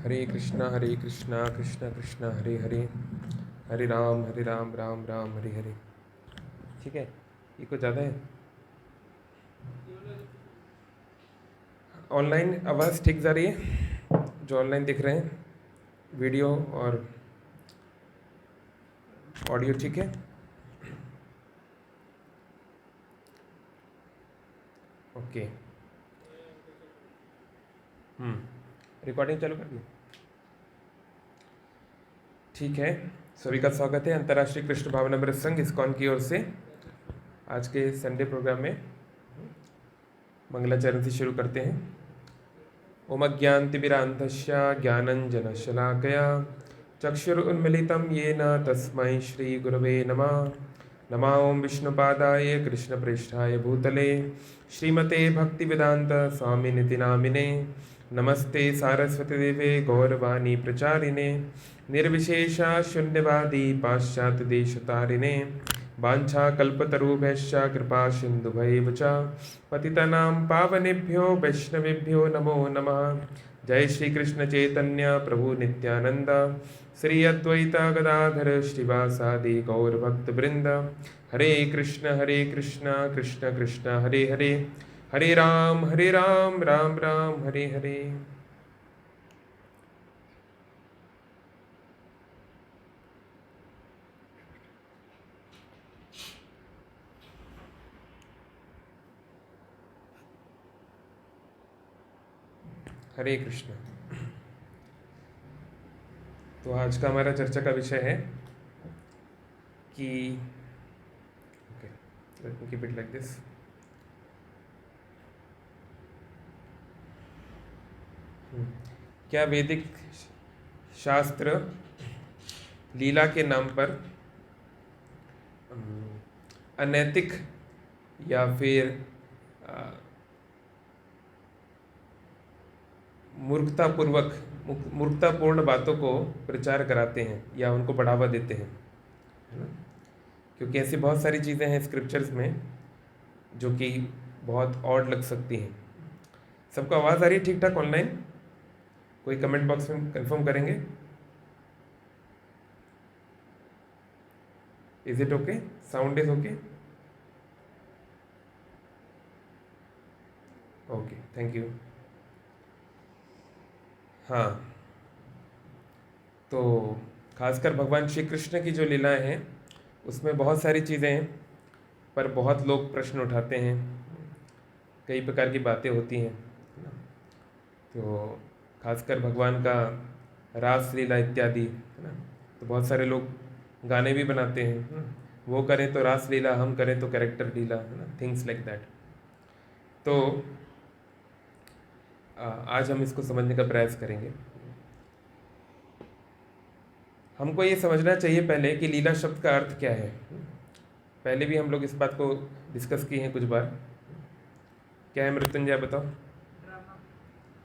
हरे कृष्णा कृष्ण कृष्ण हरे हरे, हरे राम राम राम हरे हरे। ठीक है, ये कुछ ज़्यादा है। ऑनलाइन आवाज़ ठीक जा रही है? जो ऑनलाइन दिख रहे हैं वीडियो और ऑडियो ठीक है? ओके। रिकॉर्डिंग चालू कर दी? ठीक है, सभी का स्वागत है अंतर्राष्ट्रीय कृष्ण भावनामृत संघ इस्कॉन की ओर से। आज के संडे प्रोग्राम में मंगलाचरण से शुरू करते हैं। ओम अज्ञानतिमिरान्धस्य ज्ञानञ्जनशलाकया चक्षुरुन्मिलितं येन तस्मै श्रीगुरवे नमः। नमः ओं विष्णुपादाय कृष्णप्रेष्ठाय भूतले श्रीमते भक्तिवेदान्त स्वामिनिति नामिने। नमस्ते सारस्वतीदेवे गौरवाणी प्रचारिणे निर्विशेषा शून्यवादी पाश्चात्यदेशतारिणे वाञ्छाकल्पतरुभ्यश्च कृपा सिन्धुभैव च पतितानां पावनेभ्यो वैष्णवेभ्यो नमो नमः। जय श्री कृष्ण चैतन्य प्रभु नित्यानंद श्री अद्वैत गदाधर श्रीवासादि गौरभक्तवृंद। हरे कृष्ण कृष्ण कृष्ण हरे हरे, हरे राम राम राम हरे हरे। हरे कृष्ण। तो आज का हमारा चर्चा का विषय है कि okay, let me keep it like this. क्या वैदिक शास्त्र लीला के नाम पर अनैतिक या फिर मूर्खतापूर्ण बातों को प्रचार कराते हैं या उनको बढ़ावा देते हैं, है ना? क्योंकि ऐसी बहुत सारी चीज़ें हैं स्क्रिप्चर्स में जो कि बहुत ऑड लग सकती हैं। सबको आवाज़ आ रही है ठीक ठाक ऑनलाइन? कोई कमेंट बॉक्स में कंफर्म करेंगे? Is it okay? Sound is okay? Okay, thank you. हाँ, तो खासकर भगवान श्री कृष्ण की जो लीलाएं हैं उसमें बहुत सारी चीज़ें हैं, पर बहुत लोग प्रश्न उठाते हैं, कई प्रकार की बातें होती हैं। तो खासकर भगवान का रास लीला इत्यादि, है ना? तो बहुत सारे लोग गाने भी बनाते हैं, है ना? वो करें तो रास लीला, हम करें तो कैरेक्टर लीला, है ना? Things like that. तो आज हम इसको समझने का प्रयास करेंगे। हमको ये समझना चाहिए पहले कि लीला शब्द का अर्थ क्या है। पहले भी हम लोग इस बात को डिस्कस किए हैं कुछ बार। क्या है मृत्युंजय, बताओ?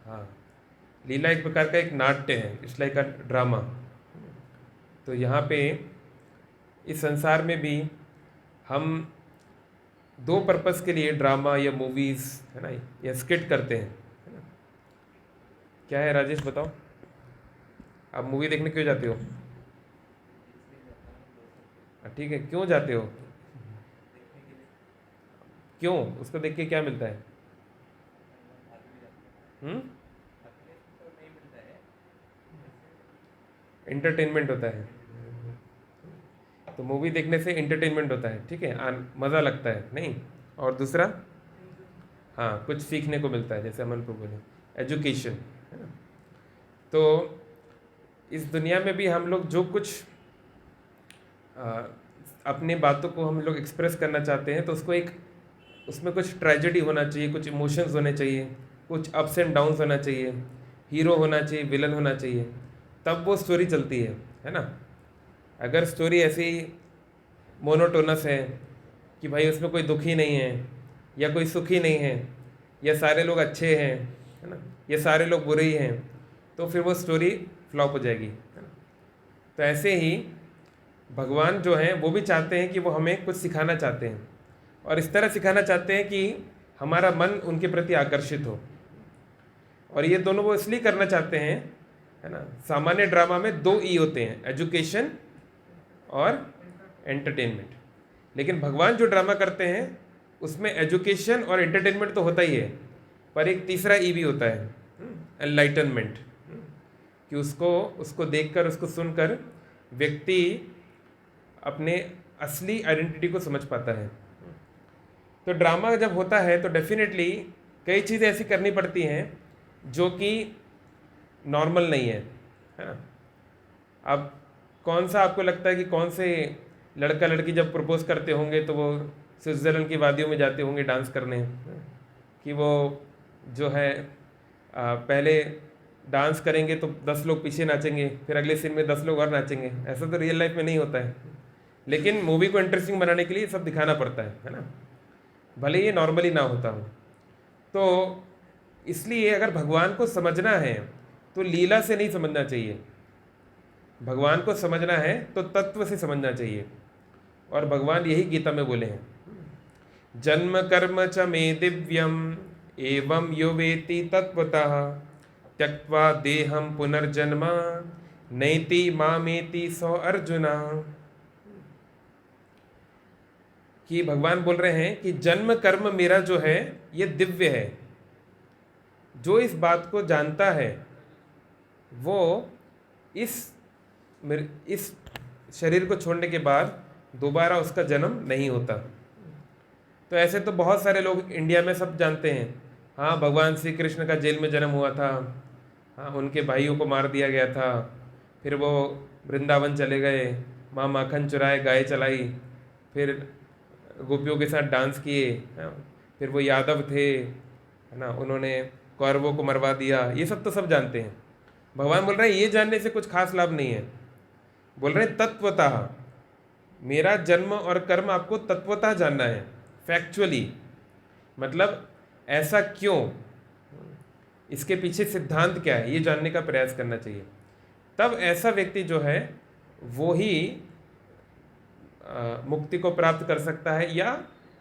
हाँ, लीला एक प्रकार का एक नाट्य है, इट्स लाइक अ ड्रामा। तो यहाँ पे इस संसार में भी हम दो पर्पस के लिए ड्रामा या मूवीज़, है ना, या स्किट करते हैं, है ना? क्या है राजेश, बताओ? आप मूवी देखने क्यों जाते हो? ठीक है, क्यों जाते हो? क्यों? उसको देख के क्या मिलता है? एंटरटेनमेंट होता है। तो मूवी देखने से एंटरटेनमेंट होता है, ठीक है, मज़ा लगता है, नहीं? और दूसरा, हाँ, कुछ सीखने को मिलता है, जैसे अमन प्रभु बोले, एजुकेशन, है ना? तो इस दुनिया में भी हम लोग जो कुछ अपनी बातों को हम लोग एक्सप्रेस करना चाहते हैं, तो उसको एक, उसमें कुछ ट्रेजेडी होना चाहिए, कुछ इमोशंस होने चाहिए, कुछ अप्स एंड डाउन्स होना चाहिए, हीरो होना चाहिए, विलन होना चाहिए, तब वो स्टोरी चलती है ना? अगर स्टोरी ऐसी मोनोटोनस है कि भाई उसमें कोई दुखी नहीं है या कोई सुखी नहीं है, या सारे लोग अच्छे हैं, है ना, या सारे लोग बुरे ही हैं, तो फिर वो स्टोरी फ्लॉप हो जाएगी, है ना? तो ऐसे ही भगवान जो हैं वो भी चाहते हैं कि वो हमें कुछ सिखाना चाहते हैं, और इस तरह सिखाना चाहते हैं कि हमारा मन उनके प्रति आकर्षित हो। और ये दोनों वो इसलिए करना चाहते हैं है ना। सामान्य ड्रामा में 2 ई होते हैं, एजुकेशन और एंटरटेनमेंट। लेकिन भगवान जो ड्रामा करते हैं उसमें एजुकेशन और एंटरटेनमेंट तो होता ही है, पर एक तीसरा ई भी होता है, एनलाइटनमेंट, कि उसको देखकर, उसको सुनकर व्यक्ति अपने असली आइडेंटिटी को समझ पाता है। तो ड्रामा जब होता है तो डेफिनेटली कई चीज़ें ऐसी करनी पड़ती हैं जो कि नॉर्मल नहीं है ना। अब कौन सा आपको लगता है कि कौन से लड़का लड़की जब प्रपोज करते होंगे तो वो स्विट्ज़रलैंड की वादियों में जाते होंगे डांस करने, कि वो जो है पहले डांस करेंगे तो 10 लोग पीछे नाचेंगे, फिर अगले सीन में 10 लोग और नाचेंगे। ऐसा तो रियल लाइफ में नहीं होता है, लेकिन मूवी को इंटरेस्टिंग बनाने के लिए सब दिखाना पड़ता है ना, भले ये नॉर्मली ना होता हो। तो इसलिए अगर भगवान को समझना है तो लीला से नहीं समझना चाहिए, भगवान को समझना है तो तत्व से समझना चाहिए। और भगवान यही गीता में बोले हैं, जन्म कर्म च मे दिव्यम एवं यो वेति तत्वतः त्यक्त्वा देहम पुनर्जन्म नैति मामेति सौ अर्जुना। कि भगवान बोल रहे हैं कि जन्म कर्म मेरा जो है ये दिव्य है। जो इस बात को जानता है वो इस शरीर को छोड़ने के बाद दोबारा उसका जन्म नहीं होता। तो ऐसे तो बहुत सारे लोग इंडिया में सब जानते हैं, हाँ भगवान श्री कृष्ण का जेल में जन्म हुआ था, हाँ उनके भाइयों को मार दिया गया था, फिर वो वृंदावन चले गए, माँ माखन चुराए गाय चलाई, फिर गोपियों के साथ डांस किए, फिर वो यादव थे, है ना, उन्होंने कौरवों को मरवा दिया। ये सब तो सब जानते हैं। भगवान बोल रहे हैं ये जानने से कुछ खास लाभ नहीं है। बोल रहे हैं तत्वतः मेरा जन्म और कर्म आपको तत्वतः जानना है, फैक्चुअली, मतलब ऐसा क्यों, इसके पीछे सिद्धांत क्या है, ये जानने का प्रयास करना चाहिए। तब ऐसा व्यक्ति जो है वो ही मुक्ति को प्राप्त कर सकता है या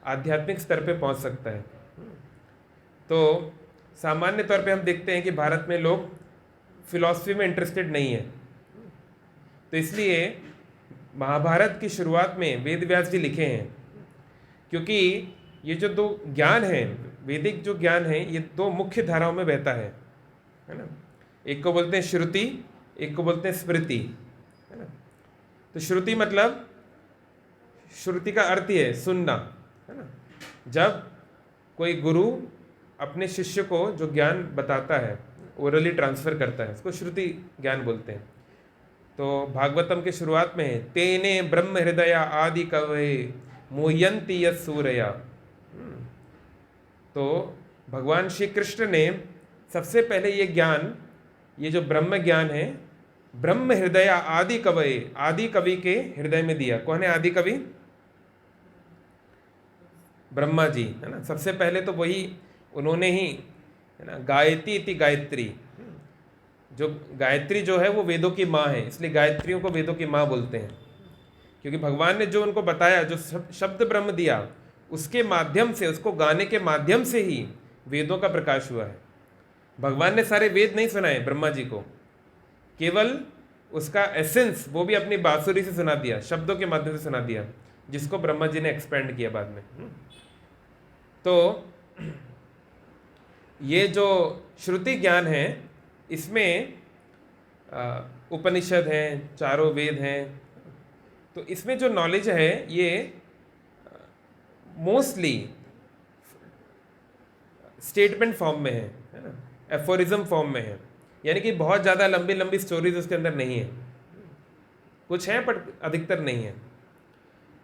आध्यात्मिक स्तर पे पहुंच सकता है। तो सामान्य तौर पे हम देखते हैं कि भारत में लोग फिलॉसफी में इंटरेस्टेड नहीं है, तो इसलिए महाभारत की शुरुआत में वेद व्यास जी लिखे हैं, क्योंकि ये जो 2 ज्ञान हैं, वैदिक जो ज्ञान है, ये 2 मुख्य धाराओं में बहता है ना। एक को बोलते हैं श्रुति, एक को बोलते हैं स्मृति, है ना। तो श्रुति मतलब, श्रुति का अर्थ ही है सुनना, है ना। जब कोई गुरु अपने शिष्य को जो ज्ञान बताता है, ओरली ट्रांसफर करता है, उसको श्रुति ज्ञान बोलते हैं। तो भागवतम के शुरुआत में है, तेने ब्रह्म हृदय आदि कवये मुह्यंति यत् सूरया। तो भगवान श्री कृष्ण ने सबसे पहले ये ज्ञान, ये जो ब्रह्म ज्ञान है, ब्रह्म हृदय आदि कवये, आदि कवि के हृदय में दिया। कौन है आदि कवि? ब्रह्मा जी, है ना। सबसे पहले तो वही, उन्होंने ही, है ना, गायती इति गायत्री, जो गायत्री जो है वो वेदों की माँ है, इसलिए गायत्रियों को वेदों की माँ बोलते हैं। क्योंकि भगवान ने जो उनको बताया, जो शब्द ब्रह्म दिया, उसके माध्यम से, उसको गाने के माध्यम से ही वेदों का प्रकाश हुआ है। भगवान ने सारे वेद नहीं सुनाए ब्रह्मा जी को, केवल उसका एसेंस वो भी अपनी बांसुरी से सुना दिया, शब्दों के माध्यम से सुना दिया, जिसको ब्रह्मा जी ने एक्सपेंड किया बाद में। तो ये जो श्रुति ज्ञान है, इसमें उपनिषद हैं, चारों वेद हैं, तो इसमें जो नॉलेज है ये मोस्टली स्टेटमेंट फॉर्म में है ना, एफोरिज्म फॉर्म में है, यानी कि बहुत ज़्यादा लंबी लंबी स्टोरीज उसके अंदर नहीं है, कुछ हैं पर अधिकतर नहीं है।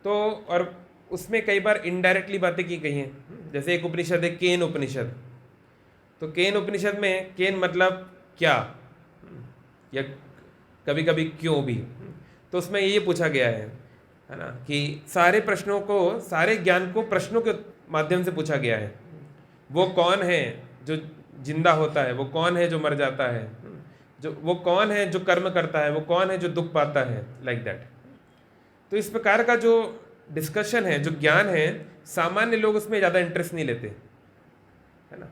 तो और उसमें कई बार इनडायरेक्टली बातें की गई हैं, जैसे एक उपनिषद है केन उपनिषद। तो केन उपनिषद में केन मतलब क्या, या कभी कभी क्यों भी, तो उसमें ये पूछा गया है ना, कि सारे प्रश्नों को, सारे ज्ञान को प्रश्नों के माध्यम से पूछा गया है। वो कौन है जो जिंदा होता है, वो कौन है जो मर जाता है, वो कौन है जो कर्म करता है, वो कौन है जो दुख पाता है, लाइक दैट। तो इस प्रकार का जो डिस्कशन है, जो ज्ञान है, सामान्य लोग उसमें ज़्यादा इंटरेस्ट नहीं लेते, है ना।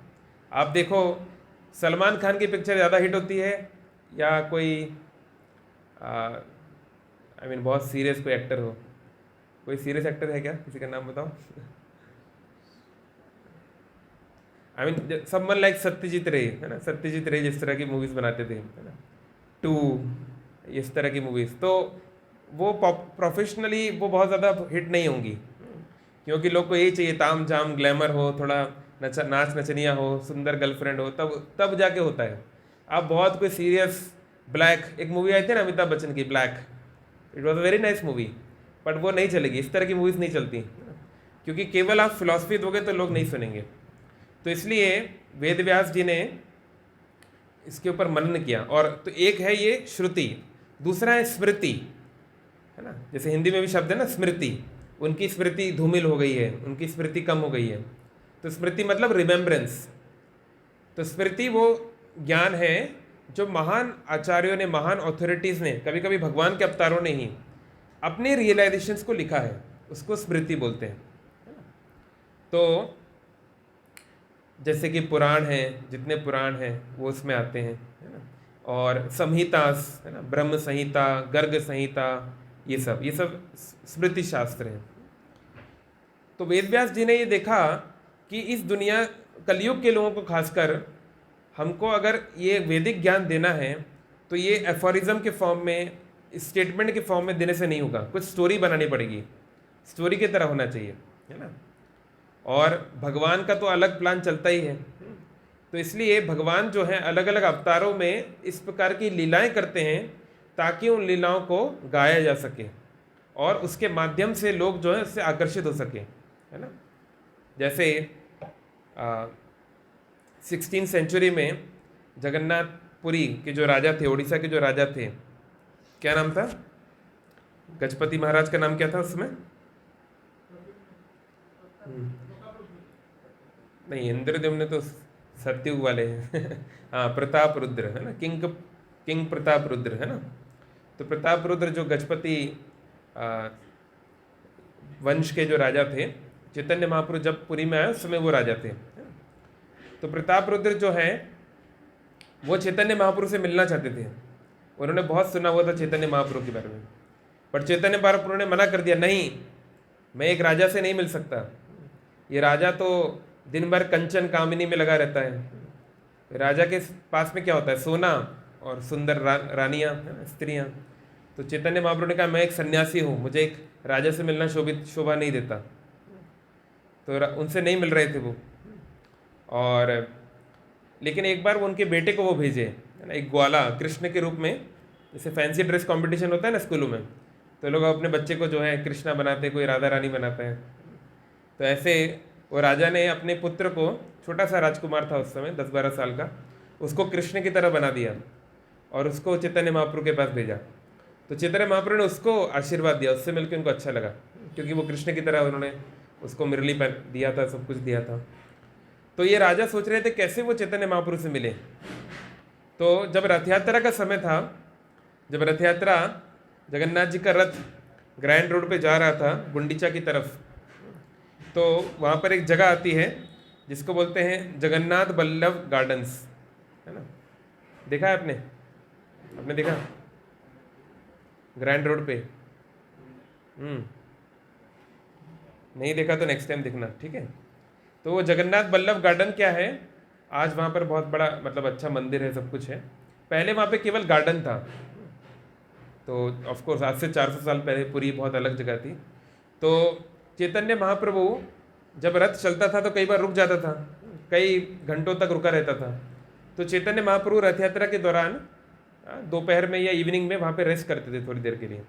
आप देखो सलमान खान की पिक्चर ज़्यादा हिट होती है या कोई आई मीन बहुत सीरियस कोई एक्टर हो, कोई सीरियस एक्टर है क्या, किसी का नाम बताओ। I mean someone like Satyajit रे, है ना, सत्यजीत रे जिस तरह की मूवीज बनाते थे, है ना, टू, इस तरह की मूवीज, तो वो प्रोफेशनली वो बहुत ज़्यादा हिट नहीं होंगी, क्योंकि लोग को यही चाहिए, ताम झाम ग्लैमर हो, थोड़ा नाच नचनिया हो, सुंदर गर्लफ्रेंड हो, तब तब जाके होता है। आप बहुत कोई सीरियस, ब्लैक, एक मूवी आई थी ना अमिताभ बच्चन की, black, it was a very nice movie, but वो नहीं चलेगी, इस तरह की मूवीज़ नहीं चलती, क्योंकि केवल आप फिलॉसफी दोगे तो लोग नहीं सुनेंगे। तो इसलिए वेद व्यास जी ने इसके ऊपर मनन किया। और तो एक है ये श्रुति, दूसरा है स्मृति, है ना, जैसे हिंदी में भी शब्द है ना स्मृति, उनकी स्मृति धूमिल हो गई है, उनकी स्मृति कम हो गई है, तो स्मृति मतलब रिमेम्बरेंस। तो स्मृति वो ज्ञान है जो महान आचार्यों ने, महान ऑथोरिटीज़ ने, कभी कभी भगवान के अवतारों ने ही अपने रियलाइजेशंस को लिखा है, उसको स्मृति बोलते हैं, है ना। तो जैसे कि पुराण हैं, जितने पुराण हैं वो उसमें आते हैं, है ना, और संहितास, है ना, ब्रह्म संहिता, गर्ग संहिता, ये सब स्मृति शास्त्र हैं। तो वेद व्यास जी ने ये देखा कि इस दुनिया, कलयुग के लोगों को खासकर, हमको अगर ये वैदिक ज्ञान देना है तो ये एफोरिज्म के फॉर्म में, स्टेटमेंट के फॉर्म में देने से नहीं होगा, कुछ स्टोरी बनानी पड़ेगी, स्टोरी की तरह होना चाहिए, है ना। और भगवान का तो अलग प्लान चलता ही है, तो इसलिए भगवान जो है अलग अलग अवतारों में इस प्रकार की लीलाएं करते हैं ताकि उन लीलाओं को गाया जा सके और उसके माध्यम से लोग जो है उससे आकर्षित हो सके, है ना। जैसे 16th सेंचुरी में जगन्नाथपुरी के जो राजा थे, उड़ीसा के जो राजा थे, क्या नाम था, गजपति महाराज का नाम क्या था उसमें? नहीं, इंद्रदेव तो सत्युग वाले हैं। हाँ, प्रताप रुद्र, है ना, किंग प्रताप रुद्र, है ना। तो प्रताप रुद्र जो गजपति वंश के जो राजा थे, चैतन्य महाप्रभु जब पुरी में आए उस समय वो राजा थे। तो प्रताप रुद्र जो है वो चैतन्य महाप्रभु से मिलना चाहते थे, उन्होंने बहुत सुना हुआ था चैतन्य महाप्रभु के बारे में, पर चैतन्य महाप्रभु ने मना कर दिया, नहीं, मैं एक राजा से नहीं मिल सकता, ये राजा तो दिन भर कंचन कामिनी में लगा रहता है। राजा के पास में क्या होता है, सोना और सुंदर रानियाँ, स्त्रियाँ। तो चैतन्य महाप्रभु ने कहा, मैं एक सन्यासी हूँ, मुझे एक राजा से मिलना शोभा नहीं देता। तो उनसे नहीं मिल रहे थे वो। और लेकिन एक बार वो उनके बेटे को वो भेजे, है ना, एक ग्वाला कृष्ण के रूप में, जैसे फैंसी ड्रेस कंपटीशन होता है ना स्कूलों में, तो लोग अपने बच्चे को जो है कृष्णा बनाते, कोई राधा रानी बनाता है। तो ऐसे वो राजा ने अपने पुत्र को, छोटा सा राजकुमार था उस समय 10-12 साल का, उसको कृष्ण की तरह बना दिया और उसको चैतन्य महाप्रभु के पास भेजा। तो चैतन्य महाप्रभु ने उसको आशीर्वाद दिया, उससे मिलकर उनको अच्छा लगा, क्योंकि वो कृष्ण की तरह उन्होंने उसको मुरली पर दिया था, सब कुछ दिया था। तो ये राजा सोच रहे थे कैसे वो चैतन्य महाप्रभु से मिले। तो जब रथ यात्रा का समय था, जब रथ यात्रा, जगन्नाथ जी का रथ ग्रैंड रोड पे जा रहा था गुंडीचा की तरफ, तो वहाँ पर एक जगह आती है जिसको बोलते हैं जगन्नाथ बल्लभ गार्डन्स, है ना। देखा है आपने देखा ग्रैंड रोड पे? नहीं देखा तो नेक्स्ट टाइम देखना, ठीक है। तो वो जगन्नाथ बल्लभ गार्डन क्या है, आज वहाँ पर बहुत बड़ा, मतलब अच्छा मंदिर है, सब कुछ है। पहले वहाँ पे केवल गार्डन था। तो ऑफकोर्स आज से 400 साल पहले पूरी बहुत अलग जगह थी। तो चैतन्य महाप्रभु जब रथ चलता था तो कई बार रुक जाता था, कई घंटों तक रुका रहता था। तो चैतन्य महाप्रभु रथ यात्रा के दौरान दोपहर में या इवनिंग में वहाँ पे रेस्ट करते थे थोड़ी देर के लिए।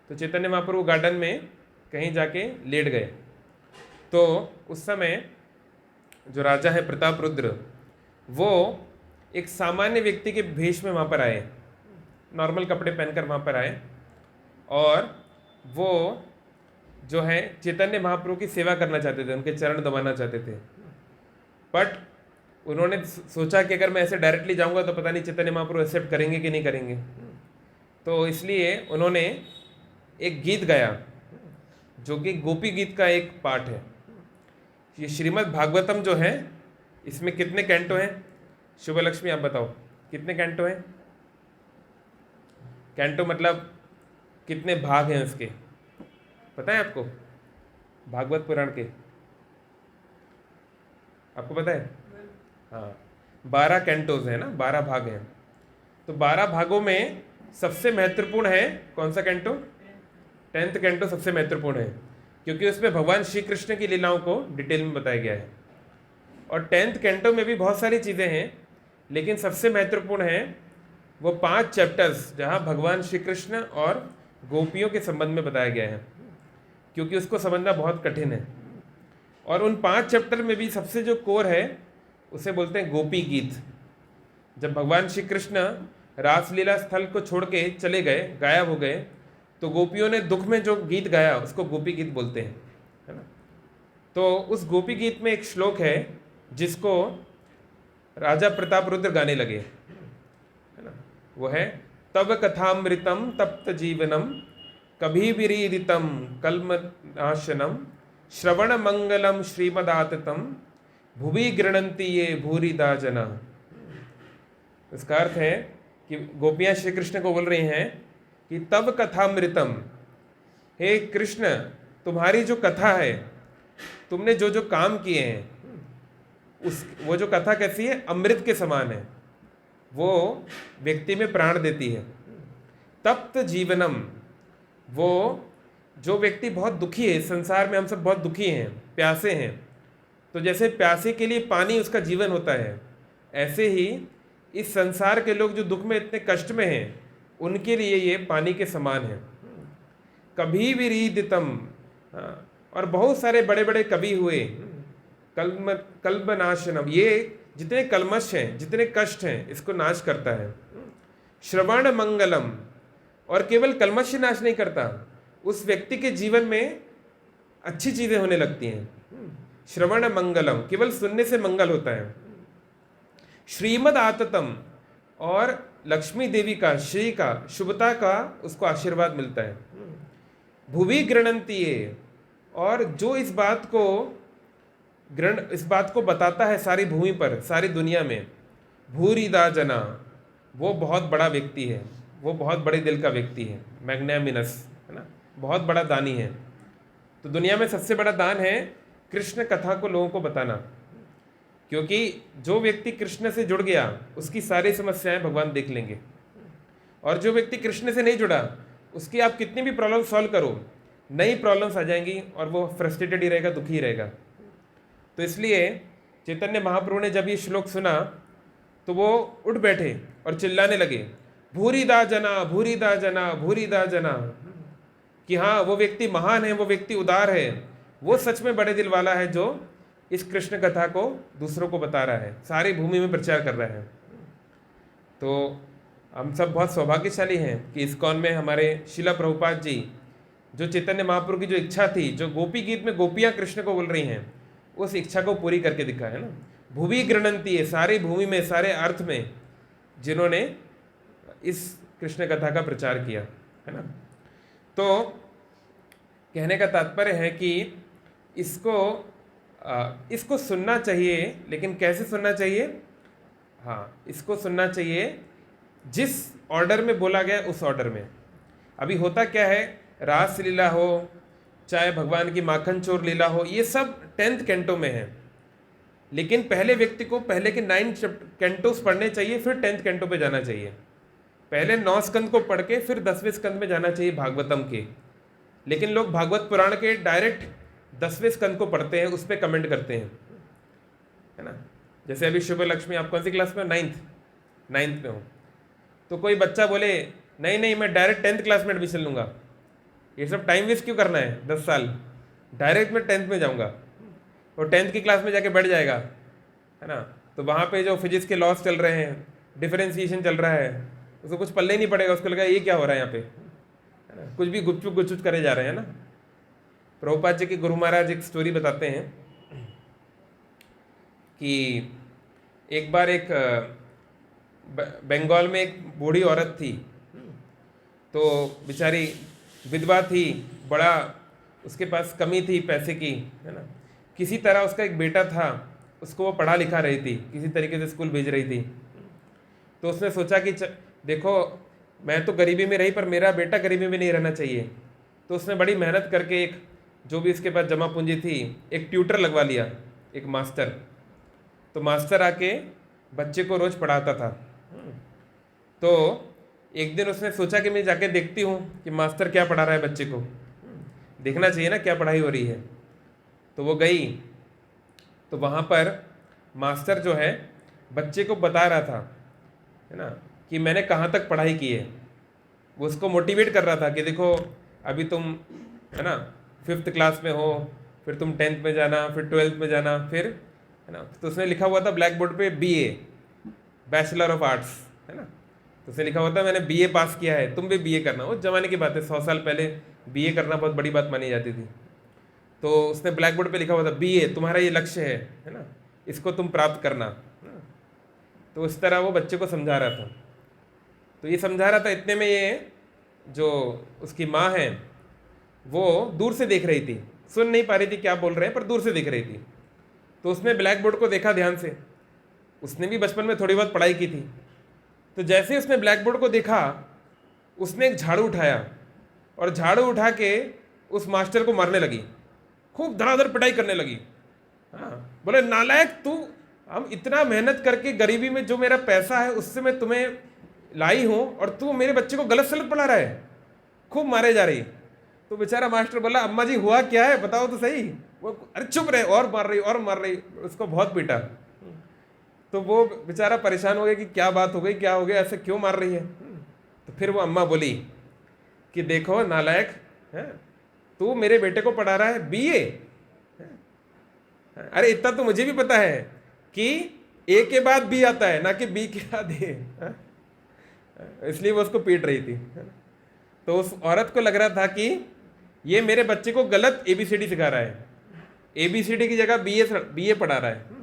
तो चैतन्य महाप्रभु गार्डन में कहीं जाके लेट गए। तो उस समय जो राजा है प्रताप रुद्र, वो एक सामान्य व्यक्ति के भेष में वहाँ पर आए, नॉर्मल कपड़े पहनकर वहाँ पर आए, और वो जो है चैतन्य महाप्रभु की सेवा करना चाहते थे, उनके चरण दबाना चाहते थे। बट उन्होंने सोचा कि अगर मैं ऐसे डायरेक्टली जाऊंगा तो पता नहीं चैतन्य महाप्रभु एक्सेप्ट करेंगे कि नहीं करेंगे। तो इसलिए उन्होंने एक गीत गाया जो कि गोपी गीत का एक पार्ट है। ये श्रीमद् भागवतम जो है, इसमें कितने कैंटो हैं? शुभ लक्ष्मी आप बताओ, कितने कैंटो हैं? कैंटो मतलब कितने भाग हैं उसके, पता है आपको? भागवत पुराण के आपको पता है? हाँ, 12 कैंटोज हैं ना, 12 भाग हैं। तो 12 भागों में सबसे महत्वपूर्ण है कौन सा कैंटो? 10th कैंटो सबसे महत्वपूर्ण है, क्योंकि उसमें भगवान श्री कृष्ण की लीलाओं को डिटेल में बताया गया है। और 10th कैंटो में भी बहुत सारी चीज़ें हैं, लेकिन सबसे महत्वपूर्ण है वो 5 चैप्टर्स जहाँ भगवान श्री कृष्ण और गोपियों के संबंध में बताया गया है, क्योंकि उसको समझना बहुत कठिन है। और उन 5 चैप्टर में भी सबसे जो कोर है उसे बोलते हैं गोपी गीत। जब भगवान श्री कृष्ण रासलीला स्थल को छोड़ के चले गए, गायब हो गए, तो गोपियों ने दुख में जो गीत गाया उसको गोपी गीत बोलते हैं, है ना। तो उस गोपी गीत में एक श्लोक है जिसको राजा प्रताप रुद्र गाने लगे, है ना। वो है, तब कथामृतम तप्त जीवनम कभी विरीदितम कल्मनाशनम श्रवण मंगलम श्रीमदाततम भुवि गृणंति ये भूरिदा जना। इसका अर्थ है कि गोपियां श्री कृष्ण को बोल रही हैं कि तब कथामृतम, हे कृष्ण तुम्हारी जो कथा है, तुमने जो जो काम किए हैं, वो जो कथा कैसी है? अमृत के समान है, वो व्यक्ति में प्राण देती है। तप्त जीवनम, वो जो व्यक्ति बहुत दुखी है, संसार में हम सब बहुत दुखी हैं, प्यासे हैं, तो जैसे प्यासे के लिए पानी उसका जीवन होता है, ऐसे ही इस संसार के लोग जो दुख में इतने कष्ट में हैं, उनके लिए ये पानी के समान है। कभी विरीदितम, और बहुत सारे बड़े बड़े कवि हुए, कल्पनाशनम, ये जितने कलमश हैं, जितने कष्ट हैं, इसको नाश करता है। श्रवण मंगलम, और केवल कलमश ही नाश नहीं करता, उस व्यक्ति के जीवन में अच्छी चीजें होने लगती हैं। श्रवण मंगलम, केवल सुनने से मंगल होता है। श्रीमद आततम, और लक्ष्मी देवी का, श्री का, शुभता का उसको आशीर्वाद मिलता है। भुवि गृणंति, और जो इस बात को बताता है सारी भूमि पर, सारी दुनिया में, भूरिदा जना, वो बहुत बड़ा व्यक्ति है, वो बहुत बड़े दिल का व्यक्ति है, मैग्नामिनस, है ना, बहुत बड़ा दानी है। तो दुनिया में सबसे बड़ा दान है कृष्ण कथा को लोगों को बताना, क्योंकि जो व्यक्ति कृष्ण से जुड़ गया उसकी सारी समस्याएं भगवान देख लेंगे, और जो व्यक्ति कृष्ण से नहीं जुड़ा उसकी आप कितनी भी प्रॉब्लम सॉल्व करो, नई प्रॉब्लम्स आ जाएंगी और वो फ्रस्ट्रेटेड ही रहेगा, दुखी ही रहेगा। तो इसलिए चैतन्य महाप्रभु ने जब ये श्लोक सुना तो वो उठ बैठे और चिल्लाने लगे, भूरिदा जना, भूरिदा जना, भूरिदा जना, कि हाँ, वो व्यक्ति महान है, वो व्यक्ति उदार है, वो सच में बड़े दिल वाला है जो इस कृष्ण कथा को दूसरों को बता रहा है, सारी भूमि में प्रचार कर रहा है। तो हम सब बहुत सौभाग्यशाली हैं कि इस्कॉन में हमारे शिला प्रभुपाद जी, जो चैतन्य महाप्रभु की जो इच्छा थी, जो गोपी गीत में गोपियाँ कृष्ण को बोल रही हैं, उस इच्छा को पूरी करके दिखा है ना। भूवि गृणंति है, सारी भूमि में, सारे अर्थ में जिन्होंने इस कृष्ण कथा का प्रचार किया, है ना। तो कहने का तात्पर्य है कि इसको सुनना चाहिए, लेकिन कैसे सुनना चाहिए? हाँ, इसको सुनना चाहिए जिस ऑर्डर में बोला गया उस ऑर्डर में। अभी होता क्या है, रास लीला हो, चाहे भगवान की माखन चोर लीला हो, ये सब 10th कैंटो में है, लेकिन पहले व्यक्ति को पहले के 9 कैंटोस पढ़ने चाहिए, फिर 10th कैंटो पे जाना चाहिए। पहले 9 स्कंद को पढ़ के फिर 10वें स्कंद में जाना चाहिए भागवतम के। लेकिन लोग भागवत पुराण के डायरेक्ट 10वें स्कंद को पढ़ते हैं, उस पर कमेंट करते हैं, है ना। जैसे अभी शुभ लक्ष्मी, आप कौन सी क्लास में? 9th में हो, तो कोई बच्चा बोले नहीं मैं डायरेक्ट 10th क्लास में एडमिशन लूँगा, ये सब टाइम वेस्ट क्यों करना है 10 साल, डायरेक्ट मैं 10th में जाऊँगा, और 10th की क्लास में जाके बैठ जाएगा, है ना। तो वहाँ पे जो फिजिक्स के लॉस चल रहे हैं, डिफरेंशिएशन चल रहा है, उसको कुछ पल्ले ही नहीं पड़ेगा, उसको लगा ये क्या हो रहा है यहाँ पे, है ना, कुछ भी गुपचुप करे जा रहे हैं ना। प्रभुपाद जी के गुरु महाराज एक स्टोरी बताते हैं कि एक बार एक बंगाल में एक बूढ़ी औरत थी, तो बेचारी विधवा थी, बड़ा उसके पास कमी थी पैसे की, है ना। किसी तरह उसका एक बेटा था, उसको वो पढ़ा लिखा रही थी, किसी तरीके से स्कूल भेज रही थी। तो उसने सोचा कि देखो मैं तो गरीबी में रही पर मेरा बेटा गरीबी में नहीं रहना चाहिए। तो उसने बड़ी मेहनत करके एक जो भी इसके पास जमा पूंजी थी एक ट्यूटर लगवा लिया, एक मास्टर। तो मास्टर आके बच्चे को रोज़ पढ़ाता था। तो एक दिन उसने सोचा कि मैं जाके देखती हूँ कि मास्टर क्या पढ़ा रहा है बच्चे को, देखना चाहिए ना क्या पढ़ाई हो रही है। तो वो गई, तो वहाँ पर मास्टर जो है बच्चे को बता रहा था, है ना, कि मैंने कहाँ तक पढ़ाई की है। वो उसको मोटिवेट कर रहा था कि देखो अभी तुम, है ना, 5th क्लास में हो, फिर तुम 10th में जाना, फिर 12th में जाना, फिर, है ना। तो उसने लिखा हुआ था ब्लैक बोर्ड पे BA, बैचलर ऑफ आर्ट्स, है ना। तो उसने लिखा हुआ था मैंने BA पास किया है, तुम भी BA करना। उस जमाने की बात है, 100 साल पहले BA करना बहुत बड़ी बात मानी जाती थी। तो उसने ब्लैक बोर्ड पे लिखा हुआ था BA तुम्हारा ये लक्ष्य है ना, इसको तुम प्राप्त करना, है ना? तो इस तरह वो बच्चे को समझा रहा था। तो ये समझा रहा था, इतने में ये जो उसकी माँ है वो दूर से देख रही थी, सुन नहीं पा रही थी क्या बोल रहे हैं पर दूर से देख रही थी। तो उसने ब्लैक बोर्ड को देखा ध्यान से, उसने भी बचपन में थोड़ी बहुत पढ़ाई की थी। तो जैसे उसने ब्लैक बोर्ड को देखा, उसने एक झाड़ू उठाया और झाड़ू उठा के उस मास्टर को मारने लगी, खूब धड़ाधड़ पिटाई करने लगी। हाँ, बोले नालायक तू, हम इतना मेहनत करके गरीबी में जो मेरा पैसा है उससे मैं तुम्हें लाई हूँ और तू मेरे बच्चे को गलत सलत पढ़ा रहा है। खूब मारे जा रही। तो बेचारा मास्टर बोला अम्मा जी हुआ क्या है बताओ तो सही। वो अरे चुप रहे, और मार रही और मार रही, उसको बहुत पीटा। तो वो बेचारा परेशान हो गया कि क्या बात हो गई, क्या हो गया, ऐसे क्यों मार रही है। तो फिर वो अम्मा बोली कि देखो नालायक, है तू मेरे बेटे को पढ़ा रहा है BA, अरे इतना तो मुझे भी पता है कि A के बाद B आता है ना कि B के बाद A, इसलिए वो उसको पीट रही थी। तो उस औरत को लग रहा था कि ये मेरे बच्चे को गलत ABCD सिखा रहा है, ABCD की जगह BA पढ़ा रहा है।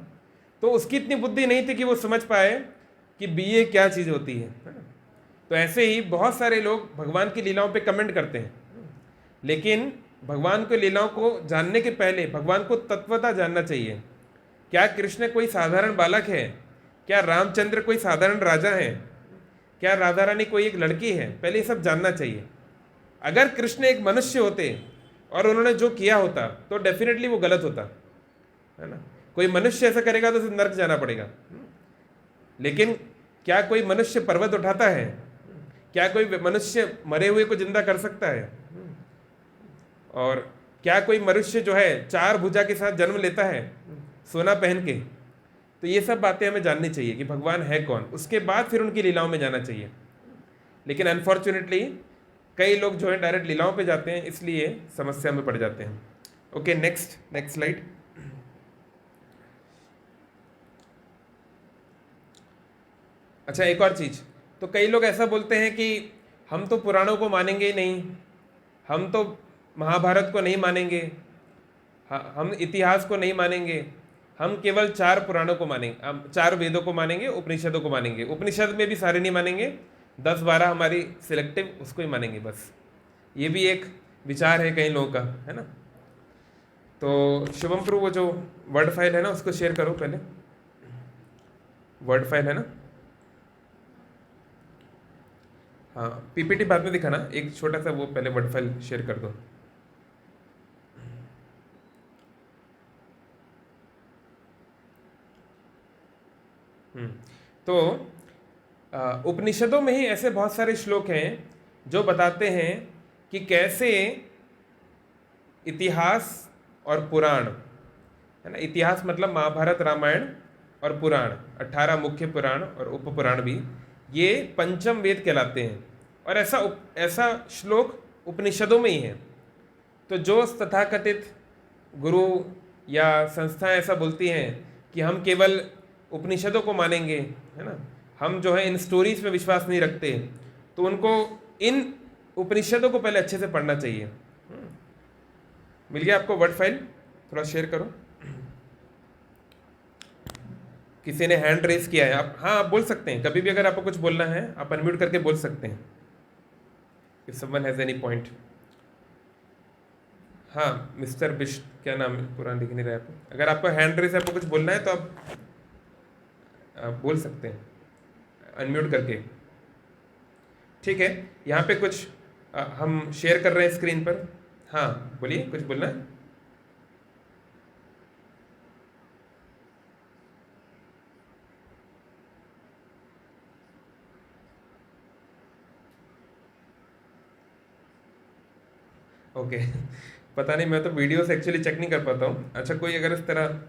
तो उसकी इतनी बुद्धि नहीं थी कि वो समझ पाए कि BA क्या चीज़ होती है। तो ऐसे ही बहुत सारे लोग भगवान की लीलाओं पे कमेंट करते हैं, लेकिन भगवान की लीलाओं को जानने के पहले भगवान को तत्वतः जानना चाहिए। क्या कृष्ण कोई साधारण बालक है? क्या रामचंद्र कोई साधारण राजा है? क्या राधा रानी कोई एक लड़की है? पहले ये सब जानना चाहिए। अगर कृष्ण एक मनुष्य होते और उन्होंने जो किया होता तो डेफिनेटली वो गलत होता, है ना। कोई मनुष्य ऐसा करेगा तो उसे नर्क जाना पड़ेगा। लेकिन क्या कोई मनुष्य पर्वत उठाता है? क्या कोई मनुष्य मरे हुए को जिंदा कर सकता है? और क्या कोई मनुष्य जो है 4 भुजा के साथ जन्म लेता है सोना पहन के? तो ये सब बातें हमें जाननी चाहिए कि भगवान है कौन, उसके बाद फिर उनकी लीलाओं में जाना चाहिए। लेकिन अनफॉर्चुनेटली कई लोग जो है डायरेक्ट लीलाओं पे जाते हैं, इसलिए समस्या में पड़ जाते हैं। Okay, next slide. अच्छा, एक और चीज़, तो कई लोग ऐसा बोलते हैं कि हम तो पुराणों को मानेंगे ही नहीं, हम तो महाभारत को नहीं मानेंगे, हम इतिहास को नहीं मानेंगे, हम केवल 4 पुराणों को मानेंगे, हम 4 वेदों को मानेंगे, उपनिषदों को मानेंगे। उपनिषद में भी सारे नहीं मानेंगे, 10-12 हमारी सिलेक्टिव उसको ही मानेंगे बस। ये भी एक विचार है कई लोगों का, है ना। तो शुभम प्रभु वो जो वर्ड फाइल है ना उसको शेयर करो पहले, वर्ड फाइल है ना। हाँ, PPT बाद में दिखाना, एक छोटा सा वो पहले वर्ड फाइल शेयर कर दो। तो उपनिषदों में ही ऐसे बहुत सारे श्लोक हैं जो बताते हैं कि कैसे इतिहास और पुराण, है ना, इतिहास मतलब महाभारत रामायण और पुराण, 18 मुख्य पुराण और उपपुराण भी, ये पंचम वेद कहलाते हैं। और ऐसा श्लोक उपनिषदों में ही है। तो जो तथाकथित गुरु या संस्थाएं ऐसा बोलती हैं कि हम केवल उपनिषदों को मानेंगे, है ना, हम जो है इन स्टोरीज में विश्वास नहीं रखते, तो उनको इन उपनिषदों को पहले अच्छे से पढ़ना चाहिए। मिल गया आपको वर्ड फाइल? थोड़ा शेयर करो। किसी ने हैंड रेस किया है, आप हाँ आप बोल सकते हैं, कभी भी अगर आपको कुछ बोलना है आप अनम्यूट करके बोल सकते हैं, if someone has any point. हाँ, मिस्टर बिश, क्या नाम है, पूरा लिख नहीं रहा है। अगर आपको हैंड रेस, आपको कुछ बोलना है तो आप बोल सकते हैं अनम्यूट करके। ठीक है, यहाँ पे कुछ हम शेयर कर रहे हैं स्क्रीन पर। हाँ बोलिए, कुछ बोलना है? ओके पता नहीं, मैं तो वीडियोस एक्चुअली चेक नहीं कर पाता हूँ। अच्छा, कोई अगर इस तरह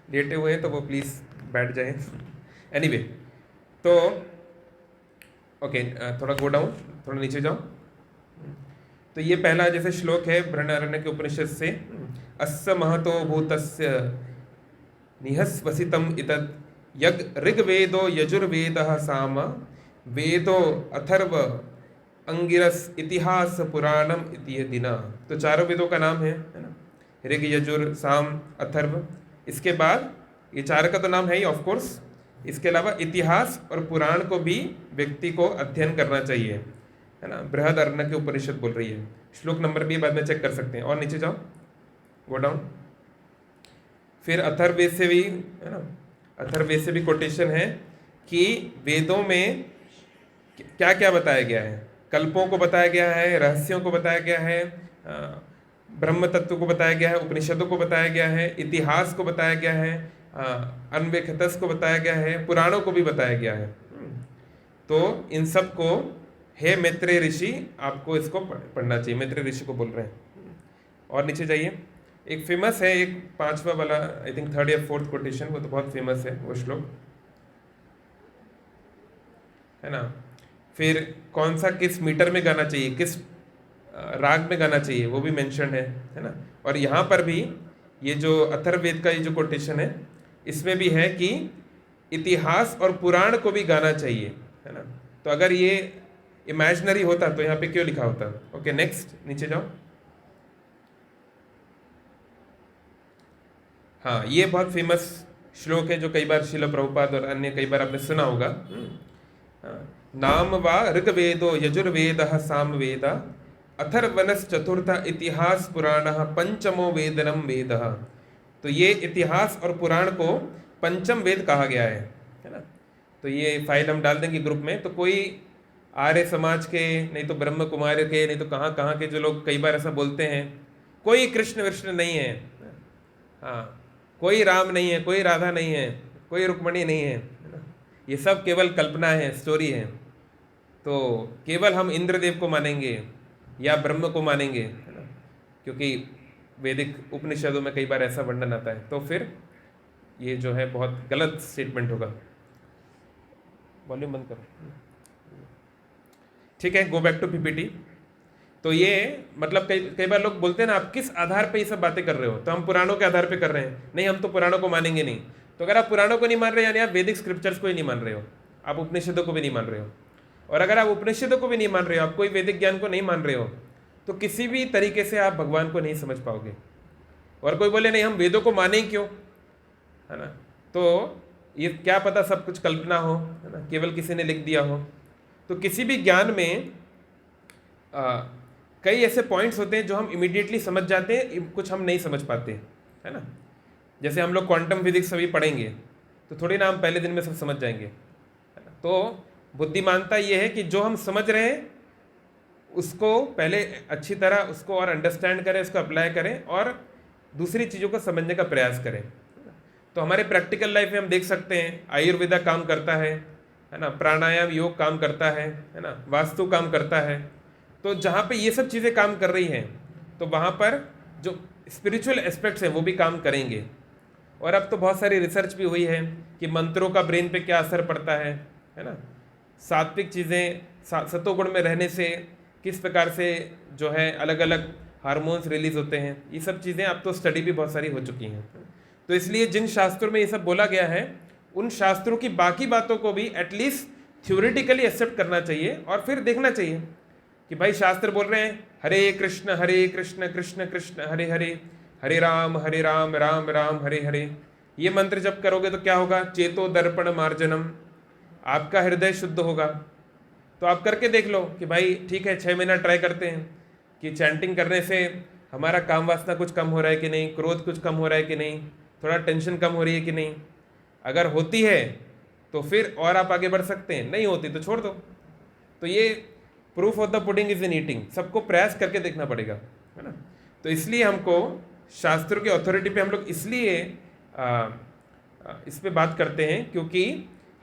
लेटे हुए हैं तो वो प्लीज़ बैठ जाए। एनीवे तो ओके, थोड़ा गो डाउन, थोड़ा नीचे जाओ। तो ये पहला जैसे श्लोक है बृहदारण्य के उपनिषद से, अस्य महतो भूतस्य निहस्वसितम इतद यग ऋग्वेदो यजुर्वेदः साम वेदो अथर्व अंगिरस इतिहास पुराणम इति ये दिना। तो चारों वेदों का नाम है ना, ऋग यजुर साम अथर्व। इसके बाद ये चार का तो नाम है ही ऑफ कोर्स, इसके अलावा इतिहास और पुराण को भी व्यक्ति को अध्ययन करना चाहिए, है ना। बृहदारण्य के उपनिषद बोल रही है। श्लोक नंबर भी बाद में चेक कर सकते हैं। और नीचे जाओ, गो डाउन। फिर अथर्ववेद से भी, है ना, अथर्ववेद से भी कोटेशन है कि वेदों में क्या क्या बताया गया है। कल्पों को बताया गया है, रहस्यों को बताया गया है, ब्रह्म तत्व को बताया गया है, उपनिषदों को बताया गया है, इतिहास को बताया गया है, अन्वेखतस को बताया गया है, पुराणों को भी बताया गया है। तो इन सब को हे मैत्रेय ऋषि, आपको इसको पढ़ना चाहिए। मैत्रेय ऋषि को बोल रहे हैं। और नीचे जाइए, एक फेमस है, एक पांचवा वाला, आई थिंक थर्ड या फोर्थ कोटेशन, वो तो बहुत फेमस है वो श्लोक, है ना। फिर कौन सा किस मीटर में गाना चाहिए, किस राग में गाना चाहिए, वो भी मेंशन है ना। और यहाँ पर भी ये जो अथर्ववेद का ये जो कोटेशन है, इसमें भी है कि इतिहास और पुराण को भी गाना चाहिए, है ना। तो अगर ये इमेजिनरी होता तो यहाँ पे क्यों लिखा होता। ओके नेक्स्ट, नीचे जाओ। हाँ, ये बहुत फेमस श्लोक है जो कई बार शिल प्रभुपाद और अन्य कई बार आपने सुना होगा। नाम वा ऋग्वेदो यजुर्वेदः सामवेद अथर्वणस् चतुर्थ इतिहास पुराण पंचमो वेदनम वेदः। तो ये इतिहास और पुराण को पंचम वेद कहा गया है ना। तो ये फाइल हम डाल देंगे ग्रुप में। तो कोई आर्य समाज के, नहीं तो ब्रह्म कुमार के, नहीं तो कहाँ कहाँ के जो लोग कई बार ऐसा बोलते हैं, कोई कृष्ण विष्णु नहीं है, हाँ, कोई राम नहीं है, कोई राधा नहीं है, कोई रुक्मणी नहीं है ना, ये सब केवल कल्पना है, स्टोरी है। तो केवल हम इंद्रदेव को मानेंगे या ब्रह्म को मानेंगे, है ना, क्योंकि वैदिक उपनिषदों में कई बार ऐसा वर्णन आता है। तो फिर ये जो है बहुत गलत स्टेटमेंट होगा। वॉल्यूम बंद करो, ठीक है। Go back to PPT. तो ये मतलब कई बार लोग बोलते हैं ना, आप किस आधार पे ये सब बातें कर रहे हो। तो हम पुराणों के आधार पे कर रहे हैं। नहीं, हम तो पुराणों को मानेंगे नहीं। तो अगर आप पुराणों को नहीं मान रहे, यानी आप वैदिक स्क्रिप्चर्स को ही नहीं मान रहे हो, आप उपनिषदों को भी नहीं मान रहे हो। और अगर आप उपनिषदों को भी नहीं मान रहे हो, आप कोई वैदिक ज्ञान को नहीं मान रहे हो, तो किसी भी तरीके से आप भगवान को नहीं समझ पाओगे। और कोई बोले नहीं हम वेदों को माने ही क्यों, है ना, तो ये क्या पता सब कुछ कल्पना हो, है ना, केवल किसी ने लिख दिया हो। तो किसी भी ज्ञान में कई ऐसे पॉइंट्स होते हैं जो हम इमीडिएटली समझ जाते हैं, कुछ हम नहीं समझ पाते, है ना। जैसे हम लोग क्वांटम फिजिक्स अभी पढ़ेंगे तो थोड़ी ना हम पहले दिन में सब समझ जाएंगे, है ना। तो बुद्धिमानता ये है कि जो हम समझ रहे हैं उसको पहले अच्छी तरह उसको और अंडरस्टैंड करें, उसको अप्लाई करें और दूसरी चीज़ों को समझने का प्रयास करें। तो हमारे प्रैक्टिकल लाइफ में हम देख सकते हैं, आयुर्वेदा काम करता है ना, प्राणायाम योग काम करता है ना, वास्तु काम करता है। तो जहाँ पे ये सब चीज़ें काम कर रही हैं, तो वहाँ पर जो स्पिरिचुअल एस्पेक्ट्स हैं वो भी काम करेंगे। और अब तो बहुत सारी रिसर्च भी हुई है कि मंत्रों का ब्रेन पे क्या असर पड़ता है ना। सात्विक चीज़ें, सतोगुण में रहने से किस प्रकार से जो है अलग अलग हार्मोन्स रिलीज होते हैं, ये सब चीज़ें अब तो स्टडी भी बहुत सारी हो चुकी हैं। तो इसलिए जिन शास्त्रों में ये सब बोला गया है, उन शास्त्रों की बाकी बातों को भी एटलीस्ट थ्योरेटिकली एक्सेप्ट करना चाहिए और फिर देखना चाहिए कि भाई शास्त्र बोल रहे हैं हरे कृष्ण कृष्ण कृष्ण हरे हरे, हरे राम राम राम हरे हरे। ये मंत्र जब करोगे तो क्या होगा, चेतो दर्पण मार्जनम, आपका हृदय शुद्ध होगा। तो आप करके देख लो कि भाई ठीक है, 6 महीना ट्राई करते हैं कि चैंटिंग करने से हमारा काम वासना कुछ कम हो रहा है कि नहीं, क्रोध कुछ कम हो रहा है कि नहीं, थोड़ा टेंशन कम हो रही है कि नहीं। अगर होती है तो फिर और आप आगे बढ़ सकते हैं, नहीं होती तो छोड़ दो। तो ये proof of the pudding is in eating, सबको प्रयास करके देखना पड़ेगा, है ना। तो इसलिए हमको शास्त्रों की अथॉरिटी पे हम लोग इसलिए इस पे बात करते हैं क्योंकि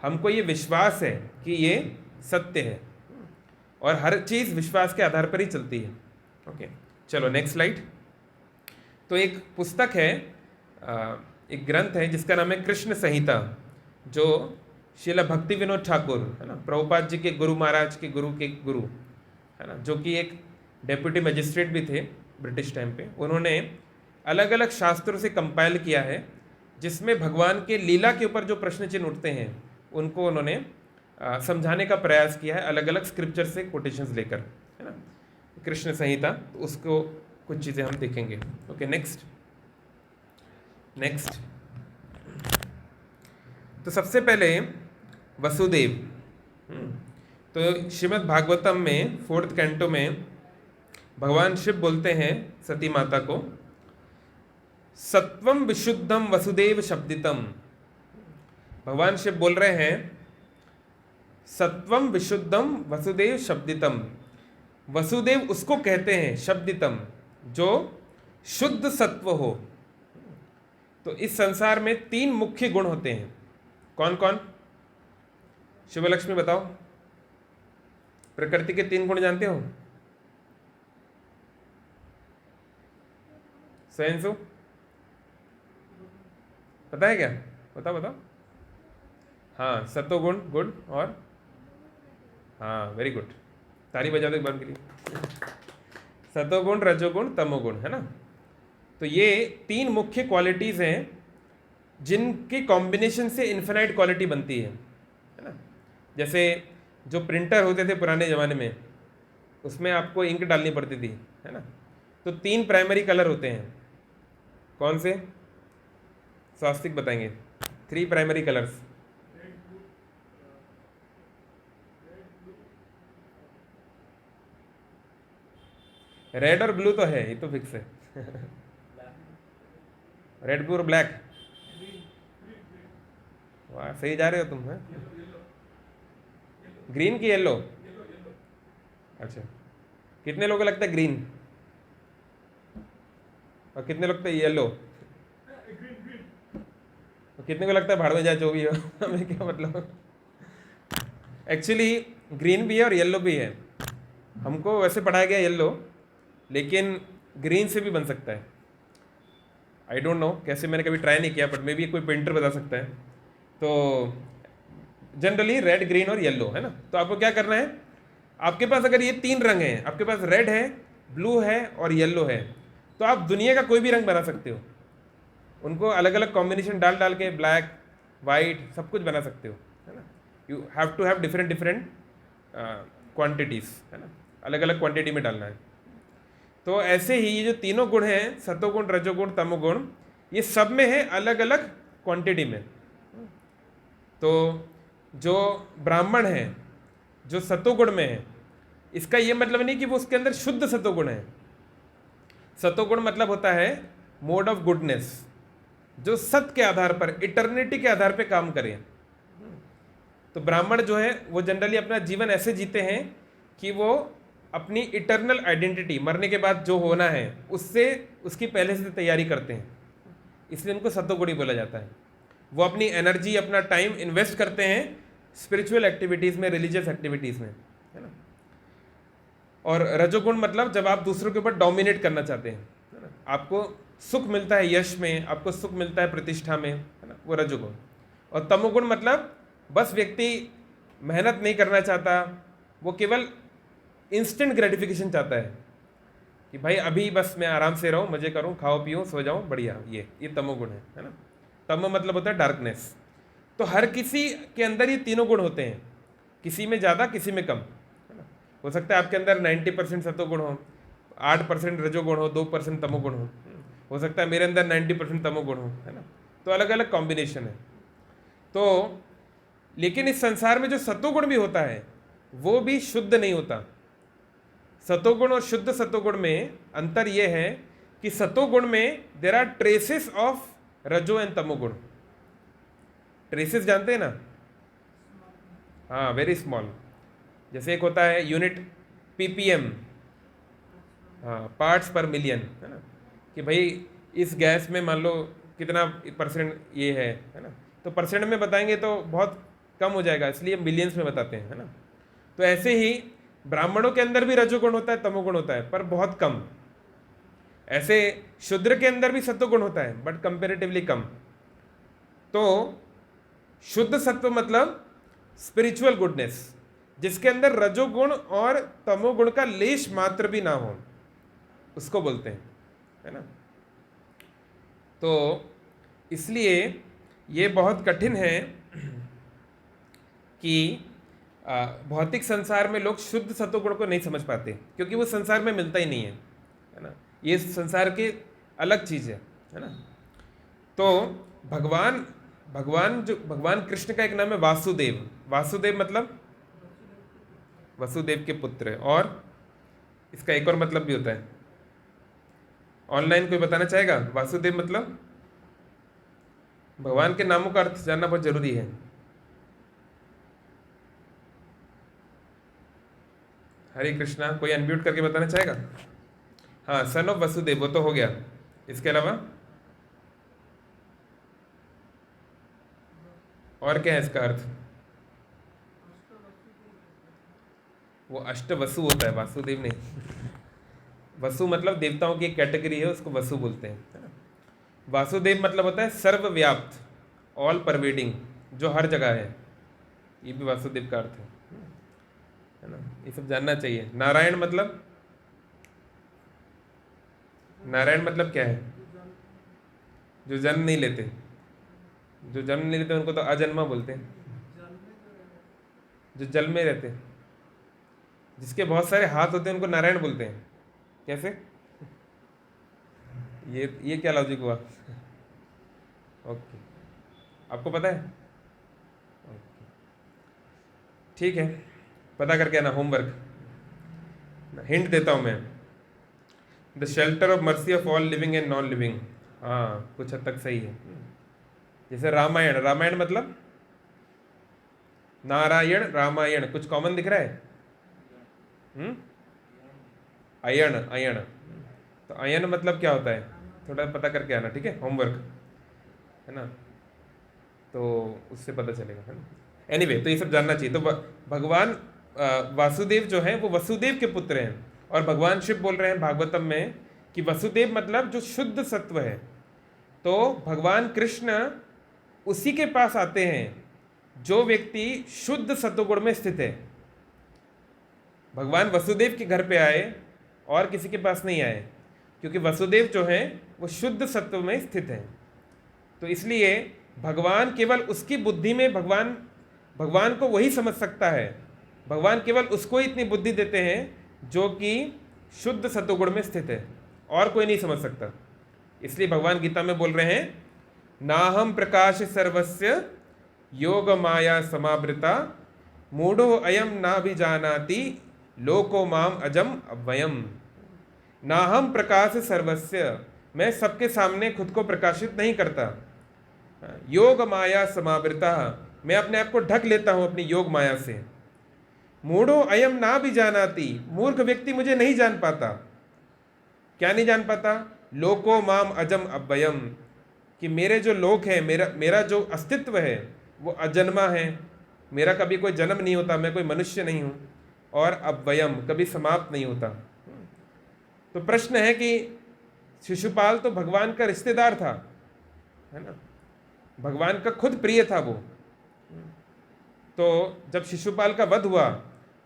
हमको ये विश्वास है कि ये सत्य है, और हर चीज़ विश्वास के आधार पर ही चलती है। ओके, चलो नेक्स्ट स्लाइड। तो एक पुस्तक है, एक ग्रंथ है जिसका नाम है कृष्ण संहिता, जो श्रील भक्ति विनोद ठाकुर, है ना, प्रभुपाद जी के गुरु महाराज के गुरु, है ना, जो कि एक डेप्यूटी मजिस्ट्रेट भी थे ब्रिटिश टाइम पे, उन्होंने अलग अलग शास्त्रों से कंपाइल किया है, जिसमें भगवान के लीला के ऊपर जो प्रश्न चिन्ह उठते हैं उनको उन्होंने समझाने का प्रयास किया है, अलग अलग स्क्रिप्चर से कोटेशंस लेकर, है ना, कृष्ण संहिता। तो उसको कुछ चीज़ें हम देखेंगे। Okay, next. तो सबसे पहले वसुदेव। तो श्रीमद् भागवतम में 4th कैंटो में भगवान शिव बोलते हैं सती माता को, सत्वम विशुद्धम वसुदेव शब्दितम। भगवान शिव बोल रहे हैं सत्वम विशुद्धम वसुदेव शब्दितम। वसुदेव उसको कहते हैं शब्दितम जो शुद्ध सत्व हो। तो इस संसार में 3 मुख्य गुण होते हैं। कौन कौन? शिवलक्ष्मी बताओ। प्रकृति के 3 गुण जानते हो? स्वयंसु पता है क्या? बताओ। हाँ, सतोगुण, गुड, और हाँ, वेरी गुड, ताली बजा दो एक बार के लिए। सतोगुण, रजोगुण, तमोगुण, है ना। तो ये 3 मुख्य क्वालिटीज़ हैं जिनकी कॉम्बिनेशन से इन्फिनाइट क्वालिटी बनती है ना। जैसे जो प्रिंटर होते थे पुराने ज़माने में, उसमें आपको इंक डालनी पड़ती थी, है ना। तो 3 प्राइमरी कलर होते हैं। कौन से? स्वास्तिक बताएंगे। 3 प्राइमरी कलर्स। रेड और ब्लू तो है, ये तो फिक्स है। रेड, ब्लू और ब्लैक। वाह, सही जा रहे हो तुम, है? ग्रीन की येलो? अच्छा, कितने लोगों को लगता है ग्रीन और कितने लगता है येलो? और कितने को लगता है भाड़ में जाए जो भी हो? हमें क्या मतलब। एक्चुअली ग्रीन भी है और येलो भी है। हमको वैसे पढ़ाया गया येलो, लेकिन ग्रीन से भी बन सकता है। आई डोंट नो कैसे, मैंने कभी ट्राई नहीं किया, बट मे बी कोई पेंटर बता सकता है। तो जनरली रेड, ग्रीन और येलो, है ना। तो आपको क्या करना है, आपके पास अगर ये 3 रंग हैं, आपके पास रेड है, ब्लू है और येलो है, तो आप दुनिया का कोई भी रंग बना सकते हो। उनको अलग अलग कॉम्बिनेशन डाल डाल के ब्लैक, वाइट, सब कुछ बना सकते हो, है ना। You have to have different quantities, है ना, अलग अलग क्वांटिटी में डालना है। तो ऐसे ही ये जो तीनों गुण हैं, सतोगुण, रजोगुण, तमोगुण, ये सब में है अलग अलग क्वांटिटी में। तो जो ब्राह्मण है, जो सतोगुण में है, इसका ये मतलब नहीं कि वो उसके अंदर शुद्ध सतोगुण है। सतोगुण मतलब होता है मोड ऑफ गुडनेस, जो सत्य के आधार पर, इटर्निटी के आधार पर काम करे। तो ब्राह्मण जो है वो जनरली अपना जीवन ऐसे जीते हैं कि वो अपनी इटर्नल आइडेंटिटी, मरने के बाद जो होना है उससे, उसकी पहले से तैयारी करते हैं, इसलिए उनको सतोगुणी बोला जाता है। वो अपनी एनर्जी, अपना टाइम इन्वेस्ट करते हैं स्पिरिचुअल एक्टिविटीज़ में, रिलीजियस एक्टिविटीज़ में, है ना। और रजोगुण मतलब जब आप दूसरों के ऊपर डोमिनेट करना चाहते हैं, है ना, आपको सुख मिलता है यश में, आपको सुख मिलता है प्रतिष्ठा में, है ना, वो रजोगुण। और तमोगुण मतलब बस व्यक्ति मेहनत नहीं करना चाहता, वो केवल इंस्टेंट ग्रेटिफिकेशन चाहता है कि भाई अभी बस मैं आराम से रहूं, मजे करूं, खाओ पियो, सो जाऊं, बढ़िया। ये तमोगुण है ना। तमो मतलब होता है डार्कनेस। तो हर किसी के अंदर ये तीनों गुण होते हैं, किसी में ज़्यादा, किसी में कम, है ना। हो सकता है आपके अंदर 90% सतोगुण हो, 8% रजोगुण हो, 2% तमोगुण हो सकता है मेरे अंदर 90% तमोगुण हो, है ना। तो अलग अलग कॉम्बिनेशन है। तो लेकिन इस संसार में जो सतोगुण भी होता है वो भी शुद्ध नहीं होता। सतोगुण और शुद्ध सतोगुण में अंतर यह है कि सतोगुण में देर आर ट्रेसेस ऑफ रजो एंड तमोगुण। ट्रेसेस जानते हैं ना? हाँ, वेरी स्मॉल। जैसे एक होता है यूनिट, ppm, हाँ, पार्ट्स पर मिलियन, है ना, कि भाई इस गैस में मान लो कितना परसेंट ये है ना, तो परसेंट में बताएंगे तो बहुत कम हो जाएगा, इसलिए मिलियंस में बताते हैं, है ना। तो ऐसे ही ब्राह्मणों के अंदर भी रजोगुण होता है, तमोगुण होता है, पर बहुत कम। ऐसे शूद्र के अंदर भी सत्वगुण होता है, बट कंपेरेटिवली कम। तो शुद्ध सत्व मतलब स्पिरिचुअल गुडनेस, जिसके अंदर रजोगुण और तमोगुण का लेश मात्र भी ना हो, उसको बोलते हैं, है ना। तो इसलिए ये बहुत कठिन है कि भौतिक संसार में लोग शुद्ध सत्वगुण को नहीं समझ पाते, क्योंकि वो संसार में मिलता ही नहीं है ना। ये संसार की अलग चीज़ है ना। तो भगवान भगवान कृष्ण का एक नाम है वासुदेव। वासुदेव मतलब वसुदेव के पुत्र, और इसका एक और मतलब भी होता है। ऑनलाइन कोई बताना चाहेगा वासुदेव मतलब? भगवान के नामों का अर्थ जानना बहुत जरूरी है। हरे कृष्णा, कोई अनम्यूट करके बताना चाहेगा? हाँ, सन ऑफ वसुदेव, वो तो हो गया। इसके अलावा और क्या है इसका अर्थ? वो अष्ट वसु होता है, वासुदेव नहीं। वसु मतलब देवताओं की एक कैटेगरी है, उसको वसु बोलते हैं, है ना। वासुदेव मतलब होता है सर्वव्याप्त, ऑल परवेडिंग, जो हर जगह है, ये भी वासुदेव का अर्थ है ना। ये सब जानना चाहिए। नारायण मतलब? नारायण मतलब क्या है? जो जन्म नहीं लेते। जो जन्म नहीं लेते उनको तो अजन्मा बोलते हैं। जो जल में रहते, जिसके बहुत सारे हाथ होते हैं, उनको नारायण बोलते हैं। कैसे? ये क्या लॉजिक हुआ? ओके, आपको पता है? ओके, ठीक है, पता करके आना, होमवर्क। हिंट देता हूं मैं, the shelter of mercy of all living and non living. हाँ, कुछ हद तक सही है। जैसे रामायण, रामायण मतलब नारायण, रामायण, कुछ कॉमन दिख रहा है? अयण, अयण, तो अयन मतलब क्या होता है? थोड़ा पता करके आना, ठीक है, होमवर्क, है ना, तो उससे पता चलेगा, है ना। एनीवे, तो ये सब जानना चाहिए। तो भगवान वासुदेव जो है वो वसुदेव के पुत्र हैं, और भगवान शिव बोल रहे हैं भागवतम में कि वसुदेव मतलब जो शुद्ध सत्व है। तो भगवान कृष्ण उसी के पास आते हैं जो व्यक्ति शुद्ध सत्वगुण में स्थित है। भगवान वसुदेव के घर पे आए और किसी के पास नहीं आए, क्योंकि वसुदेव जो है वो शुद्ध सत्व में स्थित है। तो इसलिए भगवान केवल उसकी बुद्धि में, भगवान को वही समझ सकता है। भगवान केवल उसको ही इतनी बुद्धि देते हैं जो कि शुद्ध सत्वगुण में स्थित है, और कोई नहीं समझ सकता। इसलिए भगवान गीता में बोल रहे हैं, नाहम प्रकाश सर्वस्य योग माया समावृता मूढ़ो अयम ना भी जानाति लोको माम अजम अव्ययम। नाहम प्रकाश सर्वस्य, मैं सबके सामने खुद को प्रकाशित नहीं करता। योग माया समावृता, मैं अपने आप को ढक लेता हूं अपनी योग माया से। मूढ़ो अयम ना भी जानाति, मूर्ख व्यक्ति मुझे नहीं जान पाता। क्या नहीं जान पाता? लोको माम अजम अव्ययम, कि मेरे जो लोक है, मेरा जो अस्तित्व है वो अजन्मा है, मेरा कभी कोई जन्म नहीं होता, मैं कोई मनुष्य नहीं हूं, और अव्ययम, कभी समाप्त नहीं होता। तो प्रश्न है कि शिशुपाल तो भगवान का रिश्तेदार था, है ना, भगवान का खुद प्रिय था वो। तो जब शिशुपाल का वध हुआ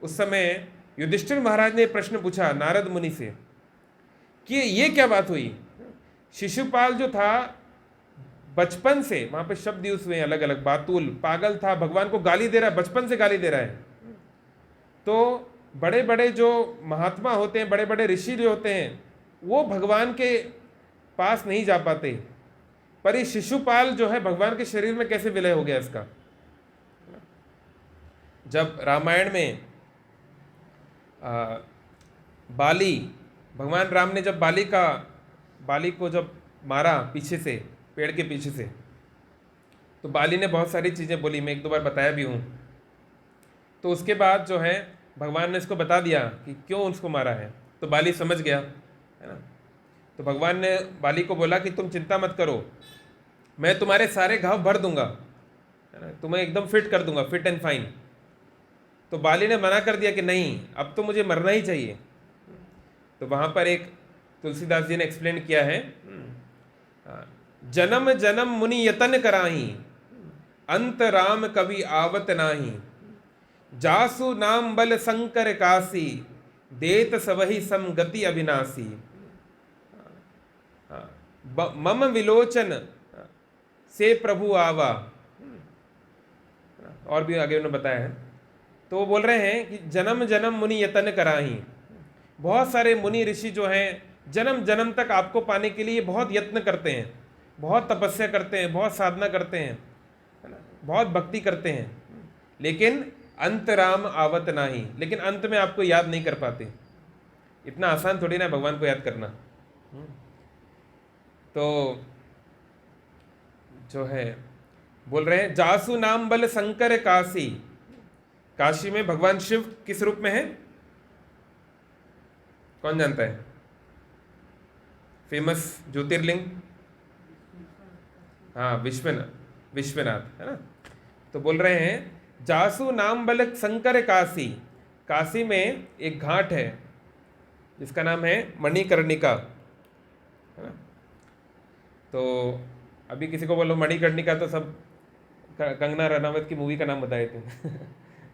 उस समय युधिष्ठिर महाराज ने प्रश्न पूछा नारद मुनि से कि ये क्या बात हुई। शिशुपाल जो था बचपन से, वहां पे शब्द यूज हुए अलग अलग, बातुल, पागल था, भगवान को गाली दे रहा है, बचपन से गाली दे रहा है। तो बड़े बड़े जो महात्मा होते हैं, बड़े बड़े ऋषि जो होते हैं, वो भगवान के पास नहीं जा पाते, पर ये शिशुपाल जो है भगवान के शरीर में कैसे विलय हो गया इसका। जब रामायण में बाली, भगवान राम ने जब बाली को जब मारा पीछे से, पेड़ के पीछे से, तो बाली ने बहुत सारी चीज़ें बोली, मैं एक दो बार बताया भी हूँ। तो उसके बाद जो है भगवान ने इसको बता दिया कि क्यों उसको मारा है, तो बाली समझ गया, है ना। तो भगवान ने बाली को बोला कि तुम चिंता मत करो, मैं तुम्हारे सारे घाव भर दूंगा, है ना, तुम्हें एकदम फिट कर दूंगा, फिट एंड फाइन। तो बाली ने मना कर दिया कि नहीं, अब तो मुझे मरना ही चाहिए। तो वहाँ पर एक तुलसीदास जी ने एक्सप्लेन किया है, जन्म जन्म मुनि यतन कराही, अंत राम कभी आवत नाही, जासु नाम बल शंकर काशी, देत सबहि सम गति अविनाशी। मम विलोचन से प्रभु आवा, और भी आगे उन्होंने बताया है। तो वो बोल रहे हैं कि जन्म जन्म मुनि यतन कराही, बहुत सारे मुनि ऋषि जो हैं जन्म जन्म तक आपको पाने के लिए बहुत यत्न करते हैं, बहुत तपस्या करते हैं, बहुत साधना करते हैं, है ना, बहुत भक्ति करते हैं, लेकिन अंत राम आवत नाही, लेकिन अंत में आपको याद नहीं कर पाते। इतना आसान थोड़ी ना भगवान को याद करना। तो जो है बोल रहे हैं जासु नाम बल शंकर काशी, काशी में भगवान शिव किस रूप में है, कौन जानता है? फेमस ज्योतिर्लिंग, हाँ विश्वनाथ, विश्वनाथ, है ना। तो बोल रहे हैं जासु नाम बल शंकर काशी, काशी में एक घाट है जिसका नाम है मणिकर्णिका, है ना। तो अभी किसी को बोलो मणिकर्णिका तो सब कंगना रनावत की मूवी का नाम बताए थे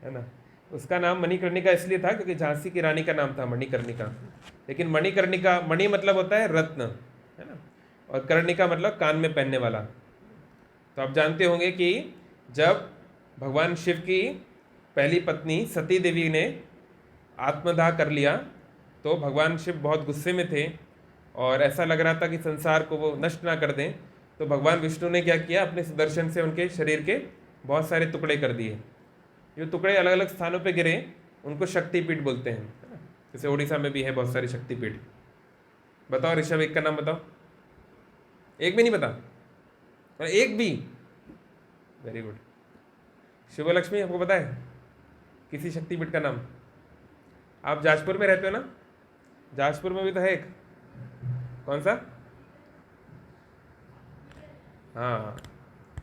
है ना। उसका नाम मणिकर्णिका इसलिए था क्योंकि झांसी की रानी का नाम था मणिकर्णिका। लेकिन मणिकर्णिका, मणि मतलब होता है रत्न, है ना, और कर्णिका मतलब कान में पहनने वाला। तो आप जानते होंगे कि जब भगवान शिव की पहली पत्नी सती देवी ने आत्मदाह कर लिया तो भगवान शिव बहुत गुस्से में थे और ऐसा लग रहा था कि संसार को वो नष्ट ना कर दें। तो भगवान विष्णु ने क्या किया, अपने सुदर्शन से उनके शरीर के बहुत सारे टुकड़े कर दिए। जो टुकड़े अलग अलग स्थानों पे गिरे उनको शक्तिपीठ बोलते हैं, है ना। जैसे उड़ीसा में भी है बहुत सारी शक्तिपीठ। बताओ ऋषभ, एक का नाम बताओ। एक भी नहीं पता? एक भी? Very good. शुभ लक्ष्मी, आपको पता है किसी शक्तिपीठ का नाम? आप जाजपुर में रहते हो ना, जाजपुर में भी तो है एक, कौन सा? हाँ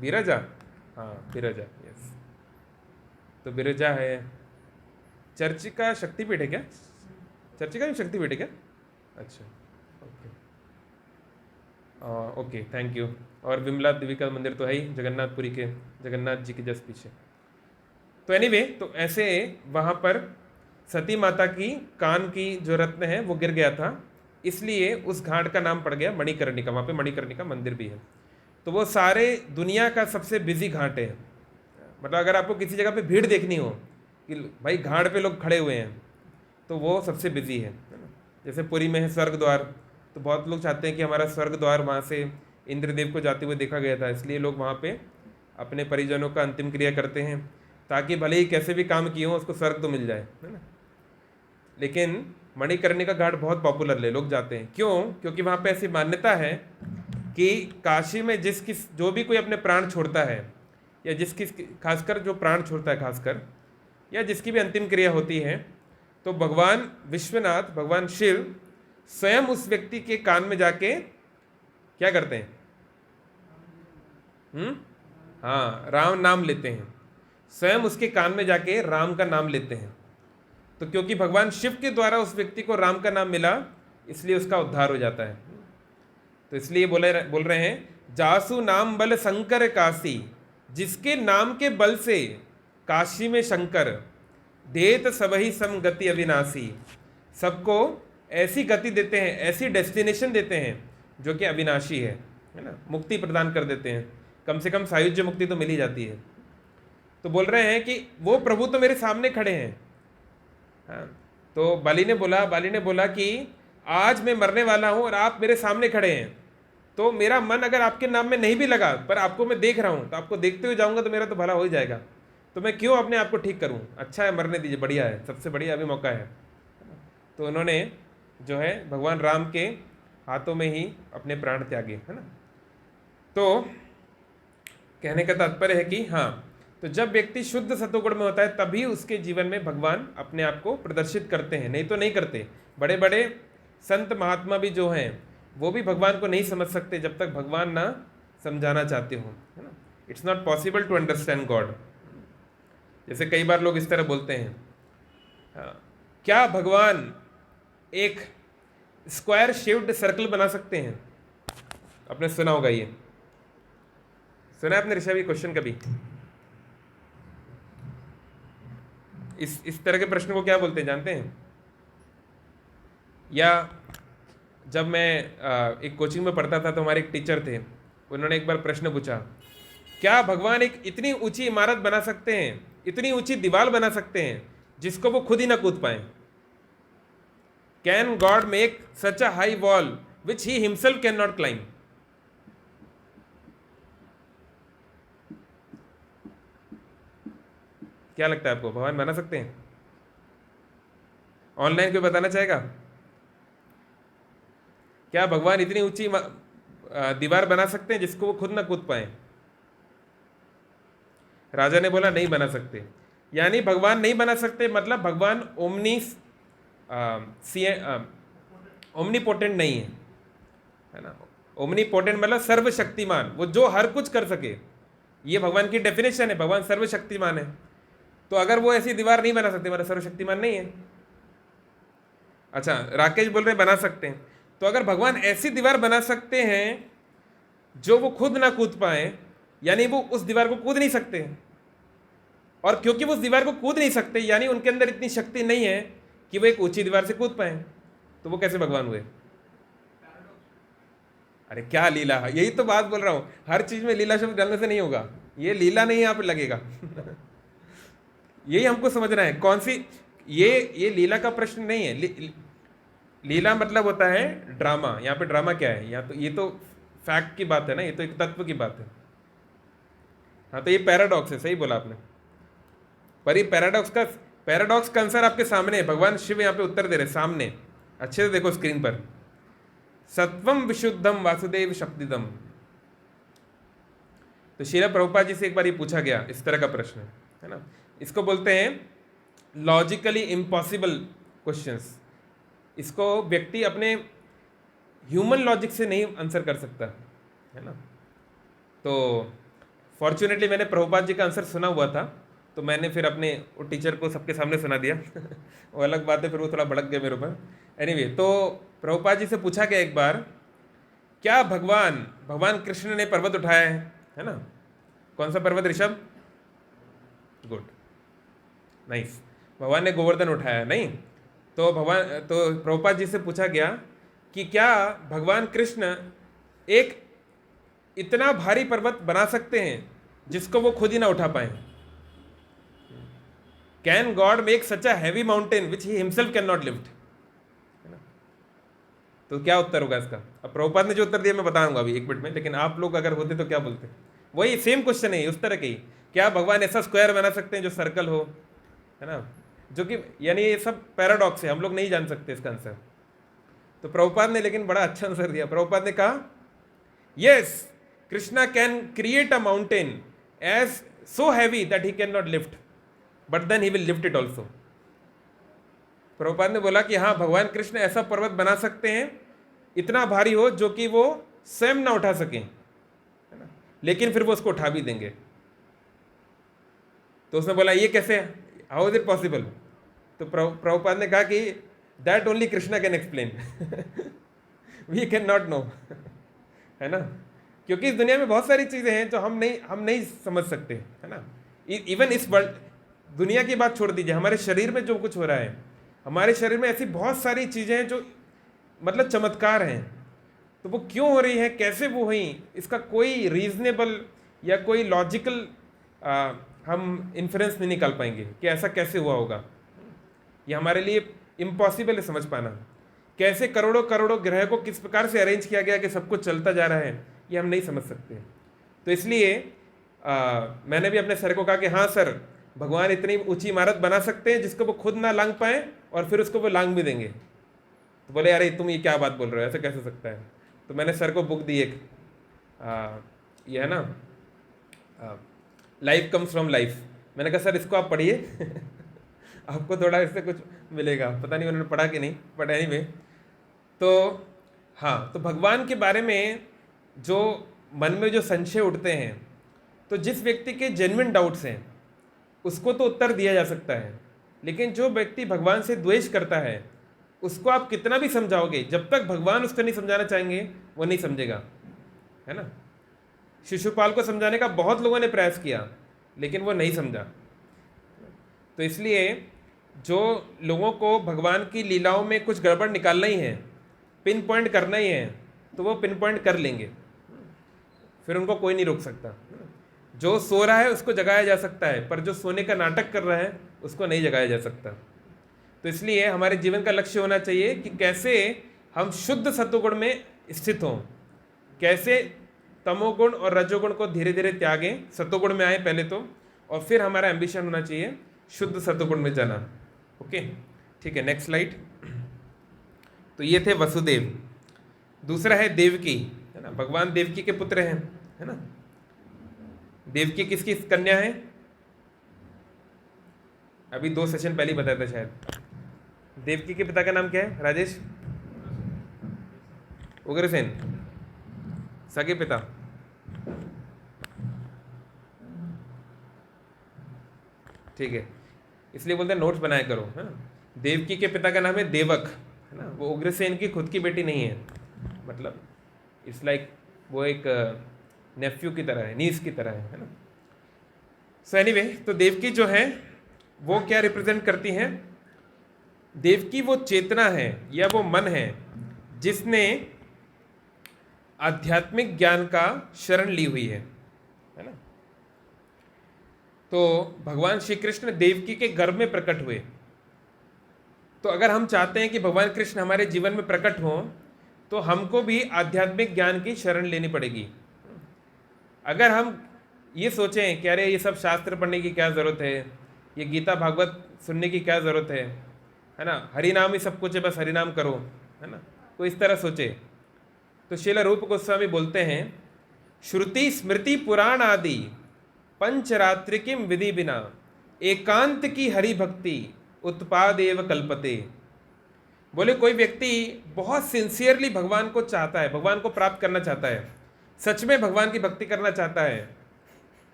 बिरजा, हाँ बिरजा, यस। तो बिरजा है। चर्चिका शक्तिपीठ है क्या? चर्चिका भी शक्तिपीठ है क्या? अच्छा, ओके ओके, थैंक यू। और विमला देवी का मंदिर तो है ही जगन्नाथपुरी के, जगन्नाथ जी के जस्ट पीछे। तो एनीवे, तो ऐसे वहाँ पर सती माता की कान की जो रत्न है वो गिर गया था, इसलिए उस घाट का नाम पड़ गया मणिकर्णिका। वहाँ पे मणिकर्णिका मंदिर भी है। तो वो सारे दुनिया का सबसे बिजी घाट है। मतलब अगर आपको किसी जगह पे भीड़ देखनी हो कि भाई घाट पे लोग खड़े हुए हैं, तो वो सबसे बिजी है ना। जैसे पुरी में है स्वर्ग द्वार, तो बहुत लोग चाहते हैं कि हमारा स्वर्ग द्वार वहाँ से इंद्रदेव को जाते हुए देखा गया था, इसलिए लोग वहाँ पे अपने परिजनों का अंतिम क्रिया करते हैं, ताकि भले ही कैसे भी काम किए हो उसको स्वर्ग तो मिल जाए, है ना। लेकिन मणिकर्णिका घाट बहुत पॉपुलर है, लोग जाते हैं। क्यों? क्योंकि वहाँ पे ऐसी मान्यता है कि काशी में जो भी कोई अपने प्राण छोड़ता है, या खासकर जो प्राण छोड़ता है खासकर, या जिसकी भी अंतिम क्रिया होती है, तो भगवान विश्वनाथ, भगवान शिव स्वयं उस व्यक्ति के कान में जाके क्या करते हैं? हाँ, राम नाम लेते हैं। स्वयं उसके कान में जाके राम का नाम लेते हैं। तो क्योंकि भगवान शिव के द्वारा उस व्यक्ति को राम का नाम मिला, इसलिए उसका उद्धार हो जाता है। तो इसलिए बोल रहे हैं जासु नाम बल शंकर काशी, जिसके नाम के बल से काशी में शंकर, देत सबहि सम गति अविनाशी, सबको ऐसी गति देते हैं, ऐसी डेस्टिनेशन देते हैं जो कि अविनाशी है ना, मुक्ति प्रदान कर देते हैं। कम से कम सायुज्य मुक्ति तो मिल ही जाती है। तो बोल रहे हैं कि वो प्रभु तो मेरे सामने खड़े हैं। हाँ, तो बाली ने बोला कि आज मैं मरने वाला हूँ और आप मेरे सामने खड़े हैं, तो मेरा मन अगर आपके नाम में नहीं भी लगा, पर आपको मैं देख रहा हूँ, तो आपको देखते हुए जाऊँगा तो मेरा तो भला हो ही जाएगा। तो मैं क्यों अपने आप को ठीक करूँ? अच्छा है, मरने दीजिए, बढ़िया है, सबसे बढ़िया अभी मौका है। तो उन्होंने जो है भगवान राम के हाथों में ही अपने प्राण त्यागे, है ना। तो कहने का तात्पर्य है कि हाँ, तो जब व्यक्ति शुद्ध सत्वगुण में होता है तभी उसके जीवन में भगवान अपने आप को प्रदर्शित करते हैं, नहीं तो नहीं करते। बड़े बड़े संत महात्मा भी जो हैं वो भी भगवान को नहीं समझ सकते जब तक भगवान ना समझाना चाहते हो, है ना। It's not possible to understand God. जैसे कई बार लोग इस तरह बोलते हैं, क्या भगवान एक स्क्वायर शेप्ड सर्कल बना सकते हैं? आपने सुना होगा, ये सुना है आपने ऋषभ ये क्वेश्चन कभी? इस तरह के प्रश्न को क्या बोलते हैं जानते हैं? या जब मैं एक कोचिंग में पढ़ता था तो हमारे एक टीचर थे, उन्होंने एक बार प्रश्न पूछा, क्या भगवान एक इतनी ऊंची इमारत बना सकते हैं, इतनी ऊंची दीवार बना सकते हैं जिसको वो खुद ही ना कूद पाए? Can God make such a high wall which he himself can not climb? क्या लगता है आपको, भगवान बना सकते हैं? ऑनलाइन कोई बताना चाहेगा? क्या भगवान इतनी ऊंची दीवार बना सकते हैं जिसको वो खुद ना कूद पाए? राजा ने बोला नहीं बना सकते। यानी भगवान नहीं बना सकते मतलब भगवान ओमनीपोटेंट नहीं है ना। ओमनीपोटेंट मतलब सर्वशक्तिमान, वो जो हर कुछ कर सके, ये भगवान की डेफिनेशन है। भगवान सर्वशक्तिमान है, तो अगर वो ऐसी दीवार नहीं बना सकते मतलब सर्वशक्तिमान नहीं है। अच्छा, राकेश बोल रहे बना सकते हैं, तो अगर भगवान ऐसी दीवार बना सकते हैं जो वो खुद ना कूद पाए, यानी वो उस दीवार को कूद नहीं सकते, और क्योंकि वो उस दीवार को कूद नहीं सकते यानी उनके अंदर इतनी शक्ति नहीं है कि वो एक ऊंची दीवार से कूद पाए, तो वो कैसे भगवान हुए? अरे क्या लीला है, यही तो बात बोल रहा हूं, हर चीज में लीला शब्द डालने से नहीं होगा, ये लीला नहीं यहाँ पे लगेगा। यही हमको समझना है कौन सी, ये लीला का प्रश्न नहीं है। लीला मतलब होता है ड्रामा। यहाँ पे ड्रामा क्या है? यहाँ तो ये तो फैक्ट की बात है ना, ये तो एक तत्व की बात है। हाँ, तो ये पैराडॉक्स है, सही बोला आपने। पर ये पैराडॉक्स का आंसर आपके सामने है। भगवान शिव यहाँ पे उत्तर दे रहे सामने, अच्छे से देखो स्क्रीन पर। सत्वम विशुद्धम वासुदेव शक्तिदम। तो श्रील प्रभुपाद जी से एक बार ये पूछा गया इस तरह का प्रश्न, है ना। इसको बोलते हैं लॉजिकली इम्पॉसिबल क्वेश्चंस। इसको व्यक्ति अपने ह्यूमन लॉजिक से नहीं आंसर कर सकता, है ना। तो फॉर्चुनेटली मैंने प्रभुपाद जी का आंसर सुना हुआ था, तो मैंने फिर अपने वो टीचर को सबके सामने सुना दिया। वो अलग बात है, फिर वो थोड़ा भड़क गया मेरे ऊपर। एनीवे, तो प्रभुपाद जी से पूछा गया एक बार, क्या भगवान कृष्ण ने पर्वत उठाया है ना। कौन सा पर्वत ऋषभ? Good, nice. भगवान ने गोवर्धन उठाया नहीं? तो प्रभुपाद जी से पूछा गया कि क्या भगवान कृष्ण एक इतना भारी पर्वत बना सकते हैं जिसको वो खुद ही ना उठा पाए? Can God make such a heavy mountain which he himself can not lift? तो क्या उत्तर होगा इसका? अब प्रभुपाद ने जो उत्तर दिया मैं बताऊंगा अभी 1 मिनट में, लेकिन आप लोग अगर होते तो क्या बोलते? वही सेम क्वेश्चन है, उस तरह के ही। क्या भगवान ऐसा स्क्वायर बना सकते हैं जो सर्कल हो, है ना, जो कि यानी ये सब पैराडॉक्स है, हम लोग नहीं जान सकते इसका आंसर। तो प्रभुपाद ने लेकिन बड़ा अच्छा आंसर दिया। प्रभुपाद ने कहा, yes, Krishna can create a mountain as so heavy that he can not lift, but then he will lift it also. Prabhupad ने बोला कि हाँ, भगवान कृष्ण ऐसा पर्वत बना सकते हैं इतना भारी हो जो कि वो स्वयं ना उठा सकें, है ना, लेकिन फिर वो उसको उठा भी देंगे। तो उसने बोला ये कैसे, हाउ इज इट पॉसिबल? तो प्रभुपाद ने कहा कि that only Krishna can explain, we can not know, है ना। क्योंकि इस दुनिया में बहुत सारी चीजें हैं जो हम नहीं समझ सकते, है ना। इवन इस वर्ल्ड, दुनिया की बात छोड़ दीजिए, हमारे शरीर में जो कुछ हो रहा है, हमारे शरीर में ऐसी बहुत सारी चीजें हैं जो मतलब चमत्कार हैं। तो वो क्यों हो रही है, कैसे वो हुई, इसका कोई रीजनेबल या कोई लॉजिकल हम इन्फ्रेंस नहीं निकाल पाएंगे कि ऐसा कैसे हुआ होगा। ये हमारे लिए इम्पॉसिबल है समझ पाना। कैसे करोड़ों करोड़ों ग्रह को किस प्रकार से अरेंज किया गया कि सब कुछ चलता जा रहा है, ये हम नहीं समझ सकते। तो इसलिए मैंने भी अपने सर को कहा कि हाँ सर, भगवान इतनी ऊंची इमारत बना सकते हैं जिसको वो खुद ना लांग पाए और फिर उसको वो लांग भी देंगे। तो बोले अरे तुम ये क्या बात बोल रहे हो, ऐसे कैसे सकता है? तो मैंने सर को बुक दी एक, ये है ना लाइफ कम्स फ्रॉम लाइफ। मैंने कहा सर इसको आप पढ़िए आपको थोड़ा इससे कुछ मिलेगा। पता नहीं उन्होंने पढ़ा कि नहीं, बट एनीवे। तो हाँ, तो भगवान के बारे में जो मन में जो संशय उठते हैं, तो जिस व्यक्ति के जेन्युइन डाउट्स हैं उसको तो उत्तर दिया जा सकता है, लेकिन जो व्यक्ति भगवान से द्वेष करता है उसको आप कितना भी समझाओगे, जब तक भगवान उसको नहीं समझाना चाहेंगे वो नहीं समझेगा, है ना। शिशुपाल को समझाने का बहुत लोगों ने प्रयास किया लेकिन वो नहीं समझा। तो इसलिए जो लोगों को भगवान की लीलाओं में कुछ गड़बड़ निकालना ही है, पिन पॉइंट करना ही है, तो वो पिन पॉइंट कर लेंगे, फिर उनको कोई नहीं रोक सकता। जो सो रहा है उसको जगाया जा सकता है, पर जो सोने का नाटक कर रहा है उसको नहीं जगाया जा सकता। तो इसलिए हमारे जीवन का लक्ष्य होना चाहिए कि कैसे हम शुद्ध सत्वगुण में स्थित हों, कैसे तमोगुण और रजोगुण को धीरे धीरे त्यागें, सत्वगुण में आए पहले तो, और फिर हमारा एम्बिशन होना चाहिए शुद्ध सत्वगुण में जाना। ओके, ठीक है, नेक्स्ट स्लाइड। तो ये थे वसुदेव। दूसरा है देवकी, है ना, भगवान देवकी के पुत्र हैं, है ना। देवकी किसकी कन्या है? अभी 2 सेशन पहले ही बताया था शायद। देवकी के पिता का नाम क्या है राजेश? उग्रसेन, सगे पिता। ठीक है, इसलिए बोलते हैं नोट्स बनाया करो, है ना। देवकी के पिता का नाम है देवक, है ना। वो उग्रसेन की खुद की बेटी नहीं है, मतलब इट्स लाइक वो एक नेफ्यू की तरह है, नीस की तरह है ना। सो एनीवे, तो देवकी जो है वो क्या रिप्रेजेंट करती हैं? देवकी वो चेतना है या वो मन है जिसने आध्यात्मिक ज्ञान का शरण ली हुई है ना। तो भगवान श्री कृष्ण देवकी के गर्भ में प्रकट हुए। तो अगर हम चाहते हैं कि भगवान कृष्ण हमारे जीवन में प्रकट हों, तो हमको भी आध्यात्मिक ज्ञान की शरण लेनी पड़ेगी। अगर हम ये सोचें कि अरे ये सब शास्त्र पढ़ने की क्या ज़रूरत है, ये गीता भागवत सुनने की क्या ज़रूरत है ना, हरि नाम ही सब कुछ है, बस हरि नाम करो, है ना, कोई इस तरह सोचे, तो श्रील रूप गोस्वामी बोलते हैं, श्रुति स्मृति पुराण आदि पंचरात्रि किम विधि बिना एकांत की हरि भक्ति उत्पादेव कल्पते। बोले कोई व्यक्ति बहुत सिंसियरली भगवान को चाहता है, भगवान को प्राप्त करना चाहता है, सच में भगवान की भक्ति करना चाहता है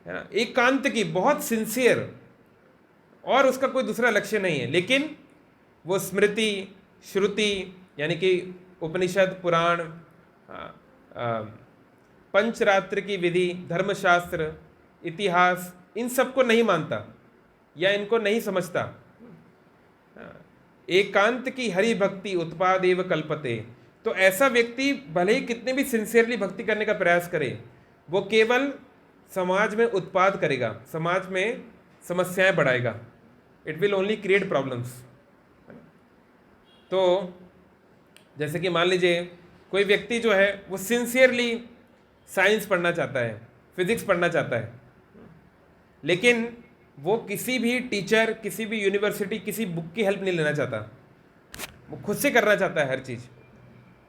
ना, एकांत की, बहुत सिंसियर, और उसका कोई दूसरा लक्ष्य नहीं है, लेकिन वो स्मृति श्रुति यानी कि उपनिषद पुराण, पंचरात्र की विधि, धर्मशास्त्र, इतिहास, इन सबको नहीं मानता या इनको नहीं समझता। एकांत की हरि भक्ति उत्पादेव कल्पते। तो ऐसा व्यक्ति भले ही कितने भी सिंसियरली भक्ति करने का प्रयास करे, वो केवल समाज में उत्पाद करेगा, समाज में समस्याएं बढ़ाएगा। It will only create problems. तो जैसे कि मान लीजिए कोई व्यक्ति जो है वो सिंसियरली साइंस पढ़ना चाहता है, फिजिक्स पढ़ना चाहता है, लेकिन वो किसी भी टीचर, किसी भी यूनिवर्सिटी, किसी बुक की हेल्प नहीं लेना चाहता, वो खुद से करना चाहता है हर चीज़,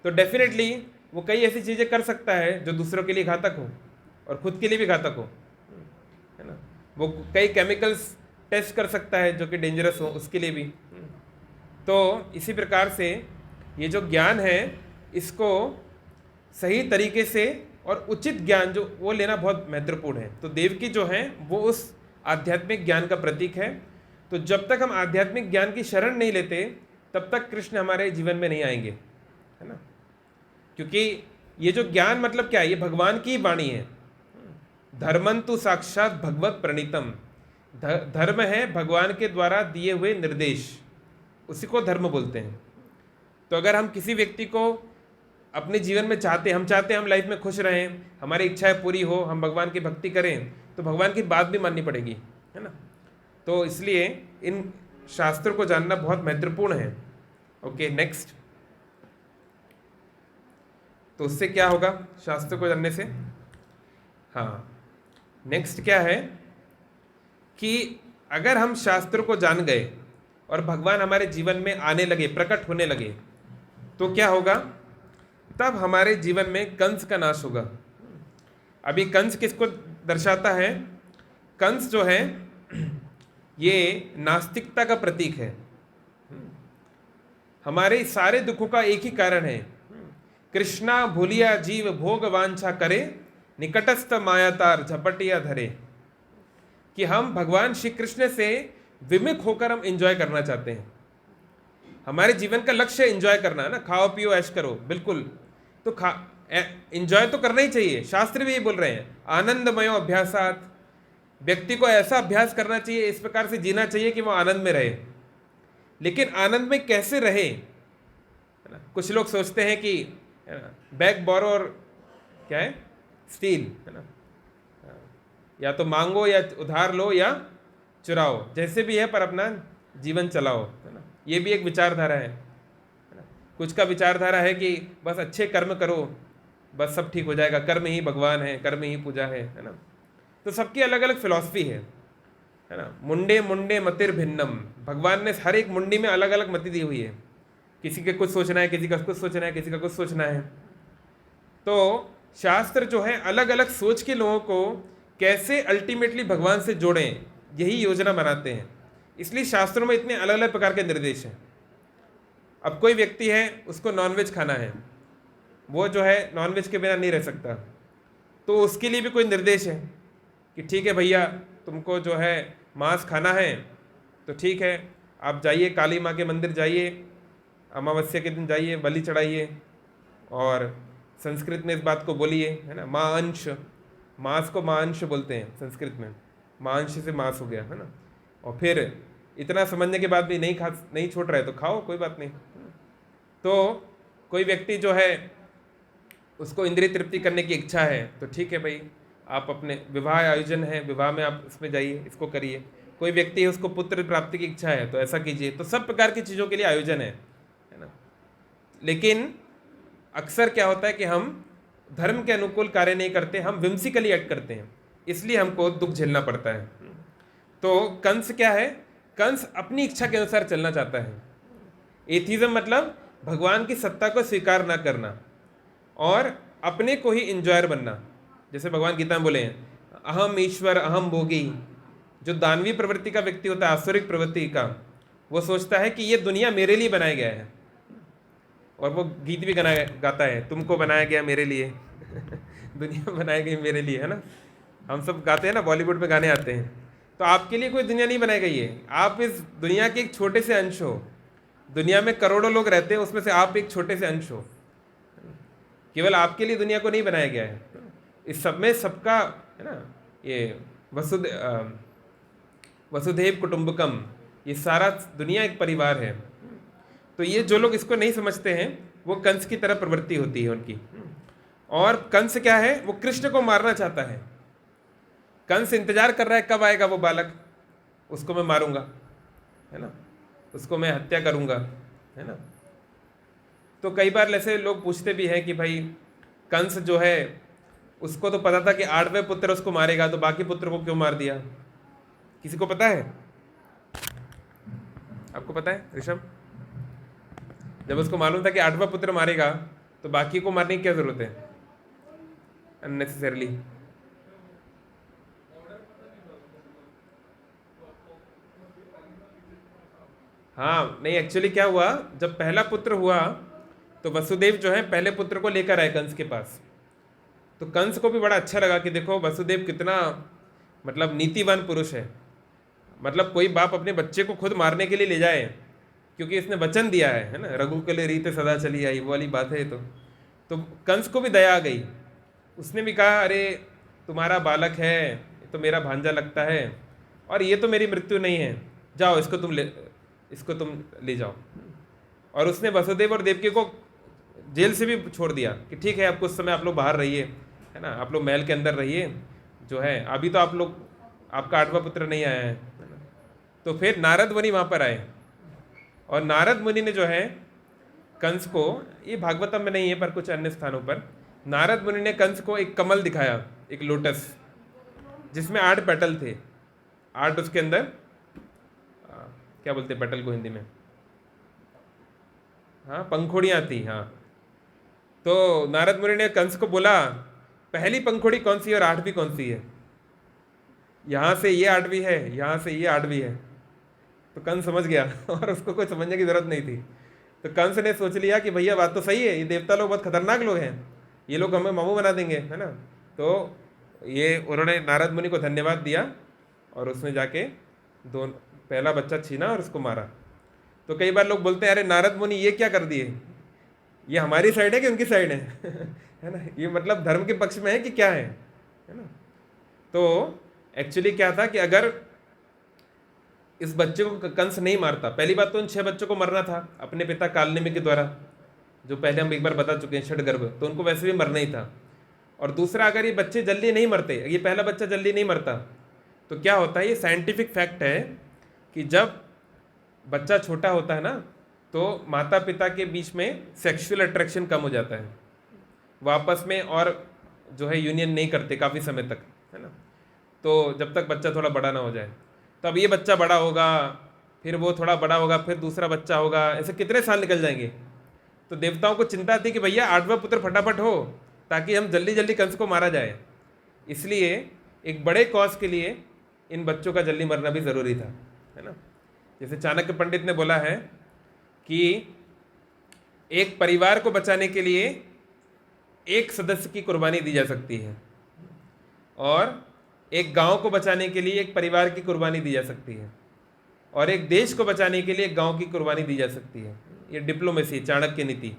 तो डेफिनेटली वो कई ऐसी चीज़ें कर सकता है जो दूसरों के लिए घातक हो और खुद के लिए भी घातक हो, है ना। वो कई केमिकल्स टेस्ट कर सकता है जो कि डेंजरस हो उसके लिए भी। तो इसी प्रकार से ये जो ज्ञान है इसको सही तरीके से और उचित ज्ञान जो वो लेना बहुत महत्वपूर्ण है। तो देवकी जो है वो उस आध्यात्मिक ज्ञान का प्रतीक है। तो जब तक हम आध्यात्मिक ज्ञान की शरण नहीं लेते तब तक कृष्ण हमारे जीवन में नहीं आएंगे, है ना। क्योंकि ये जो ज्ञान मतलब क्या है, ये भगवान की वाणी है। धर्मंतु साक्षात भगवत प्रणीतम, धर्म है भगवान के द्वारा दिए हुए निर्देश, उसी को धर्म बोलते हैं। तो अगर हम किसी व्यक्ति को अपने जीवन में चाहते हैं हम लाइफ में खुश रहें, हमारी इच्छाएं पूरी हो, हम भगवान की भक्ति करें, तो भगवान की बात भी माननी पड़ेगी, है ना। तो इसलिए इन शास्त्रों को जानना बहुत महत्वपूर्ण है। Okay, next. तो उससे क्या होगा शास्त्र को जानने से? हाँ, नेक्स्ट क्या है कि अगर हम शास्त्र को जान गए और भगवान हमारे जीवन में आने लगे, प्रकट होने लगे, तो क्या होगा? तब हमारे जीवन में कंस का नाश होगा। अभी कंस किसको दर्शाता है? कंस जो है ये नास्तिकता का प्रतीक है। हमारे सारे दुखों का एक ही कारण है, कृष्णा भूलिया जीव भोग वांछा करे, निकटस्थ मायातार झपटिया धरे। कि हम भगवान श्री कृष्ण से विमुख होकर हम एंजॉय करना चाहते हैं। हमारे जीवन का लक्ष्य एंजॉय करना है ना, खाओ पियो ऐश करो, बिल्कुल। तो एंजॉय तो करना ही चाहिए, शास्त्र भी ये बोल रहे हैं, आनंदमयो अभ्यासात। व्यक्ति को ऐसा अभ्यास करना चाहिए, इस प्रकार से जीना चाहिए कि वो आनंद में रहे। लेकिन आनंद में कैसे रहे, है ना? कुछ लोग सोचते हैं कि बैग बोरो और क्या है स्टील, है ना, या तो मांगो या उधार लो या चुराओ, जैसे भी है पर अपना जीवन चलाओ, है ना। ये भी एक विचारधारा है ना। कुछ का विचारधारा है कि बस अच्छे कर्म करो, बस सब ठीक हो जाएगा, कर्म ही भगवान है, कर्म ही पूजा है ना। तो सबकी अलग अलग फिलॉसफी है ना। मुंडे मुंडे मतिर भिन्नम, भगवान ने हर एक मुंडी में अलग अलग मति दी हुई है। किसी के कुछ सोचना है, किसी का कुछ सोचना है, किसी का कुछ सोचना है। तो शास्त्र जो है अलग अलग सोच के लोगों को कैसे अल्टीमेटली भगवान से जोड़ें, यही योजना बनाते हैं। इसलिए शास्त्रों में इतने अलग अलग प्रकार के निर्देश हैं। अब कोई व्यक्ति है, उसको नॉनवेज खाना है, वो जो है नॉनवेज के बिना नहीं रह सकता, तो उसके लिए भी कोई निर्देश है कि ठीक है भैया, तुमको जो है मांस खाना है तो ठीक है, आप जाइए काली माँ के मंदिर जाइए, अमावस्या के दिन जाइए, बलि चढ़ाइए, और संस्कृत में इस बात को बोलिए, है ना, माँ अंश, मांस को माँ अंश बोलते हैं संस्कृत में, माँ अंश से मांस हो गया, है ना। और फिर इतना समझने के बाद भी नहीं छोड़ रहे तो खाओ, कोई बात नहीं। तो कोई व्यक्ति जो है उसको इंद्रिय तृप्ति करने की इच्छा है तो ठीक है भाई, आप अपने विवाह आयोजन है, विवाह में आप इसमें जाइए, इसको करिए। कोई व्यक्ति है, उसको पुत्र प्राप्ति की इच्छा है तो ऐसा कीजिए। तो सब प्रकार की चीज़ों के लिए आयोजन है ना। लेकिन अक्सर क्या होता है कि हम धर्म के अनुकूल कार्य नहीं करते, हम विम्सिकली एक्ट करते हैं, इसलिए हमको दुख झेलना पड़ता है। तो कंस क्या है, कंस अपनी इच्छा के अनुसार चलना चाहता है। एथिज्म मतलब भगवान की सत्ता को स्वीकार ना करना और अपने को ही इंजॉयर बनना। जैसे भगवान गीता में बोले हैं, अहम ईश्वर अहम भोगी। जो दानवी प्रवृत्ति का व्यक्ति होता है, आसुरिक प्रवृत्ति का, वो सोचता है कि ये दुनिया मेरे लिए बनाया गया है, और वो गीत भी गाता है, तुमको बनाया गया मेरे लिए दुनिया बनाई गई मेरे लिए, है ना। हम सब गाते हैं ना, बॉलीवुड में गाने आते हैं। तो आपके लिए कोई दुनिया नहीं बनाई गई है, आप इस दुनिया के एक छोटे से अंश हो। दुनिया में करोड़ों लोग रहते हैं, उसमें से आप एक छोटे से अंश हो। केवल आपके लिए दुनिया को नहीं बनाया गया है, इस सब में सबका, है ना, ये वसुधैव कुटुंबकम, ये सारा दुनिया एक परिवार है। तो ये जो लोग इसको नहीं समझते हैं, वो कंस की तरह प्रवृत्ति होती है उनकी। और कंस क्या है, वो कृष्ण को मारना चाहता है। कंस इंतजार कर रहा है कब आएगा वो बालक, उसको मैं मारूंगा, है ना, उसको मैं हत्या करूंगा, है ना। तो कई बार ऐसे लोग पूछते भी हैं कि भाई कंस जो है, उसको तो पता था कि 8वें पुत्र उसको मारेगा, तो बाकी पुत्र को क्यों मार दिया? किसी को पता है? आपको पता है ऋषभ? जब उसको मालूम था कि 8वां पुत्र मारेगा, तो बाकी को मारने की क्या जरूरत है अननेसेसरली? हाँ नहीं, एक्चुअली क्या हुआ, जब पहला पुत्र हुआ तो वसुदेव जो है पहले पुत्र को लेकर आए कंस के पास। तो कंस को भी बड़ा अच्छा लगा कि देखो वसुदेव कितना मतलब नीतिवान पुरुष है। मतलब कोई बाप अपने बच्चे को खुद मारने के लिए ले जाए, क्योंकि इसने वचन दिया है ना, रघु के लिए रीत सदा चली आई, वो वाली बात है। तो कंस को भी दया आ गई। उसने भी कहा, अरे तुम्हारा बालक है, ये तो मेरा भांजा लगता है, और ये तो मेरी मृत्यु नहीं है, जाओ इसको तुम ले जाओ। और उसने वसुदेव और देवकी को जेल से भी छोड़ दिया कि ठीक है, अब कुछ समय आप लोग बाहर रहिए, है ना, आप लोग महल के अंदर रहिए, जो है अभी तो आपका 8वां पुत्र नहीं आया है ना। तो फिर नारद मुनि वहाँ पर आए, और नारद मुनि ने जो है कंस को, ये भागवतम में नहीं है पर कुछ अन्य स्थानों पर, नारद मुनि ने कंस को एक कमल दिखाया, एक लोटस, जिसमें 8 पेटल थे। 8 उसके अंदर क्या बोलते हैं पेटल को हिंदी में? हाँ, पंखुड़ियाँ थी। हाँ, तो नारद मुनि ने कंस को बोला, पहली पंखुड़ी कौन सी है और 8वीं कौन सी है? यहाँ से ये 8वीं है, यहाँ से ये 8वीं है। तो कंस समझ गया और उसको कोई समझने की जरूरत नहीं थी। तो कंस ने सोच लिया कि भैया बात तो सही है, ये देवता लोग बहुत खतरनाक लोग हैं, ये लोग हमें मामू बना देंगे, है ना। तो ये उन्होंने नारद मुनि को धन्यवाद दिया और उसने जाके पहला बच्चा छीना और उसको मारा। तो कई बार लोग बोलते हैं अरे नारद मुनि ये क्या कर दिए, ये हमारी साइड है कि उनकी साइड है है ना, ये मतलब धर्म के पक्ष में है कि क्या है ना। तो एक्चुअली क्या था कि अगर इस बच्चे को कंस नहीं मारता, पहली बात तो उन 6 बच्चों को मरना था अपने पिता कालनेमि के द्वारा, जो पहले हम एक बार बता चुके हैं, षडगर्भ, तो उनको वैसे भी मरना ही था। और दूसरा, अगर ये बच्चे जल्दी नहीं मरते, ये पहला बच्चा जल्दी नहीं मरता, तो क्या होता है, ये साइंटिफिक फैक्ट है कि जब बच्चा छोटा होता है ना, तो माता पिता के बीच में सेक्सुअल अट्रैक्शन कम हो जाता है, वो आपस में और जो है यूनियन नहीं करते काफ़ी समय तक, है ना। तो जब तक बच्चा थोड़ा बड़ा ना हो जाए, तब ये बच्चा बड़ा होगा, फिर वो थोड़ा बड़ा होगा, फिर दूसरा बच्चा होगा, ऐसे कितने साल निकल जाएंगे। तो देवताओं को चिंता थी कि भैया 8वां पुत्र फटाफट हो, ताकि हम जल्दी जल्दी कंस को मारा जाए। इसलिए एक बड़े कॉज के लिए इन बच्चों का जल्दी मरना भी ज़रूरी था, है ना। जैसे चाणक्य पंडित ने बोला है कि एक परिवार को बचाने के लिए एक सदस्य की कुर्बानी दी जा सकती है, और एक गांव को बचाने के लिए एक परिवार की कुर्बानी दी जा सकती है, और एक देश को बचाने के लिए एक गांव की कुर्बानी दी जा सकती है। ये डिप्लोमेसी, चाणक्य नीति।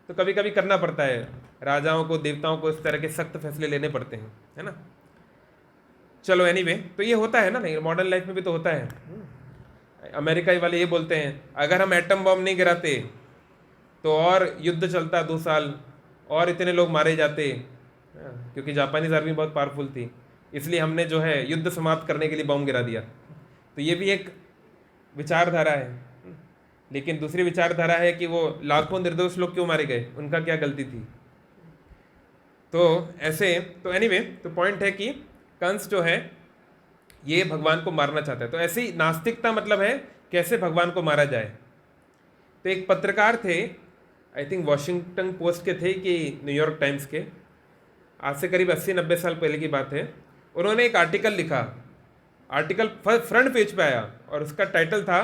तो कभी कभी करना पड़ता है, राजाओं को, देवताओं को इस तरह के सख्त फैसले लेने पड़ते हैं, है ना। चलो एनीवे, तो ये होता है ना, नहीं मॉडर्न लाइफ में भी तो होता है। अमेरिका वाले ये बोलते हैं अगर हम एटम बॉम्ब नहीं गिराते तो और युद्ध चलता 2 साल और इतने लोग मारे जाते, क्योंकि जापानीज आर्मी बहुत पावरफुल थी, इसलिए हमने जो है युद्ध समाप्त करने के लिए बॉम्ब गिरा दिया। तो ये भी एक विचारधारा है। लेकिन दूसरी विचारधारा है कि वो लाखों निर्दोष लोग क्यों मारे गए, उनका क्या गलती थी। तो ऐसे, तो एनीवे, तो पॉइंट है कि कंस जो है ये भगवान को मारना चाहता है। तो ऐसे ही नास्तिकता मतलब है कैसे भगवान को मारा जाए। तो एक पत्रकार थे, आई थिंक वॉशिंगटन पोस्ट के थे कि न्यूयॉर्क टाइम्स के, आज से करीब 80-90 साल पहले की बात है। उन्होंने एक आर्टिकल लिखा, आर्टिकल फ्रंट पेज पे आया और उसका टाइटल था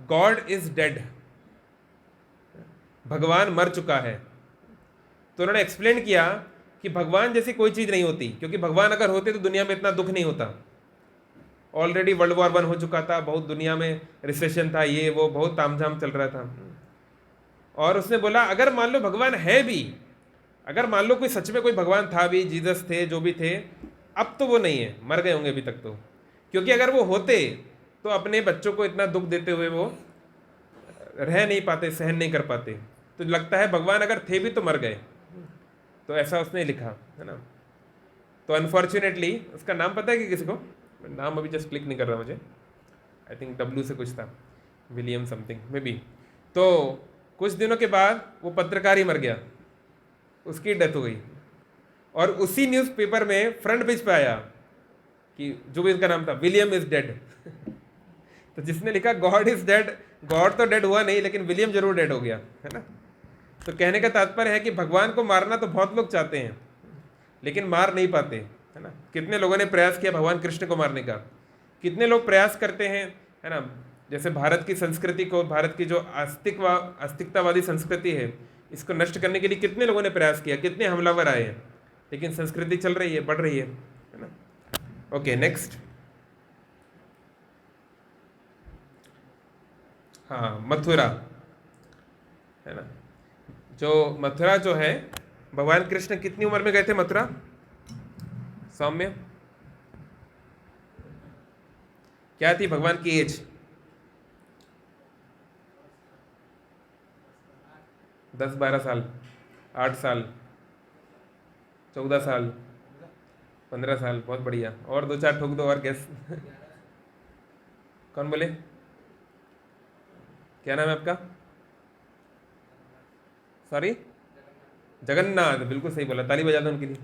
गॉड इज डेड, भगवान मर चुका है। तो उन्होंने एक्सप्लेन किया कि भगवान जैसी कोई चीज़ नहीं होती, क्योंकि भगवान अगर होते तो दुनिया में इतना दुख नहीं होता। ऑलरेडी वर्ल्ड वॉर 1 हो चुका था, बहुत दुनिया में रिसेशन था, ये वो बहुत तामझाम चल रहा था। और उसने बोला अगर मान लो भगवान है भी, अगर मान लो कोई सच में कोई भगवान था भी, जीसस थे, जो भी थे, अब तो वो नहीं है, मर गए होंगे अभी तक तो। क्योंकि अगर वो होते तो अपने बच्चों को इतना दुख देते हुए वो रह नहीं पाते, सहन नहीं कर पाते। तो लगता है भगवान अगर थे भी तो मर गए। तो ऐसा उसने लिखा, है ना। तो अनफॉर्चुनेटली, उसका नाम पता है कि किसी को, नाम अभी जस्ट क्लिक नहीं कर रहा मुझे, आई थिंक W से कुछ था, विलियम समथिंग मे बी। तो कुछ दिनों के बाद वो पत्रकार ही मर गया, उसकी डेथ हो गई। और उसी न्यूज़पेपर में फ्रंट पेज पे आया कि जो भी इसका नाम था, विलियम इज डेड तो जिसने लिखा गॉड इज डेड, गॉड तो डेड हुआ नहीं, लेकिन विलियम जरूर डेड हो गया, है ना। तो कहने का तात्पर्य है कि भगवान को मारना तो बहुत लोग चाहते हैं, लेकिन मार नहीं पाते, है ना। कितने लोगों ने प्रयास किया भगवान कृष्ण को मारने का, कितने लोग प्रयास करते हैं, है ना। जैसे भारत की संस्कृति को, भारत की जो आस्तिकतावादी संस्कृति है, इसको नष्ट करने के लिए कितने लोगों ने प्रयास किया, कितने हमलावर आए हैं, लेकिन संस्कृति चल रही है, बढ़ रही है ना। Okay, next. हाँ, मथुरा, है ना। जो मथुरा जो है, भगवान कृष्ण कितनी उम्र में गए थे मथुरा, सौम्य क्या थी भगवान की एज? 10-12 साल, 8 साल, 14 साल, 15 साल, बहुत बढ़िया। और 2-4 ठोक दो और गैस कौन बोले, क्या नाम है आपका? सॉरी, जगन्नाथ, बिल्कुल सही बोला, ताली बजा दो उनके लिए।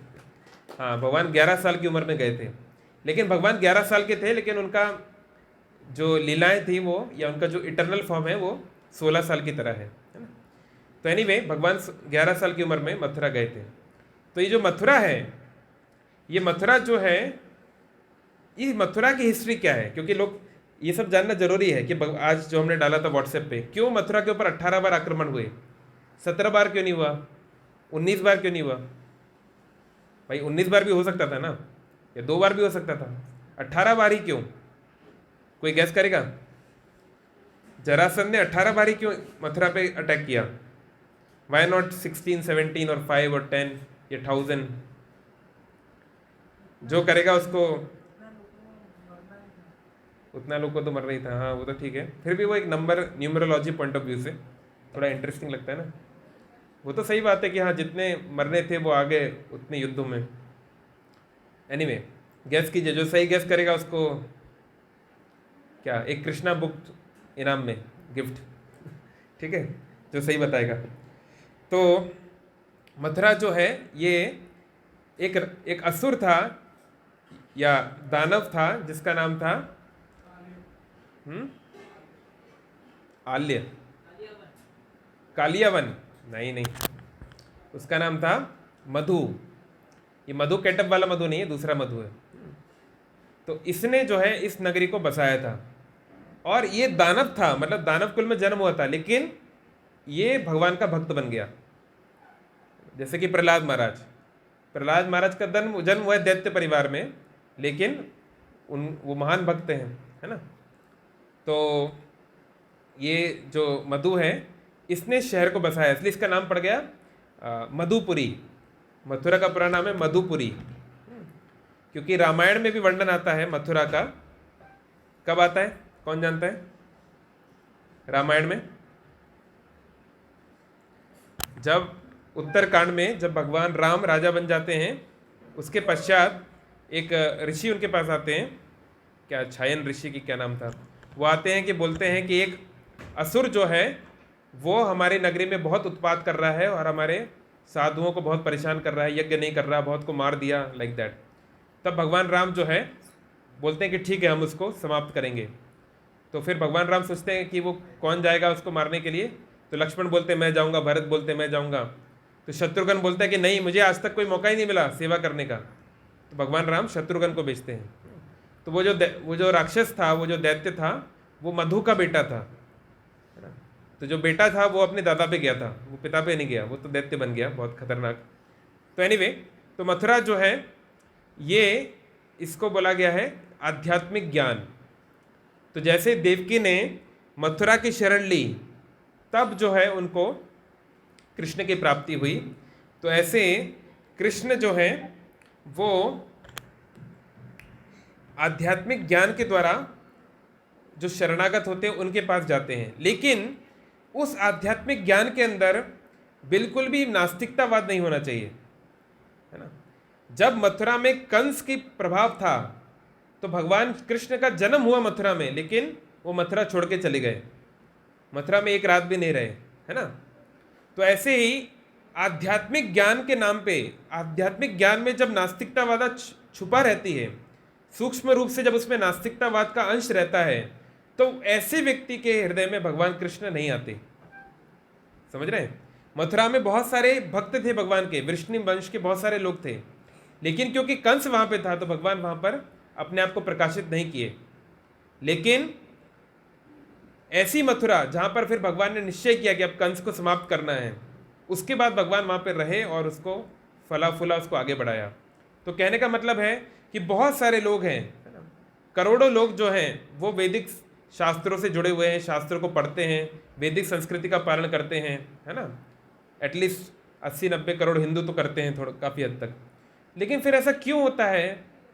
हाँ, भगवान 11 साल की उम्र में गए थे, लेकिन भगवान 11 साल के थे, लेकिन उनका जो लीलाएं थी वो, या उनका जो इटरनल फॉर्म है वो 16 साल की तरह है ना। तो एनीवे, भगवान 11 साल की उम्र में मथुरा गए थे। तो ये जो मथुरा है, ये मथुरा जो है ये मथुरा की हिस्ट्री क्या है, क्योंकि लोग ये सब जानना जरूरी है कि आज जो हमने डाला था व्हाट्सएप पे, क्यों मथुरा के ऊपर 18 बार आक्रमण हुए, 17 बार क्यों नहीं हुआ, 19 बार क्यों नहीं हुआ? भाई 19 बार भी हो सकता था ना, या 2 बार भी हो सकता था, 18 बार ही क्यों? कोई गैस करेगा? जरासंध ने 18 बार ही क्यों मथुरा पे अटैक किया? वाई नॉट 16, 17 और 5 और 10 या 1000? जो करेगा उसको, उतना लोग को तो मरना ही था। हाँ वो तो ठीक है, फिर भी वो एक number numerology point of view से थोड़ा इंटरेस्टिंग लगता है ना। वो तो सही बात है कि हाँ जितने मरने थे वो आ गए उतने युद्धों में। एनीवे गैस कीजिए, जो सही गैस करेगा उसको क्या, एक कृष्णा बुक इनाम में गिफ्ट, ठीक है, जो सही बताएगा। तो मथुरा जो है ये एक एक असुर था या दानव था जिसका नाम था आल्य, कालियावन, नहीं, उसका नाम था मधु। ये मधु केटप वाला मधु नहीं है, दूसरा मधु है। तो इसने जो है इस नगरी को बसाया था, और ये दानव था, मतलब दानव कुल में जन्म हुआ था, लेकिन ये भगवान का भक्त बन गया। जैसे कि प्रहलाद महाराज का जन्म हुआ है दैत्य परिवार में, लेकिन वो महान भक्त हैं, है ना। तो ये जो मधु है इसने शहर को बसाया, इसलिए इसका नाम पड़ गया मधुपुरी। मथुरा का पूरा नाम है मधुपुरी, क्योंकि रामायण में भी वर्णन आता है मथुरा का। कब आता है, कौन जानता है? रामायण में जब उत्तरकांड में जब भगवान राम राजा बन जाते हैं, उसके पश्चात एक ऋषि उनके पास आते हैं, क्या छायन ऋषि की क्या नाम था, वो आते हैं कि बोलते हैं कि एक असुर जो है वो हमारी नगरी में बहुत उत्पात कर रहा है और हमारे साधुओं को बहुत परेशान कर रहा है, यज्ञ नहीं कर रहा, बहुत को मार दिया, लाइक दैट। तब भगवान राम जो है बोलते हैं कि ठीक है हम उसको समाप्त करेंगे। तो फिर भगवान राम सोचते हैं कि वो कौन जाएगा उसको मारने के लिए, तो लक्ष्मण बोलते हैं मैं जाऊंगा, भरत बोलते हैं मैं जाऊंगा, तो शत्रुघ्न बोलता है कि नहीं, मुझे आज तक कोई मौका ही नहीं मिला सेवा करने का। तो भगवान राम शत्रुघ्न को भेजते हैं। तो वो जो राक्षस था, वो जो दैत्य था, वो मधु का बेटा था, है ना। तो जो बेटा था वो अपने दादा पे गया था, वो पिता पे नहीं गया, वो तो दैत्य बन गया, बहुत खतरनाक। तो एनीवे, तो मथुरा जो है ये इसको बोला गया है आध्यात्मिक ज्ञान। तो जैसे देवकी ने मथुरा की शरण ली, तब जो है उनको कृष्ण की प्राप्ति हुई, तो ऐसे कृष्ण जो है वो आध्यात्मिक ज्ञान के द्वारा जो शरणागत होते हैं उनके पास जाते हैं, लेकिन उस आध्यात्मिक ज्ञान के अंदर बिल्कुल भी नास्तिकतावाद नहीं होना चाहिए, है ना। जब मथुरा में कंस की प्रभाव था, तो भगवान कृष्ण का जन्म हुआ मथुरा में, लेकिन वो मथुरा छोड़ के चले गए, मथुरा में एक रात भी नहीं रहे, है ना। तो ऐसे ही आध्यात्मिक ज्ञान के नाम पे, आध्यात्मिक ज्ञान में जब नास्तिकतावाद छुपा रहती है, सूक्ष्म रूप से जब उसमें नास्तिकतावाद का अंश रहता है, तो ऐसे व्यक्ति के हृदय में भगवान कृष्ण नहीं आते। समझ रहे हैं? मथुरा में बहुत सारे भक्त थे भगवान के, वृष्णि वंश के बहुत सारे लोग थे, लेकिन क्योंकि कंस वहां पे था तो भगवान वहां पर अपने आप को प्रकाशित नहीं किए। लेकिन ऐसी मथुरा जहां पर फिर भगवान ने निश्चय किया कि अब कंस को समाप्त करना है, उसके बाद भगवान वहां पर रहे और उसको फला फूला, उसको आगे बढ़ाया। तो कहने का मतलब है कि बहुत सारे लोग हैं, है ना, करोड़ों लोग जो हैं वो वैदिक शास्त्रों से जुड़े हुए हैं, शास्त्रों को पढ़ते हैं, वैदिक संस्कृति का पालन करते हैं, है ना। एटलीस्ट 80-90 करोड़ हिंदू तो करते हैं थोड़ा, काफ़ी हद तक। लेकिन फिर ऐसा क्यों होता है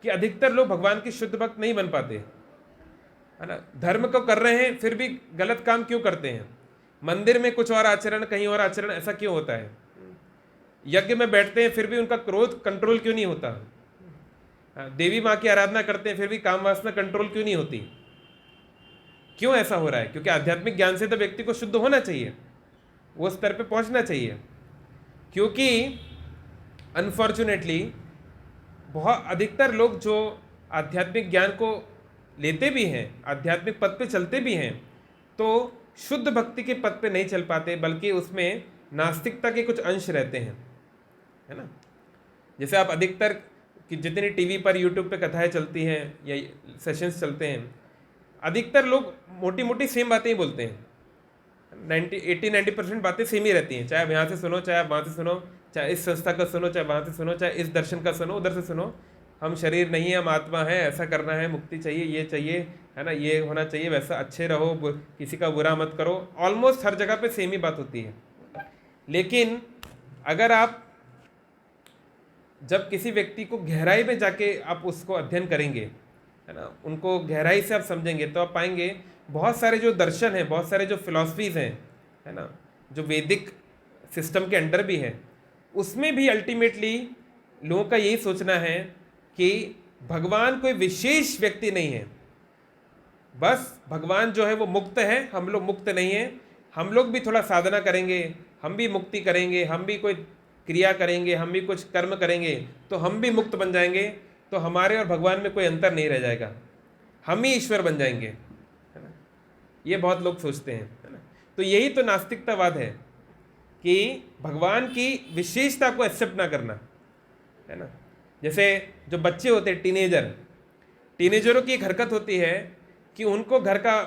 कि अधिकतर लोग भगवान के शुद्ध भक्त नहीं बन पाते, है ना। धर्म को कर रहे हैं फिर भी गलत काम क्यों करते हैं, मंदिर में कुछ और आचरण, कहीं और आचरण, ऐसा क्यों होता है। यज्ञ में बैठते हैं फिर भी उनका क्रोध कंट्रोल क्यों नहीं होता, देवी माँ की आराधना करते हैं फिर भी काम वासना कंट्रोल क्यों नहीं होती, क्यों ऐसा हो रहा है? क्योंकि आध्यात्मिक ज्ञान से तो व्यक्ति को शुद्ध होना चाहिए, वो स्तर पे पहुंचना चाहिए। क्योंकि अनफॉर्चुनेटली बहुत अधिकतर लोग जो आध्यात्मिक ज्ञान को लेते भी हैं, आध्यात्मिक पद पे चलते भी हैं, तो शुद्ध भक्ति के पद पे नहीं चल पाते, बल्कि उसमें नास्तिकता के कुछ अंश रहते हैं, है ना। जैसे आप अधिकतर कि जितनी टीवी पर यूट्यूब पे कथाएं चलती हैं या सेशंस चलते हैं, अधिकतर लोग मोटी मोटी सेम बातें ही बोलते हैं। 80-90% बातें सेम ही रहती हैं, चाहे आप यहाँ से सुनो, चाहे आप वहाँ से सुनो, चाहे इस संस्था का सुनो, चाहे वहाँ से सुनो, चाहे इस दर्शन का सुनो, उधर से सुनो। हम शरीर नहीं है, हम आत्मा है, ऐसा करना है, मुक्ति चाहिए, ये चाहिए, है ना, ये होना चाहिए, वैसा, अच्छे रहो, किसी का बुरा मत करो। ऑलमोस्ट हर जगह पे सेम ही बात होती है। लेकिन अगर आप जब किसी व्यक्ति को गहराई में जाके आप उसको अध्ययन करेंगे, है ना, उनको गहराई से आप समझेंगे, तो आप पाएंगे बहुत सारे जो दर्शन हैं, बहुत सारे जो फिलॉसफीज़ हैं, है ना, जो वैदिक सिस्टम के अंडर भी है, उसमें भी अल्टीमेटली लोगों का यही सोचना है कि भगवान कोई विशेष व्यक्ति नहीं है, बस भगवान जो है वो मुक्त है, हम लोग मुक्त नहीं हैं। हम लोग भी थोड़ा साधना करेंगे, हम भी मुक्ति करेंगे, हम भी कोई क्रिया करेंगे, हम भी कुछ कर्म करेंगे, तो हम भी मुक्त बन जाएंगे, तो हमारे और भगवान में कोई अंतर नहीं रह जाएगा, हम ही ईश्वर बन जाएंगे, है ना। ये बहुत लोग सोचते हैं, है ना। तो यही तो नास्तिकतावाद है कि भगवान की विशेषता को एक्सेप्ट ना करना, है ना। जैसे जो बच्चे होते हैं, टीनेजरों की एक हरकत होती है कि उनको घर का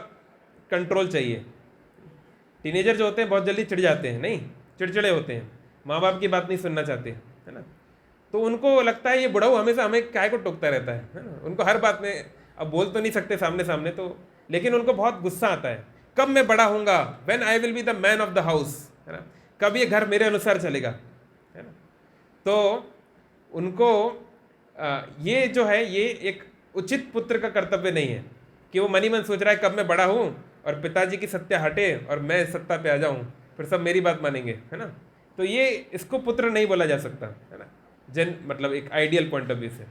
कंट्रोल चाहिए। टीनेजर जो होते हैं बहुत जल्दी चिढ़ जाते हैं, नहीं, चिड़चिड़े होते हैं, माँ बाप की बात नहीं सुनना चाहते, है ना। तो उनको लगता है ये बुढ़ाऊ हमेशा हमें काय को टोकता रहता है ना। उनको हर बात में, अब बोल तो नहीं सकते सामने सामने तो, लेकिन उनको बहुत गुस्सा आता है, कब मैं बड़ा होऊंगा, when I will be the man of the house, है ना, कब ये घर मेरे अनुसार चलेगा, है ना। तो उनको ये जो है, ये एक उचित पुत्र का कर्तव्य नहीं है कि वो मनी मन सोच रहा है कब मैं बड़ा हूँ और पिताजी की सत्ता हटे और मैं सत्ता पे आ जाऊँ, फिर सब मेरी बात मानेंगे, है ना। तो ये, इसको पुत्र नहीं बोला जा सकता, है ना, मतलब एक आइडियल पॉइंट ऑफ व्यू से।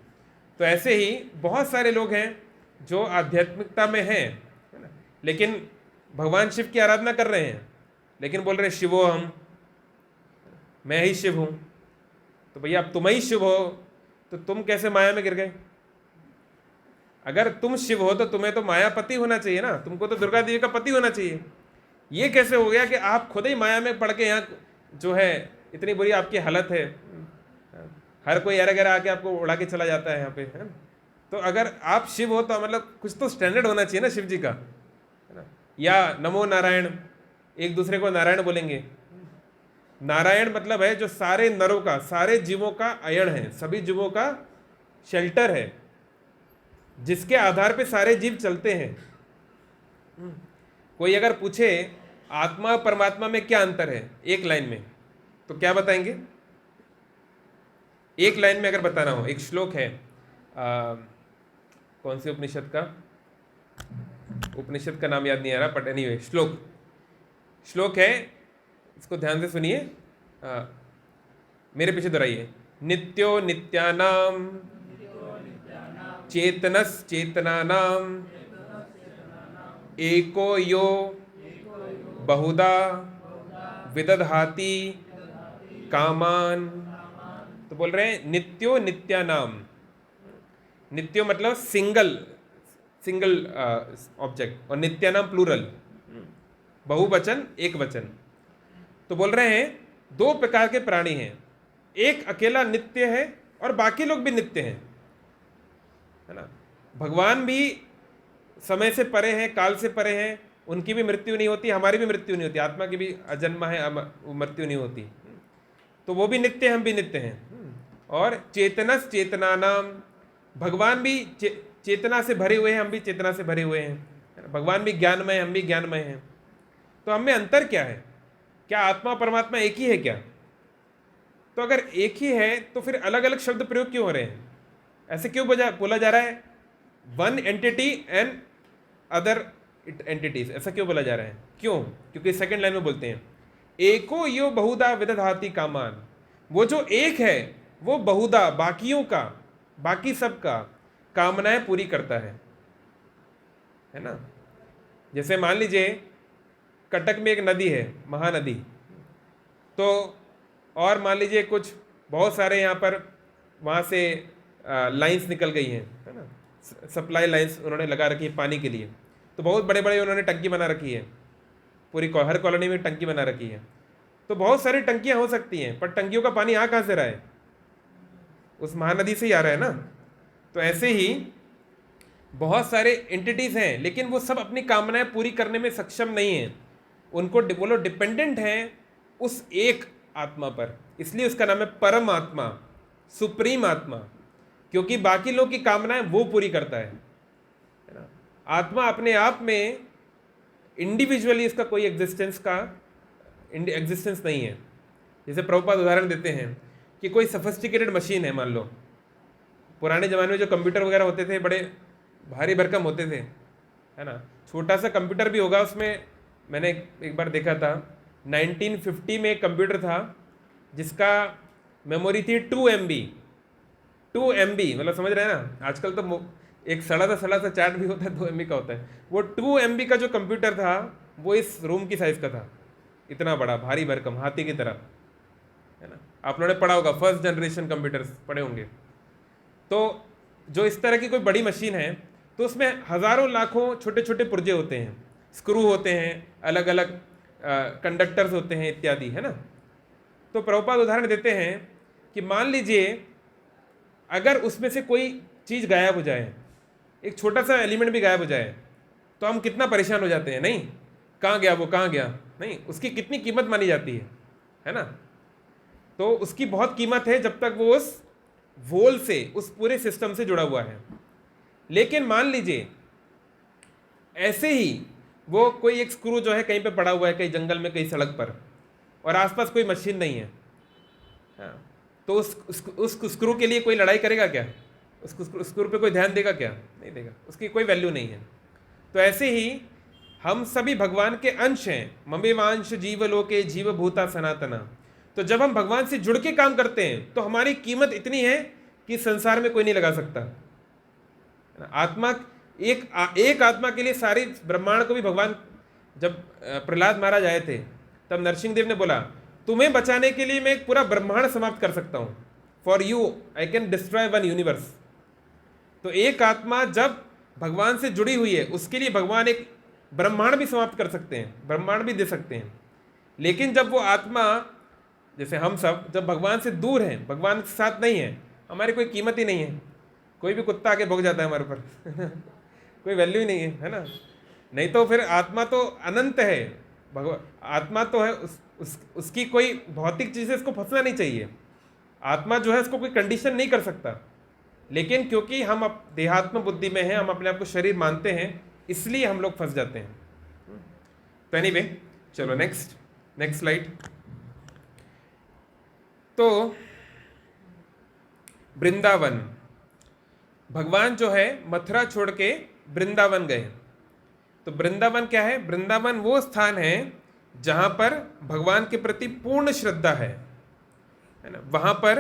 तो ऐसे ही बहुत सारे लोग हैं जो आध्यात्मिकता में हैं, है ना, लेकिन भगवान शिव की आराधना कर रहे हैं, लेकिन बोल रहे शिवो हम, मैं ही शिव हूँ। तो भैया अब तुम ही शिव हो तो तुम कैसे माया में गिर गए? अगर तुम शिव हो तो तुम्हें तो मायापति होना चाहिए ना, तुमको तो दुर्गा देवी का पति होना चाहिए। ये कैसे हो गया कि आप खुद ही माया में पड़ के यहाँ जो है इतनी बुरी आपकी हालत है, हर कोई यार अगर आके आपको उड़ा के चला जाता है यहाँ पे, है ना। तो अगर आप शिव हो तो मतलब कुछ तो स्टैंडर्ड होना चाहिए ना शिव जी का, है ना। या नमो नारायण, एक दूसरे को नारायण बोलेंगे। नारायण मतलब है जो सारे नरों का, सारे जीवों का अयण है, सभी जीवों का शेल्टर है, जिसके आधार पे सारे जीव चलते हैं। कोई अगर पूछे आत्मा और परमात्मा में क्या अंतर है एक लाइन में, तो क्या बताएंगे? एक लाइन में अगर बताना हो, एक श्लोक है, कौन सी उपनिषद का, उपनिषद का नाम याद नहीं आ रहा, बट एनीवे श्लोक है, इसको ध्यान से सुनिए, मेरे पीछे दोहराइए। नित्यो नित्यानाम चेतनस चेतनानाम एको यो बहुधा विदधाति कामान। तो बोल रहे हैं नित्यो नित्यानाम, नित्यो मतलब सिंगल ऑब्जेक्ट, और नित्यानाम प्लूरल, बहुवचन एक वचन। तो बोल रहे हैं दो प्रकार के प्राणी हैं, एक अकेला नित्य है और बाकी लोग भी नित्य हैं, है ना। भगवान भी समय से परे हैं, काल से परे हैं, उनकी भी मृत्यु नहीं होती, हमारी भी मृत्यु नहीं होती, आत्मा की भी अजन्मा है, मृत्यु नहीं होती, तो वो भी नित्य, हम भी नित्य हैं। और चेतनस चेतनानाम, भगवान भी चेतना से भरे हुए हैं, हम भी चेतना से भरे हुए हैं, भगवान भी ज्ञानमय, हम भी ज्ञानमय हैं। तो हम में अंतर क्या है? क्या आत्मा परमात्मा एक ही है क्या? तो अगर एक ही है तो फिर अलग अलग शब्द प्रयोग क्यों हो रहे हैं? ऐसे क्यों बोला जा रहा है one entity and other entities, ऐसा क्यों बोला जा रहा है? क्यों? क्योंकि सेकंड लाइन में बोलते हैं एको यो बहुधा विदधाति कामान, वो जो एक है वो बहुधा, बाकियों का, बाकी सब का कामनाएं पूरी करता है ना। जैसे मान लीजिए कटक में एक नदी है, महानदी, तो और मान लीजिए कुछ बहुत सारे यहाँ पर वहाँ से लाइंस निकल गई हैं, है ना, सप्लाई लाइंस उन्होंने लगा रखी है पानी के लिए, तो बहुत बड़े बड़े उन्होंने टंकी बना रखी है, पूरी हर कॉलोनी में टंकी बना रखी है। तो बहुत सारी टंकियाँ हो सकती हैं, पर टंकियों का पानी आ कहाँ से रहा है? उस महानदी से ही आ रहा है ना। तो ऐसे ही बहुत सारे एंटिटीज हैं, लेकिन वो सब अपनी कामनाएं पूरी करने में सक्षम नहीं हैं। उनको वो लोग डिपेंडेंट हैं उस एक आत्मा पर, इसलिए उसका नाम है परम आत्मा, सुप्रीम आत्मा, क्योंकि बाकी लोग की कामनाएं वो पूरी करता है ना। आत्मा अपने आप में इंडिविजुअली इसका कोई एग्जिस्टेंस नहीं है। जैसे प्रभुपाद उदाहरण देते हैं कि कोई सफिस्टिकेटेड मशीन है, मान लो पुराने ज़माने में जो कंप्यूटर वगैरह होते थे बड़े भारी भरकम होते थे, है ना। छोटा सा कंप्यूटर भी होगा उसमें, मैंने एक बार देखा था 1950 में एक कंप्यूटर था जिसका मेमोरी थी 2 MB। 2 MB मतलब समझ रहे हैं ना, आजकल तो एक सड़ा सा चार्ट भी होता है 2 MB का होता है। वो 2 MB का जो कंप्यूटर था वो इस रूम की साइज़ का था, इतना बड़ा भारी भरकम हाथी की तरह, है ना। आप लोगों ने पढ़ा होगा, फर्स्ट जनरेशन कंप्यूटर्स पढ़े होंगे। तो जो इस तरह की कोई बड़ी मशीन है तो उसमें हज़ारों लाखों छोटे छोटे पुर्जे होते हैं, स्क्रू होते हैं, अलग अलग कंडक्टर्स होते हैं इत्यादि, है ना। तो प्रभुपाद उदाहरण देते हैं कि मान लीजिए अगर उसमें से कोई चीज़ गायब हो जाए, एक छोटा सा एलिमेंट भी गायब हो जाए, तो हम कितना परेशान हो जाते हैं, नहीं कहाँ गया वो, कहाँ गया, नहीं उसकी कितनी कीमत मानी जाती है ना। तो उसकी बहुत कीमत है जब तक वो उस वोल से, उस पूरे सिस्टम से जुड़ा हुआ है। लेकिन मान लीजिए ऐसे ही वो कोई एक स्क्रू जो है कहीं पे पड़ा हुआ है, कहीं जंगल में, कहीं सड़क पर, और आसपास कोई मशीन नहीं है, हाँ, तो उस स्क्रू के लिए कोई लड़ाई करेगा क्या? उस स्क्रू पे कोई ध्यान देगा क्या? नहीं देगा, उसकी कोई वैल्यू नहीं है। तो ऐसे ही हम सभी भगवान के अंश हैं, ममेवांश जीवलोके जीव भूता सनातना। तो जब हम भगवान से जुड़ के काम करते हैं तो हमारी कीमत इतनी है कि संसार में कोई नहीं लगा सकता। आत्मा एक आत्मा के लिए सारी ब्रह्मांड को भी भगवान, जब प्रहलाद महाराज आए थे तब नरसिंह देव ने बोला, तुम्हें बचाने के लिए मैं एक पूरा ब्रह्मांड समाप्त कर सकता हूँ, for you I can destroy one universe. तो एक आत्मा जब भगवान से जुड़ी हुई है उसके लिए भगवान एक ब्रह्मांड भी समाप्त कर सकते हैं, ब्रह्मांड भी दे सकते हैं। लेकिन जब वो आत्मा, जैसे हम सब जब भगवान से दूर हैं, भगवान के साथ नहीं है, हमारी कोई कीमत ही नहीं है। कोई भी कुत्ता आके भौंक जाता है हमारे ऊपर कोई वैल्यू ही नहीं है ना। नहीं तो फिर आत्मा तो अनंत है, आत्मा तो है, उसकी कोई भौतिक चीज़ से इसको फंसना नहीं चाहिए। आत्मा जो है उसको कोई कंडीशन नहीं कर सकता, लेकिन क्योंकि हम देहात्म बुद्धि में हैं, हम अपने आप को शरीर मानते हैं, इसलिए हम लोग फंस जाते हैं। तो एनीवे, चलो नेक्स्ट स्लाइड। तो वृंदावन, भगवान जो है मथुरा छोड़ के वृंदावन गए। तो वृंदावन क्या है? वृंदावन वो स्थान है जहां पर भगवान के प्रति पूर्ण श्रद्धा है ना। वहां पर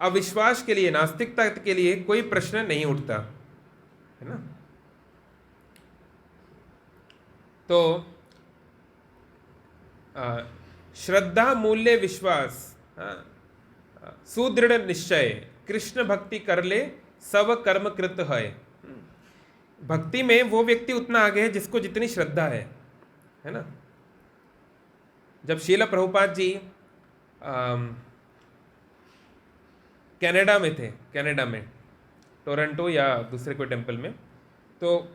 अविश्वास के लिए, नास्तिकता के लिए कोई प्रश्न नहीं उठता, है ना। तो श्रद्धा, मूल्य, विश्वास, सुदृढ़ निश्चय, कृष्ण भक्ति कर ले सब कर्म कृत है। भक्ति में वो व्यक्ति उतना आगे है जिसको जितनी श्रद्धा है ना। जब शीला प्रभुपाद जी कनाडा में थे, कनाडा में टोरंटो या दूसरे कोई टेम्पल में, तो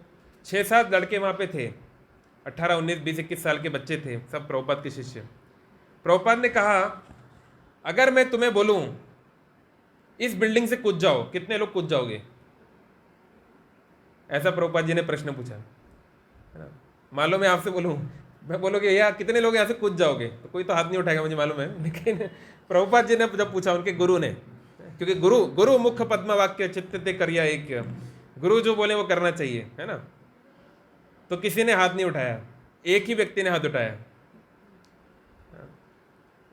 6-7 लड़के वहाँ पे थे, 18, 19, 20, 21 साल के बच्चे थे, सब प्रभुपाद के शिष्य। प्रभुपाद ने कहा, अगर मैं तुम्हें बोलूँ इस बिल्डिंग से कूद जाओ, कितने लोग कूद जाओगे? ऐसा प्रभुपाद जी ने प्रश्न पूछा, है ना। मालूम है आपसे बोलूँ, मैं बोलोगे यार कितने लोग यहाँ से कूद जाओगे, तो कोई तो हाथ नहीं उठाएगा, मुझे मालूम है। लेकिन प्रभुपाद जी ने जब पूछा, उनके गुरु ने, क्योंकि गुरु मुख पद्म वाक्य चित्तते करिया एक, गुरु जो बोले वो करना चाहिए, है ना। तो किसी ने हाथ नहीं उठाया, एक ही व्यक्ति ने हाथ उठाया,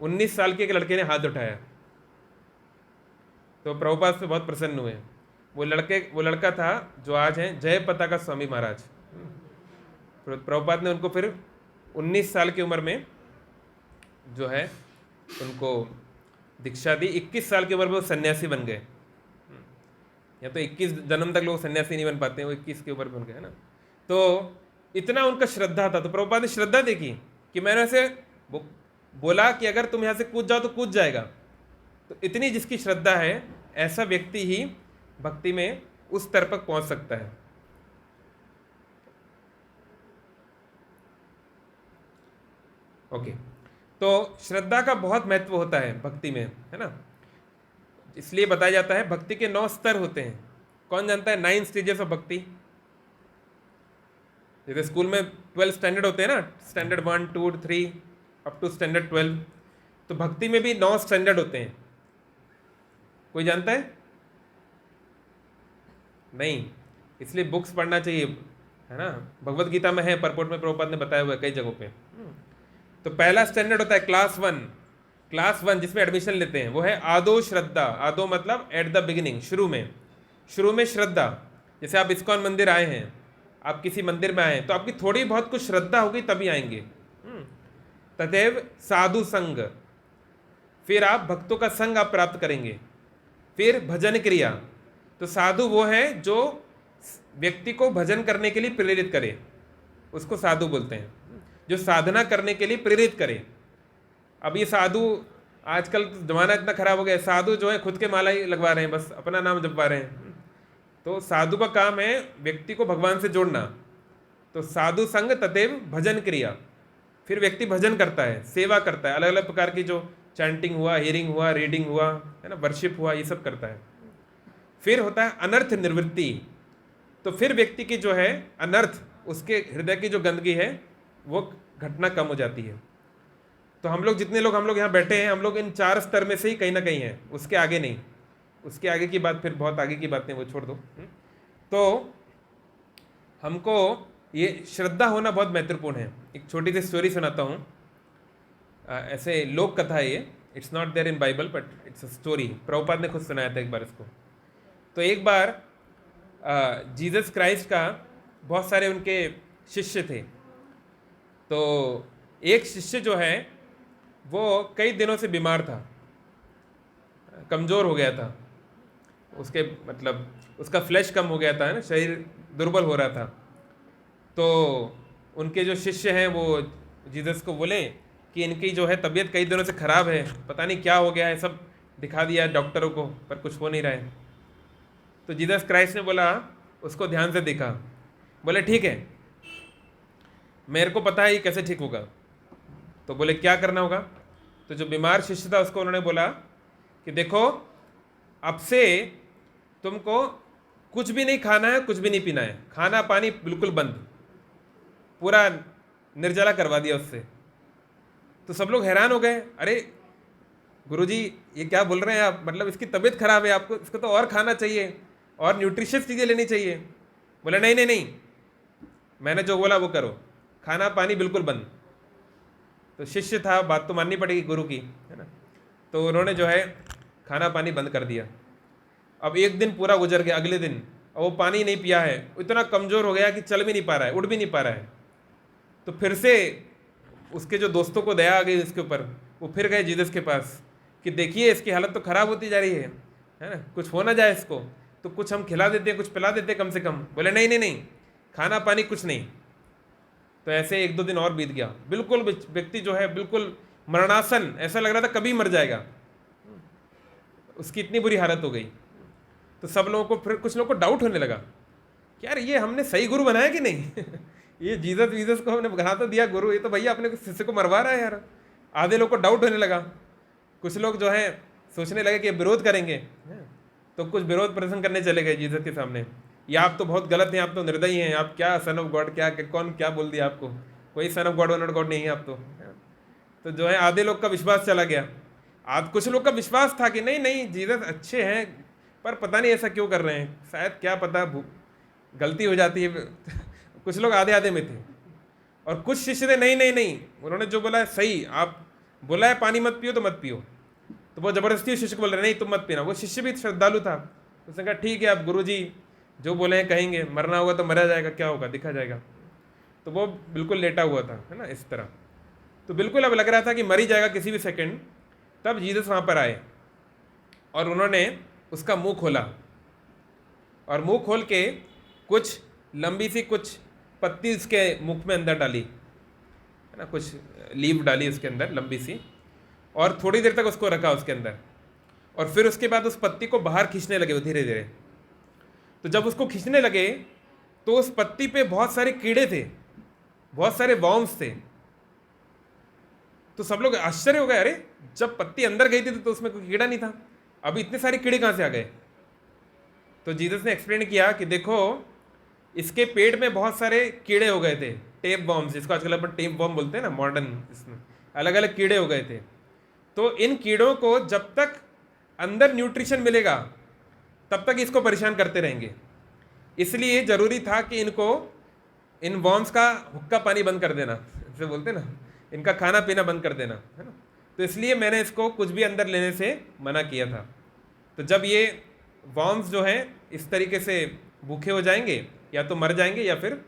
19 साल के एक लड़के ने हाथ उठाया। तो प्रभुपाद से बहुत प्रसन्न हुए। वो लड़का था जो आज हैं जय पताका स्वामी महाराज। प्रभुपाद ने उनको फिर 19 साल की उम्र में जो है उनको दीक्षा दी। 21 साल की उम्र में वो सन्यासी बन गए। या तो 21 जन्म तक लोग सन्यासी नहीं बन पाते हैं, वो 21 की उम्र बन गए, है ना। तो इतना उनका श्रद्धा था। तो प्रभुपाद ने श्रद्धा देखी कि मैंने ऐसे बोला कि अगर तुम यहाँ से कूद जाओ तो कूद जाएगा। तो इतनी जिसकी श्रद्धा है, ऐसा व्यक्ति ही भक्ति में उस स्तर पर पहुंच सकता है। ओके, तो श्रद्धा का बहुत महत्व होता है भक्ति में, है ना। इसलिए बताया जाता है भक्ति के 9 स्तर होते हैं। कौन जानता है 9 स्टेजेस ऑफ भक्ति? जैसे स्कूल में 12 स्टैंडर्ड होते हैं ना, स्टैंडर्ड 1, 2, 3 अप टू स्टैंडर्ड 12, तो भक्ति में भी 9 स्टैंडर्ड होते हैं। कोई जानता है? नहीं, इसलिए बुक्स पढ़ना चाहिए, है ना। भगवत गीता में है, परपोर्ट में प्रभुपाद ने बताया हुआ है कई जगहों पे। तो पहला स्टैंडर्ड होता है क्लास 1। क्लास 1 जिसमें एडमिशन लेते हैं वो है आदो श्रद्धा। आदो मतलब एट द बिगिनिंग, शुरू में श्रद्धा। जैसे आप इस्कॉन मंदिर आए हैं, आप किसी मंदिर में आए तो आपकी थोड़ी बहुत कुछ श्रद्धा होगी तभी आएंगे। तदेव साधु संग, फिर आप भक्तों का संग आप प्राप्त करेंगे। फिर भजन क्रिया, तो साधु वो है जो व्यक्ति को भजन करने के लिए प्रेरित करे, उसको साधु बोलते हैं। जो साधना करने के लिए प्रेरित करे। अब ये साधु, आजकल जमाना इतना खराब हो गया, साधु जो है खुद के माला ही लगवा रहे हैं, बस अपना नाम जपवा रहे हैं। तो साधु का काम है व्यक्ति को भगवान से जोड़ना। तो साधु संग तदेव भजन क्रिया, फिर व्यक्ति भजन करता है, सेवा करता है, अलग अलग प्रकार की जो चैंटिंग हुआ, हियरिंग हुआ, रीडिंग हुआ, है ना, वर्शिप हुआ, ये सब करता है। फिर होता है अनर्थ निवृत्ति, तो फिर व्यक्ति की जो है अनर्थ, उसके हृदय की जो गंदगी है वो घटना कम हो जाती है। तो हम लोग जितने लोग हम लोग यहाँ बैठे हैं, हम लोग इन 4 स्तर में से ही कहीं ना कहीं हैं, उसके आगे नहीं। उसके आगे की बात फिर बहुत आगे की बातें, वो छोड़ दो। तो हमको ये श्रद्धा होना बहुत महत्वपूर्ण है। एक छोटी सी स्टोरी सुनाता हूँ। ऐसे लोक कथा है ये, it's not there in Bible but it's a story. Prabhupad ने खुद सुनाया था एक बार इसको। तो एक बार जीसस क्राइस्ट का बहुत सारे उनके शिष्य थे। तो एक शिष्य जो है वो कई दिनों से बीमार था, कमज़ोर हो गया था, उसके मतलब उसका फ्लैश कम हो गया था, है ना, शरीर दुर्बल हो रहा था। तो उनके जो शिष्य हैं वो जीसस को बोले कि इनकी जो है तबीयत कई दिनों से ख़राब है, पता नहीं क्या हो गया है, सब दिखा दिया डॉक्टरों को पर कुछ हो नहीं रहा है। तो जीसस क्राइस्ट ने बोला, उसको ध्यान से देखा, बोले ठीक है मेरे को पता है ये कैसे ठीक होगा। तो बोले क्या करना होगा? तो जो बीमार शिष्य था उसको उन्होंने बोला कि देखो अब से तुमको कुछ भी नहीं खाना है, कुछ भी नहीं पीना है, खाना पानी बिल्कुल बंद, पूरा निर्जला करवा दिया उससे। तो सब लोग हैरान हो गए, अरे गुरुजी ये क्या बोल रहे हैं आप, मतलब इसकी तबीयत खराब है, आपको इसको तो और खाना चाहिए और न्यूट्रिशियस चीज़ें लेनी चाहिए। बोले नहीं नहीं नहीं, मैंने जो बोला वो करो, खाना पानी बिल्कुल बंद। तो शिष्य था, बात तो माननी पड़ेगी गुरु की, है ना। तो उन्होंने जो है खाना पानी बंद कर दिया। अब एक दिन पूरा गुजर गया, अगले दिन और वो पानी नहीं पिया है, इतना कमज़ोर हो गया कि चल भी नहीं पा रहा है, उठ भी नहीं पा रहा है। तो फिर से उसके जो दोस्तों को दया आ गई इसके ऊपर, वो फिर गए जीसस के पास कि देखिए इसकी हालत तो ख़राब होती जा रही है ना, कुछ हो ना जाए इसको, तो कुछ हम खिला देते हैं, कुछ पिला देते कम से कम। बोले नहीं नहीं नहीं, खाना पानी कुछ नहीं। तो ऐसे 1-2 दिन और बीत गया, बिल्कुल व्यक्ति जो है बिल्कुल मरणासन, ऐसा लग रहा था कभी मर जाएगा, उसकी इतनी बुरी हालत हो गई। तो सब लोगों को, फिर कुछ लोगों को डाउट होने लगा कि यार ये हमने सही गुरु बनाया कि नहीं ये जीसस को हमने बना तो दिया गुरु, ये तो भैया अपने शिष्य को मरवा रहा है यार। आधे लोग को डाउट होने लगा, कुछ लोग जो है सोचने लगे कि विरोध करेंगे, तो कुछ विरोध प्रदर्शन करने चले गए जीसस के सामने, या आप तो बहुत गलत हैं, आप तो निर्दयी हैं, आप क्या सन ऑफ गॉड, क्या कौन क्या बोल दिया आपको, कोई son of God one God नहीं है आप तो जो है आधे लोग का विश्वास चला गया। आज कुछ लोग का विश्वास था कि नहीं नहीं जीसस अच्छे हैं, पर पता नहीं ऐसा क्यों कर रहे हैं, शायद क्या पता गलती हो जाती है कुछ लोग आधे आधे में थे। और कुछ शिष्य थे नहीं नहीं नहीं, उन्होंने जो बोला है सही, आप बोला है पानी मत पियो तो मत पियो। तो वो जबरदस्ती शिष्य को बोल रहे नहीं तुम मत पीना। वो शिष्य भी श्रद्धालु था, उसने कहा ठीक है आप गुरुजी जो बोले हैं कहेंगे, मरना होगा तो मरा जाएगा, क्या होगा दिखा जाएगा। तो वो बिल्कुल लेटा हुआ था, है ना, इस तरह। तो बिल्कुल अब लग रहा था कि मर ही जाएगा किसी भी सेकंड। तब जीसस वहाँ पर आए और उन्होंने उसका मुंह खोला, और मुंह खोल के कुछ लंबी सी कुछ पत्ती उसके मुख में अंदर डाली, है ना, कुछ लीव डाली उसके अंदर लंबी सी, और थोड़ी देर तक उसको रखा उसके अंदर। और फिर उसके बाद उस पत्ती को बाहर खींचने लगे वो धीरे धीरे। तो जब उसको खींचने लगे तो उस पत्ती पे बहुत सारे कीड़े थे, बहुत सारे वॉर्म्स थे। तो सब लोग आश्चर्य हो गए, अरे जब पत्ती अंदर गई थी तो उसमें कोई कीड़ा नहीं था, अभी इतने सारे कीड़े कहाँ से आ गए? तो जीसस ने एक्सप्लेन किया कि देखो, इसके पेट में बहुत सारे कीड़े हो गए थे, टेप वॉर्म्स, जिसको आजकल अपन टेप वॉर्म बोलते हैं ना मॉडर्न, इसमें अलग अलग कीड़े हो गए थे। तो इन कीड़ों को जब तक अंदर न्यूट्रिशन मिलेगा तब तक इसको परेशान करते रहेंगे। इसलिए ज़रूरी था कि इनको, इन वॉर्म्स का हुक्का पानी बंद कर देना, जैसे बोलते हैं ना, इनका खाना पीना बंद कर देना, है ना। तो इसलिए मैंने इसको कुछ भी अंदर लेने से मना किया था। तो जब ये वॉर्म्स जो हैं इस तरीके से भूखे हो जाएंगे, या तो मर जाएंगे या फिर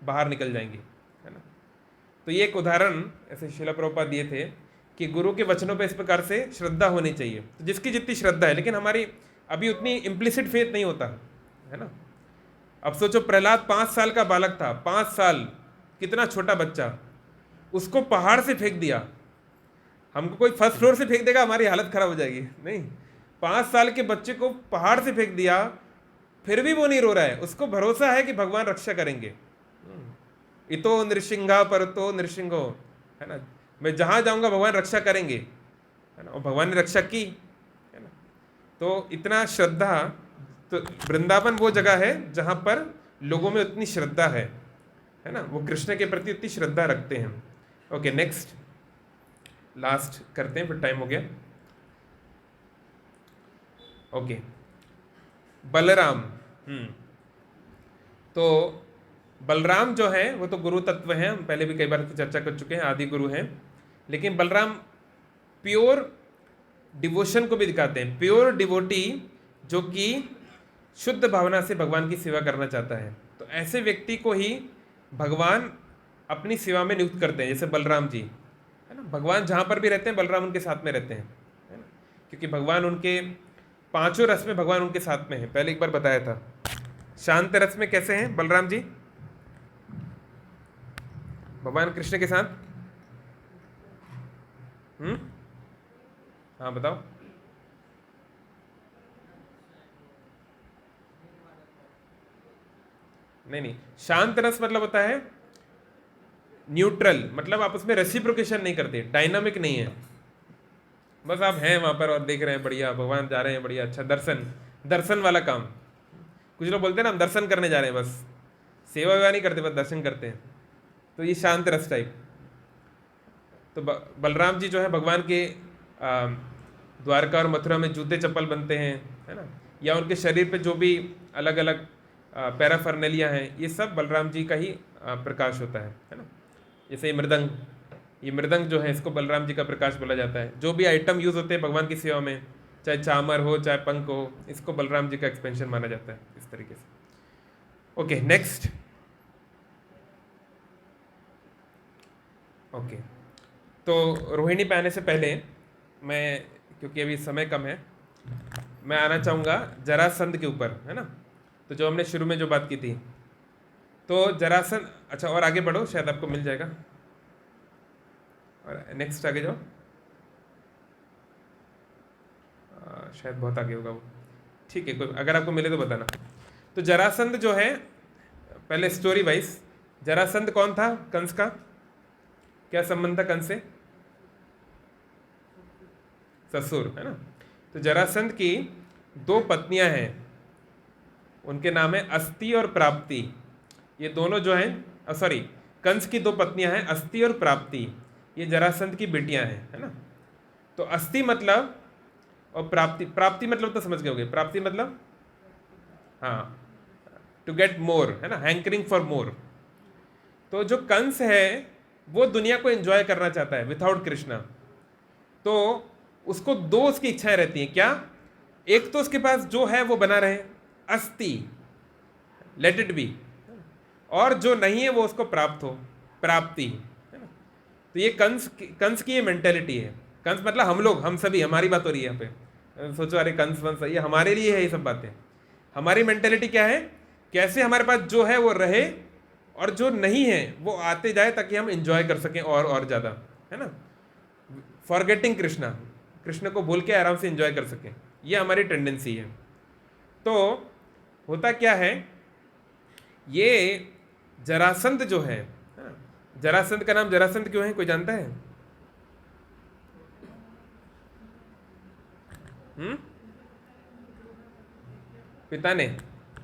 बाहर निकल जाएंगे, है ना। तो ये एक उदाहरण ऐसे शिला प्रभुपाद दिए थे कि गुरु के वचनों पे इस प्रकार से श्रद्धा होनी चाहिए। तो जिसकी जितनी श्रद्धा है, लेकिन हमारी अभी उतनी इम्प्लिसिट फेथ नहीं होता, है ना। अब सोचो, प्रहलाद 5 साल का बालक था, 5 साल, कितना छोटा बच्चा, उसको पहाड़ से फेंक दिया। हमको कोई फर्स्ट फ्लोर से फेंक देगा, हमारी हालत खराब हो जाएगी, नहीं। 5 साल के बच्चे को पहाड़ से फेंक दिया, फिर भी वो नहीं रो रहा है, उसको भरोसा है कि भगवान रक्षा करेंगे। इतो नृसिंगा परतो नृसिंगो, है ना, मैं जहां जाऊंगा भगवान रक्षा करेंगे, है ना। और भगवान ने रक्षा की, है ना। तो इतना श्रद्धा, तो वृंदावन वो जगह है जहां पर लोगों में उतनी श्रद्धा है ना, वो कृष्ण के प्रति उतनी श्रद्धा रखते हैं। ओके, नेक्स्ट, लास्ट करते हैं, फिर टाइम हो गया। ओके, बलराम। तो बलराम जो है वो तो गुरु तत्व हैं, हम पहले भी कई बार चर्चा कर चुके हैं, आदि गुरु हैं। लेकिन बलराम प्योर डिवोशन को भी दिखाते हैं, प्योर डिवोटी जो कि शुद्ध भावना से भगवान की सेवा करना चाहता है। तो ऐसे व्यक्ति को ही भगवान अपनी सेवा में नियुक्त करते हैं, जैसे बलराम जी, है ना। भगवान जहाँ पर भी रहते हैं बलराम उनके साथ में रहते हैं, है ना, क्योंकि भगवान उनके 5 रस में भगवान उनके साथ में है। पहले एक बार बताया था। शांत रस में कैसे हैं बलराम जी भगवान कृष्ण के साथ? हाँ बताओ। नहीं, शांत रस मतलब होता है न्यूट्रल, मतलब आप उसमें रेसिप्रोकेशन नहीं करते, डायनामिक नहीं है, बस आप हैं वहां पर और देख रहे हैं, बढ़िया भगवान जा रहे हैं, बढ़िया, अच्छा, दर्शन वाला काम। कुछ लोग बोलते हैं ना हम दर्शन करने जा रहे हैं, बस सेवा वेवा नहीं करते, बस दर्शन करते हैं। तो ये शांत रस टाइप। तो बलराम जी जो है भगवान के द्वारका और मथुरा में जूते चप्पल बनते हैं, है ना, या उनके शरीर पे जो भी अलग अलग पैराफर्नेलिया हैं, ये सब बलराम जी का ही प्रकाश होता है ना। जैसे ये मृदंग जो है, इसको बलराम जी का प्रकाश बोला जाता है। जो भी आइटम यूज़ होते हैं भगवान की सेवा में, चाहे चामर हो चाहे पंख हो, इसको बलराम जी का एक्सपेंशन माना जाता है, इस तरीके से। Okay, next. ओके, तो रोहिणी पे आने से पहले मैं, क्योंकि अभी समय कम है, मैं आना चाहूँगा जरासंध के ऊपर, है ना। तो जो हमने शुरू में जो बात की थी, तो जरासंध, अच्छा और आगे बढ़ो, शायद आपको मिल जाएगा, और नेक्स्ट आगे जाओ, शायद बहुत आगे होगा वो, ठीक है, कोई अगर आपको मिले तो बताना। तो जरासंध जो है, पहले स्टोरी वाइज, जरासंध कौन था? कंस का क्या संबंध था कंस से? ससुर, है ना। तो जरासंध की 2 पत्नियां हैं, उनके नाम है अस्ति और प्राप्ति। ये दोनों जो हैं, सॉरी, कंस की 2 पत्नियां हैं, अस्ति और प्राप्ति, ये जरासंध की बेटियां हैं, है ना। तो अस्ति मतलब, और प्राप्ति मतलब तो समझ गए होंगे, प्राप्ति मतलब हाँ, टू गेट मोर, है ना, हैंकरिंग फॉर मोर। तो जो कंस है वो दुनिया को एंजॉय करना चाहता है विदाउट कृष्णा। तो उसको 2 उसकी इच्छाएं रहती हैं, क्या? एक तो उसके पास जो है वो बना रहे, अस्ति, लेट इट बी, और जो नहीं है वो उसको प्राप्त हो, प्राप्ति, है ना। तो ये कंस की ये मेंटेलिटी है। कंस मतलब हम लोग, हम सभी, हमारी बात हो रही है यहाँ पे। सोचो अरे कंस वंस, ये हमारे लिए है ये सब बातें। हमारी मेंटेलिटी क्या है? कैसे हमारे पास जो है वो रहे और जो नहीं है वो आते जाए, ताकि हम एंजॉय कर सकें और ज़्यादा, है ना। फॉरगेटिंग कृष्णा, कृष्ण को भूल के आराम से एंजॉय कर सकें, ये हमारी टेंडेंसी है। तो होता क्या है, ये जरासंध जो है, जरासंध का नाम जरासंध क्यों है, कोई जानता है? पिता ने,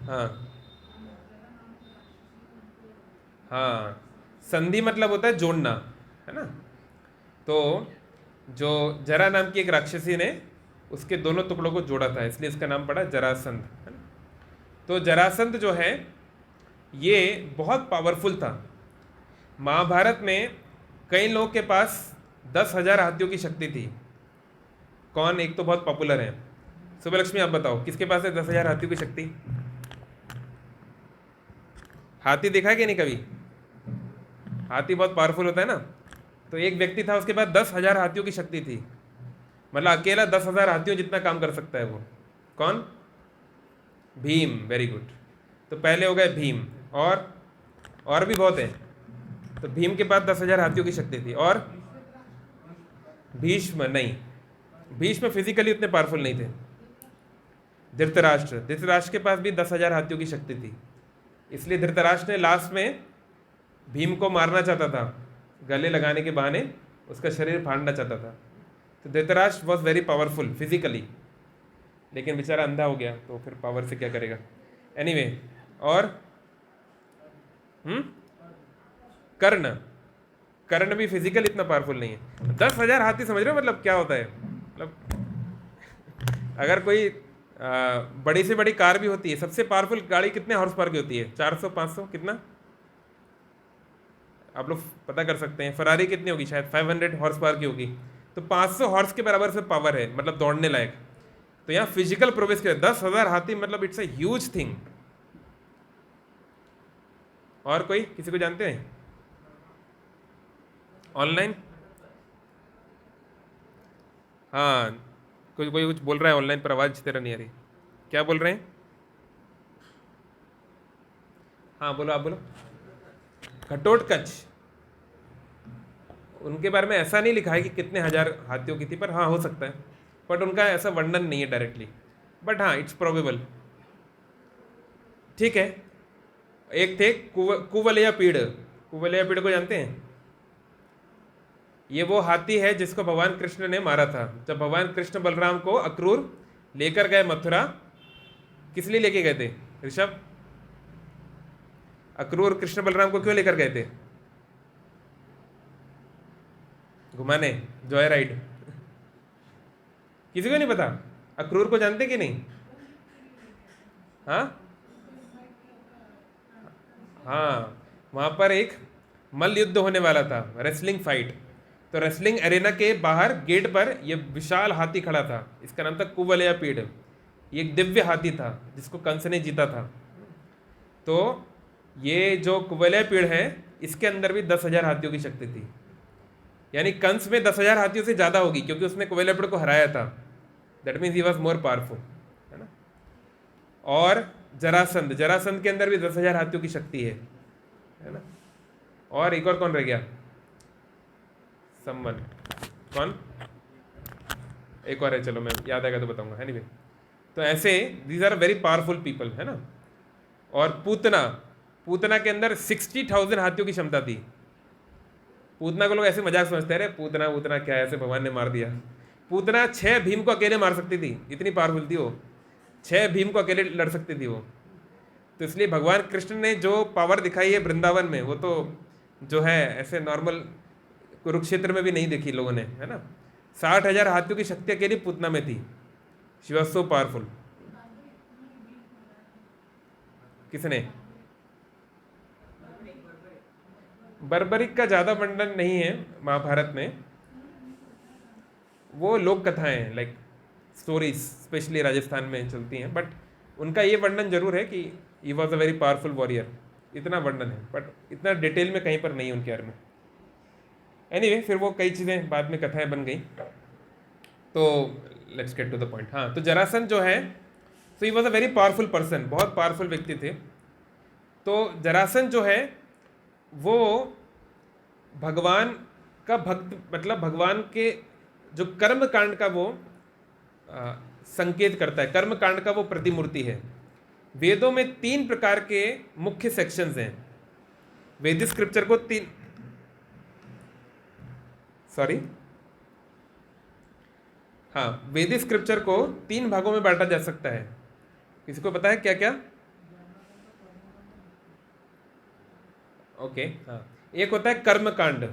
हाँ हाँ, संधि मतलब होता है जोड़ना, है ना। तो जो जरा नाम की एक राक्षसी ने उसके दोनों टुकड़ों को जोड़ा था, इसलिए इसका नाम पड़ा जरासंध, है ना। तो जरासंध जो है ये बहुत पावरफुल था। महाभारत में कई लोगों के पास 10,000 हाथियों की शक्ति थी। कौन? एक तो बहुत पॉपुलर है, सुबलक्ष्मी आप बताओ किसके पास है 10,000 हाथियों की शक्ति? हाथी देखा है कि नहीं कभी? हाथी बहुत पावरफुल होता है ना। तो एक व्यक्ति था, उसके पास 10,000 हाथियों की शक्ति थी, मतलब अकेला 10,000 हाथियों जितना काम कर सकता है वो। कौन? Bhim, very good. तो पहले हो गए भीम, और भी बहुत है। तो भीम के पास 10,000 हाथियों की शक्ति थी। और भीष्म नहीं, भीष्म फिजिकली उतने पावरफुल नहीं थे। धृतराष्ट्र के पास भी 10,000 हाथियों की शक्ति थी, इसलिए धृतराष्ट्र ने लास्ट में भीम को मारना चाहता था, गले लगाने के बहाने उसका शरीर फाड़ना चाहता था। तो Dhritarashtra was very powerful physically, लेकिन बेचारा अंधा हो गया, तो फिर पावर से क्या करेगा। एनीवे, और कर्ण भी फिजिकल इतना पावरफुल नहीं है। 10,000 हाथी, समझ रहे हो मतलब क्या होता है? मतलब अगर कोई बड़ी से बड़ी कार भी होती है, सबसे पावरफुल गाड़ी कितने हॉर्स पावर की होती है? 400 500 कितना? आप लोग पता कर सकते हैं। फरारी कितनी होगी? शायद 500 हॉर्स पावर की होगी। तो 500 हॉर्स के बराबर से पावर है, मतलब दौड़ने लायक। तो यहाँ फिजिकल प्रोग्रेस के 10,000 हाथी, मतलब इट्स अ ह्यूज थिंग। और कोई किसी को जानते हैं ऑनलाइन? हाँ, कोई कुछ बोल रहा है ऑनलाइन पर, आवाज़ तेरा नहीं आ रही। क्या बोल रहे हैं? हाँ बोलो, आप बोलो। घटोत्कच, उनके बारे में ऐसा नहीं लिखा है कि कितने हजार हाथियों की थी, पर हाँ हो सकता है, बट उनका ऐसा वर्णन नहीं है डायरेक्टली, बट हाँ इट्स प्रोबेबल। ठीक है। एक थे कुवलया पीड़। कुवलया पीड़ को जानते हैं? ये वो हाथी है जिसको भगवान कृष्ण ने मारा था। जब भगवान कृष्ण बलराम को अक्रूर लेकर गए मथुरा, किस लिए लेके गए थे ऋषभ? अक्रूर कृष्ण बलराम को क्यों लेकर गए थे? घुमाने, जॉय राइड। किसी को नहीं पता? अक्रूर को जानते कि नहीं? हाँ हाँ, वहां पर एक मल्ल युद्ध होने वाला था, रेसलिंग फाइट। तो रेसलिंग एरेना के बाहर गेट पर यह विशाल हाथी खड़ा था, इसका नाम था कुवलया पीड़। ये एक दिव्य हाथी था जिसको कंस ने जीता था। तो ये जो कुवलया पीड़ है, इसके अंदर भी 10,000 हाथियों की शक्ति थी, यानी कंस में 10,000 हाथियों से ज़्यादा होगी, क्योंकि उसने कुवलया पीड़ को हराया था। That means he was more powerful, है ना। और जरासंध, जरासंध के अंदर भी 10,000 हाथियों की शक्ति है ना। और एक और कौन रह गया? सम्मन। कौन? एक और है, चलो मैं याद आएगा तो बताऊंगा। एनीवे, तो ऐसे these are very powerful people, है ना। और पूतना, पूतना के अंदर 60,000 हाथियों की क्षमता थी। पूतना को लोग ऐसे मजाक समझते हैं, पूतना पूतना क्या है, ऐसे भगवान ने मार दिया। पूतना 6 भीम को अकेले मार सकती थी, इतनी पावरफुल थी वो। 6 भीम को अकेले लड़ सकती थी वो। तो इसलिए भगवान कृष्ण ने जो पावर दिखाई है वृंदावन में, वो तो जो है ऐसे नॉर्मल कुरुक्षेत्र में भी नहीं देखी लोगों ने, है ना। 60,000 हाथियों की शक्ति अकेली पूतना में थी। She was so powerful. किसने? बर्बरिक का ज़्यादा वर्णन नहीं है महाभारत में, वो लोक कथाएं लाइक स्टोरीज स्पेशली राजस्थान में चलती हैं, बट उनका ये वर्णन जरूर है कि ही was a very powerful warrior, इतना वर्णन है, बट इतना डिटेल में कहीं पर नहीं उनके बारे में। एनीवे, फिर वो कई चीज़ें बाद में कथाएं बन गई। तो let's get to the point. हाँ, तो जरासंध जो है, तो he was a very powerful person, बहुत पावरफुल व्यक्ति थे। तो जरासंध जो है वो भगवान का भक्त, मतलब भगवान के जो कर्म कांड का वो संकेत करता है, कर्म कांड का वो प्रतिमूर्ति है। वेदों में 3 प्रकार के मुख्य सेक्शंस हैं। वैदिक स्क्रिप्चर को वैदिक स्क्रिप्चर को 3 भागों में बांटा जा सकता है। किसी को पता है क्या क्या? ओके, हाँ, एक होता है कर्म कांड,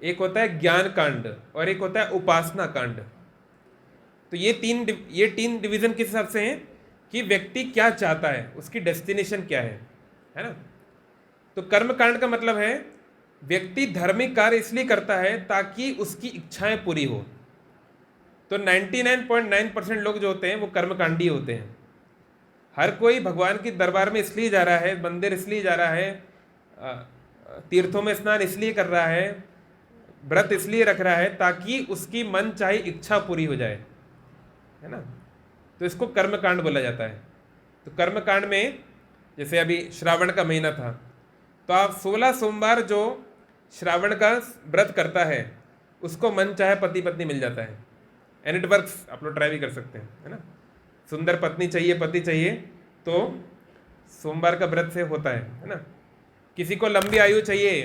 एक होता है ज्ञान कांड और एक होता है उपासना कांड। तो ये तीन डिवीजन किस हिसाब से हैं कि व्यक्ति क्या चाहता है, उसकी डेस्टिनेशन क्या है ना। तो कर्म कांड का मतलब है व्यक्ति धार्मिक कार्य इसलिए करता है ताकि उसकी इच्छाएं पूरी हो। तो 99.9% लोग जो होते हैं वो कर्मकांडी होते हैं। हर कोई भगवान के दरबार में इसलिए जा रहा है, मंदिर इसलिए जा रहा है, तीर्थों में स्नान इसलिए कर रहा है, व्रत इसलिए रख रहा है ताकि उसकी मन चाहे इच्छा पूरी हो जाए, है ना। तो इसको कर्मकांड बोला जाता है। तो कर्मकांड में जैसे अभी श्रावण का महीना था, तो आप 16 सोमवार जो श्रावण का व्रत करता है उसको मन चाहे पति पत्नी मिल जाता है। एंड इट वर्क्स, आप लोग ट्राई भी कर सकते हैं, है ना। सुंदर पत्नी चाहिए, पति चाहिए, तो सोमवार का व्रत से होता है ना। किसी को लंबी आयु चाहिए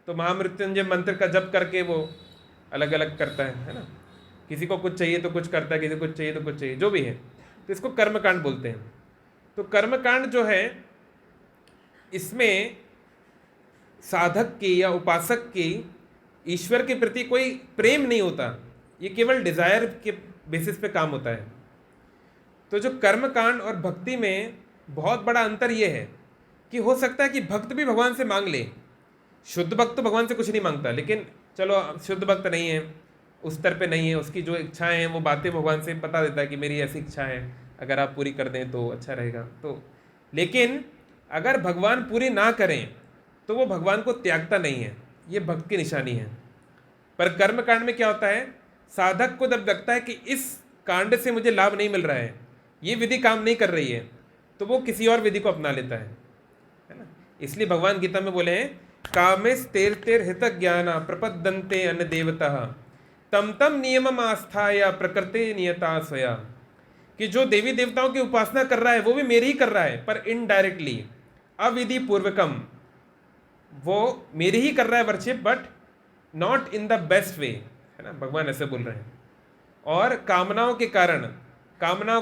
तो महामृत्युंजय मंत्र का जप करके वो अलग अलग करता है ना। किसी को कुछ चाहिए तो कुछ करता है, किसी को कुछ चाहिए तो कुछ चाहिए, जो भी है, तो इसको कर्मकांड बोलते हैं। तो कर्मकांड जो है इसमें साधक की या उपासक की ईश्वर के प्रति कोई प्रेम नहीं होता, ये केवल डिजायर के बेसिस पे काम होता है। तो जो कर्मकांड और भक्ति में बहुत बड़ा अंतर ये है कि हो सकता है कि भक्त भी भगवान से मांग ले। शुद्ध भक्त तो भगवान से कुछ नहीं मांगता, लेकिन चलो शुद्ध भक्त नहीं है, उस स्तर पे नहीं है, उसकी जो इच्छाएं हैं वो बातें भगवान से बता देता है कि मेरी ऐसी इच्छा है, अगर आप पूरी कर दें तो अच्छा रहेगा। तो लेकिन अगर भगवान पूरी ना करें तो वो भगवान को त्यागता नहीं है, ये भक्त की निशानी है। पर कर्म कांड में क्या होता है, साधक को जब लगता है कि इस कांड से मुझे लाभ नहीं मिल रहा है, ये विधि काम नहीं कर रही है, तो वो किसी और विधि को अपना लेता है ना। इसलिए भगवान गीता में बोले हैं, कामेस तेर तेर हित ज्ञाना प्रपद्यन्ते अन्य देवता तम तम नियमम आस्थाया प्रकृति नियता स्वया। कि जो देवी देवताओं की उपासना कर रहा है वो भी मेरी ही कर रहा है, पर इनडायरेक्टली, अविधि पूर्वकम, वो मेरी ही कर रहा है worship, but not in the best way, है ना, भगवान ऐसे बोल रहे हैं। और कामनाओं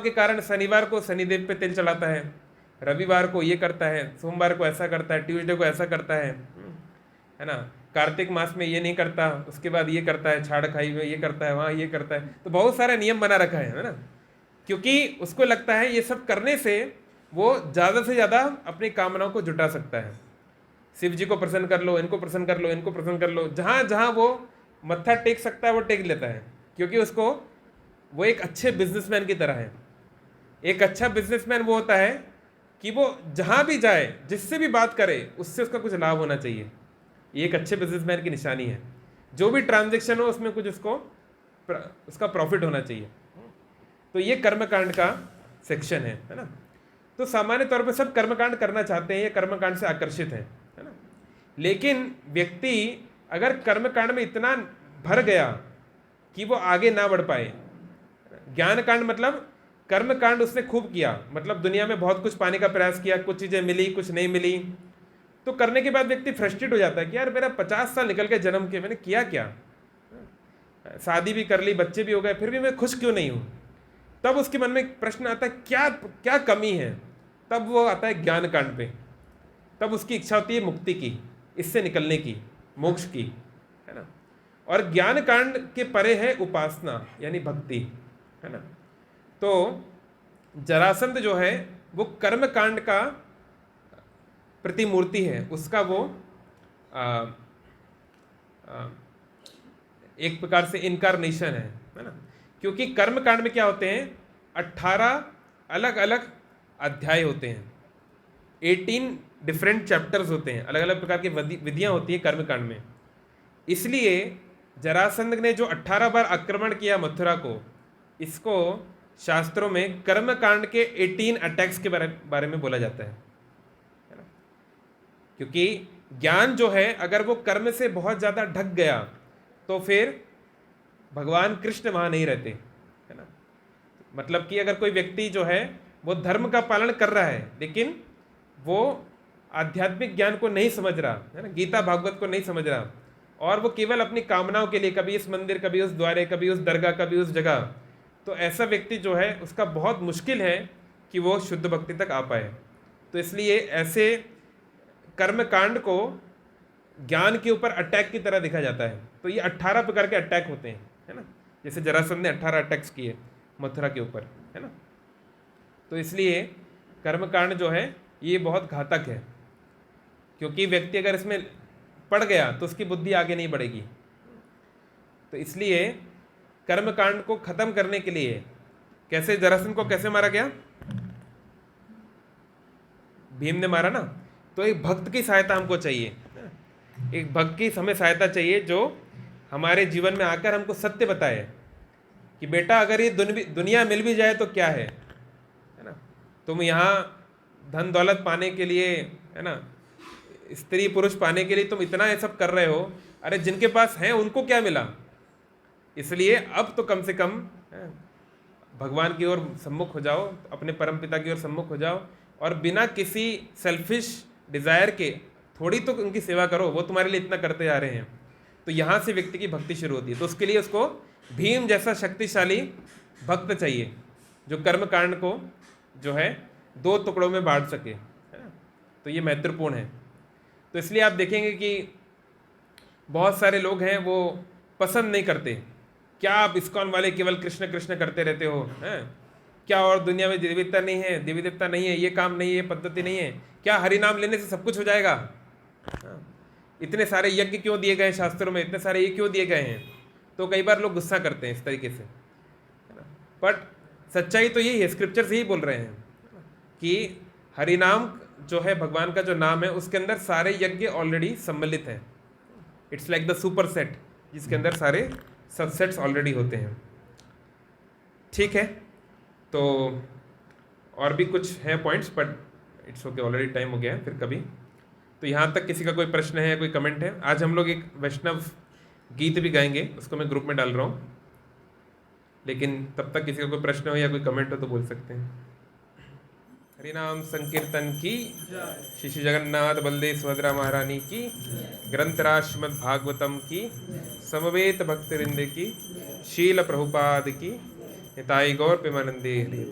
के कारण शनिवार को शनिदेव पे तेल चढ़ाता है, रविवार को ये करता है, सोमवार को ऐसा करता है, ट्यूसडे को ऐसा करता है ना, कार्तिक मास में ये नहीं करता, उसके बाद ये करता है, छाड़ खाई में ये करता है, वहाँ ये करता है। तो बहुत सारे नियम बना रखा है ना, क्योंकि उसको लगता है ये सब करने से वो ज़्यादा से ज़्यादा अपनी कामनाओं को जुटा सकता है। शिव जी को प्रसन्न कर लो, इनको प्रसन्न कर लो, इनको प्रसन्न कर लो, जहाँ जहाँ वो मत्था टेक सकता है वो टेक लेता है, क्योंकि उसको वो एक अच्छे बिजनेसमैन की तरह है। एक अच्छा बिजनेसमैन वो होता है कि वो जहाँ भी जाए, जिससे भी बात करे, उससे उसका कुछ लाभ होना चाहिए। ये एक अच्छे बिजनेसमैन की निशानी है। जो भी ट्रांजैक्शन हो उसमें कुछ उसका प्रॉफिट होना चाहिए। तो ये कर्मकांड का सेक्शन है ना। तो सामान्य तौर पर सब कर्मकांड करना चाहते हैं, ये कर्मकांड से आकर्षित है ना। लेकिन व्यक्ति अगर कर्मकांड में इतना भर गया कि वो आगे ना बढ़ पाए, ज्ञान कांड मतलब कर्मकांड उसने खूब किया, मतलब दुनिया में बहुत कुछ पाने का प्रयास किया, कुछ चीज़ें मिली, कुछ नहीं मिली, तो करने के बाद व्यक्ति फ्रस्ट्रेट हो जाता है कि यार मेरा 50 साल निकल गए जन्म के, मैंने किया क्या, शादी भी कर ली, बच्चे भी हो गए, फिर भी मैं खुश क्यों नहीं हूँ। तब उसके मन में एक प्रश्न आता है, क्या क्या कमी है। तब वो आता है ज्ञान कांड पे, तब उसकी इच्छा होती है मुक्ति की, इससे निकलने की, मोक्ष की, है ना। और ज्ञान कांड के परे है उपासना यानी भक्ति, है ना। तो जरासंध जो है वो कर्म कांड का प्रतिमूर्ति है, उसका वो एक प्रकार से इनकारनेशन है ना। क्योंकि कर्म कांड में क्या होते हैं, 18 अलग अलग अध्याय होते हैं, 18 डिफरेंट चैप्टर्स होते हैं, अलग अलग प्रकार की विधियां होती है कर्म कांड में। इसलिए जरासंध ने जो 18 बार आक्रमण किया मथुरा को, इसको शास्त्रों में कर्म कांड के 18 अटैक्स के बारे में बोला जाता है ना। क्योंकि ज्ञान जो है अगर वो कर्म से बहुत ज़्यादा ढक गया तो फिर भगवान कृष्ण वहाँ नहीं रहते, है ना। मतलब कि अगर कोई व्यक्ति जो है वो धर्म का पालन कर रहा है लेकिन वो आध्यात्मिक ज्ञान को नहीं समझ रहा है ना, गीता भागवत को नहीं समझ रहा, और वो केवल अपनी कामनाओं के लिए कभी इस मंदिर, कभी उस द्वारे, कभी उस दरगाह, कभी उस जगह, तो ऐसा व्यक्ति जो है उसका बहुत मुश्किल है कि वो शुद्ध भक्ति तक आ पाए। तो इसलिए ऐसे कर्म कांड को ज्ञान के ऊपर अटैक की तरह देखा जाता है। तो ये 18 प्रकार के अटैक होते हैं, है ना, जैसे जरासंध ने 18 अटैक्स किए मथुरा के ऊपर, है ना। तो इसलिए कर्म कांड जो है ये बहुत घातक है, क्योंकि व्यक्ति अगर इसमें पड़ गया तो उसकी बुद्धि आगे नहीं बढ़ेगी। तो इसलिए कर्म कांड को खत्म करने के लिए कैसे, जरासंध को कैसे मारा गया, भीम ने मारा ना। तो एक भक्त की सहायता हमको चाहिए, एक भक्त की हमें सहायता चाहिए जो हमारे जीवन में आकर हमको सत्य बताए कि बेटा अगर ये दुनिया मिल भी जाए तो क्या है ना, तुम यहाँ धन दौलत पाने के लिए, है ना, स्त्री पुरुष पाने के लिए तुम इतना ये सब कर रहे हो, अरे जिनके पास है उनको क्या मिला। इसलिए अब तो कम से कम भगवान की ओर सम्मुख हो जाओ, अपने परम पिता की ओर सम्मुख हो जाओ, और बिना किसी सेल्फिश डिज़ायर के थोड़ी तो उनकी सेवा करो, वो तुम्हारे लिए इतना करते आ रहे हैं। तो यहाँ से व्यक्ति की भक्ति शुरू होती है। तो उसके लिए उसको भीम जैसा शक्तिशाली भक्त चाहिए जो कर्म कांड को जो है 2 टुकड़ों में बांट सके, है ना। तो ये महत्वपूर्ण है। तो इसलिए आप देखेंगे कि बहुत सारे लोग हैं वो पसंद नहीं करते, क्या आप इस्कॉन वाले केवल कृष्ण कृष्ण करते रहते हो, हैं, क्या और दुनिया में देवता नहीं है, देवी देवता नहीं है, ये काम नहीं है, ये पद्धति नहीं है, क्या हरि नाम लेने से सब कुछ हो जाएगा, इतने सारे यज्ञ क्यों दिए गए शास्त्रों में, इतने सारे ये क्यों दिए गए हैं। तो कई बार लोग गुस्सा करते हैं इस तरीके से, बट सच्चाई तो यही है, स्क्रिप्चर्स यही बोल रहे हैं कि हरिनाम जो है भगवान का जो नाम है उसके अंदर सारे यज्ञ ऑलरेडी सम्मिलित हैं। It's like the super set जिसके अंदर सारे सबसेट्स ऑलरेडी होते हैं। ठीक है, तो और भी कुछ है points, but it's okay, already time हो गया है, फिर कभी। तो यहाँ तक किसी का कोई प्रश्न है, कोई कमेंट है। आज हम लोग एक वैष्णव गीत भी गाएंगे, उसको मैं ग्रुप में डाल रहा हूँ, लेकिन तब तक किसी का कोई प्रश्न हो या कोई कमेंट हो तो बोल सकते हैं। हरिनाम संकीर्तन की, श्री श्री जगन्नाथ बलदेव सुभद्रा महारानी की, ग्रंथराज श्रीमद् भागवतम की, समवेत भक्तवृंद की, शील प्रभुपाद की, निताई गौर प्रेमानंदे हरि।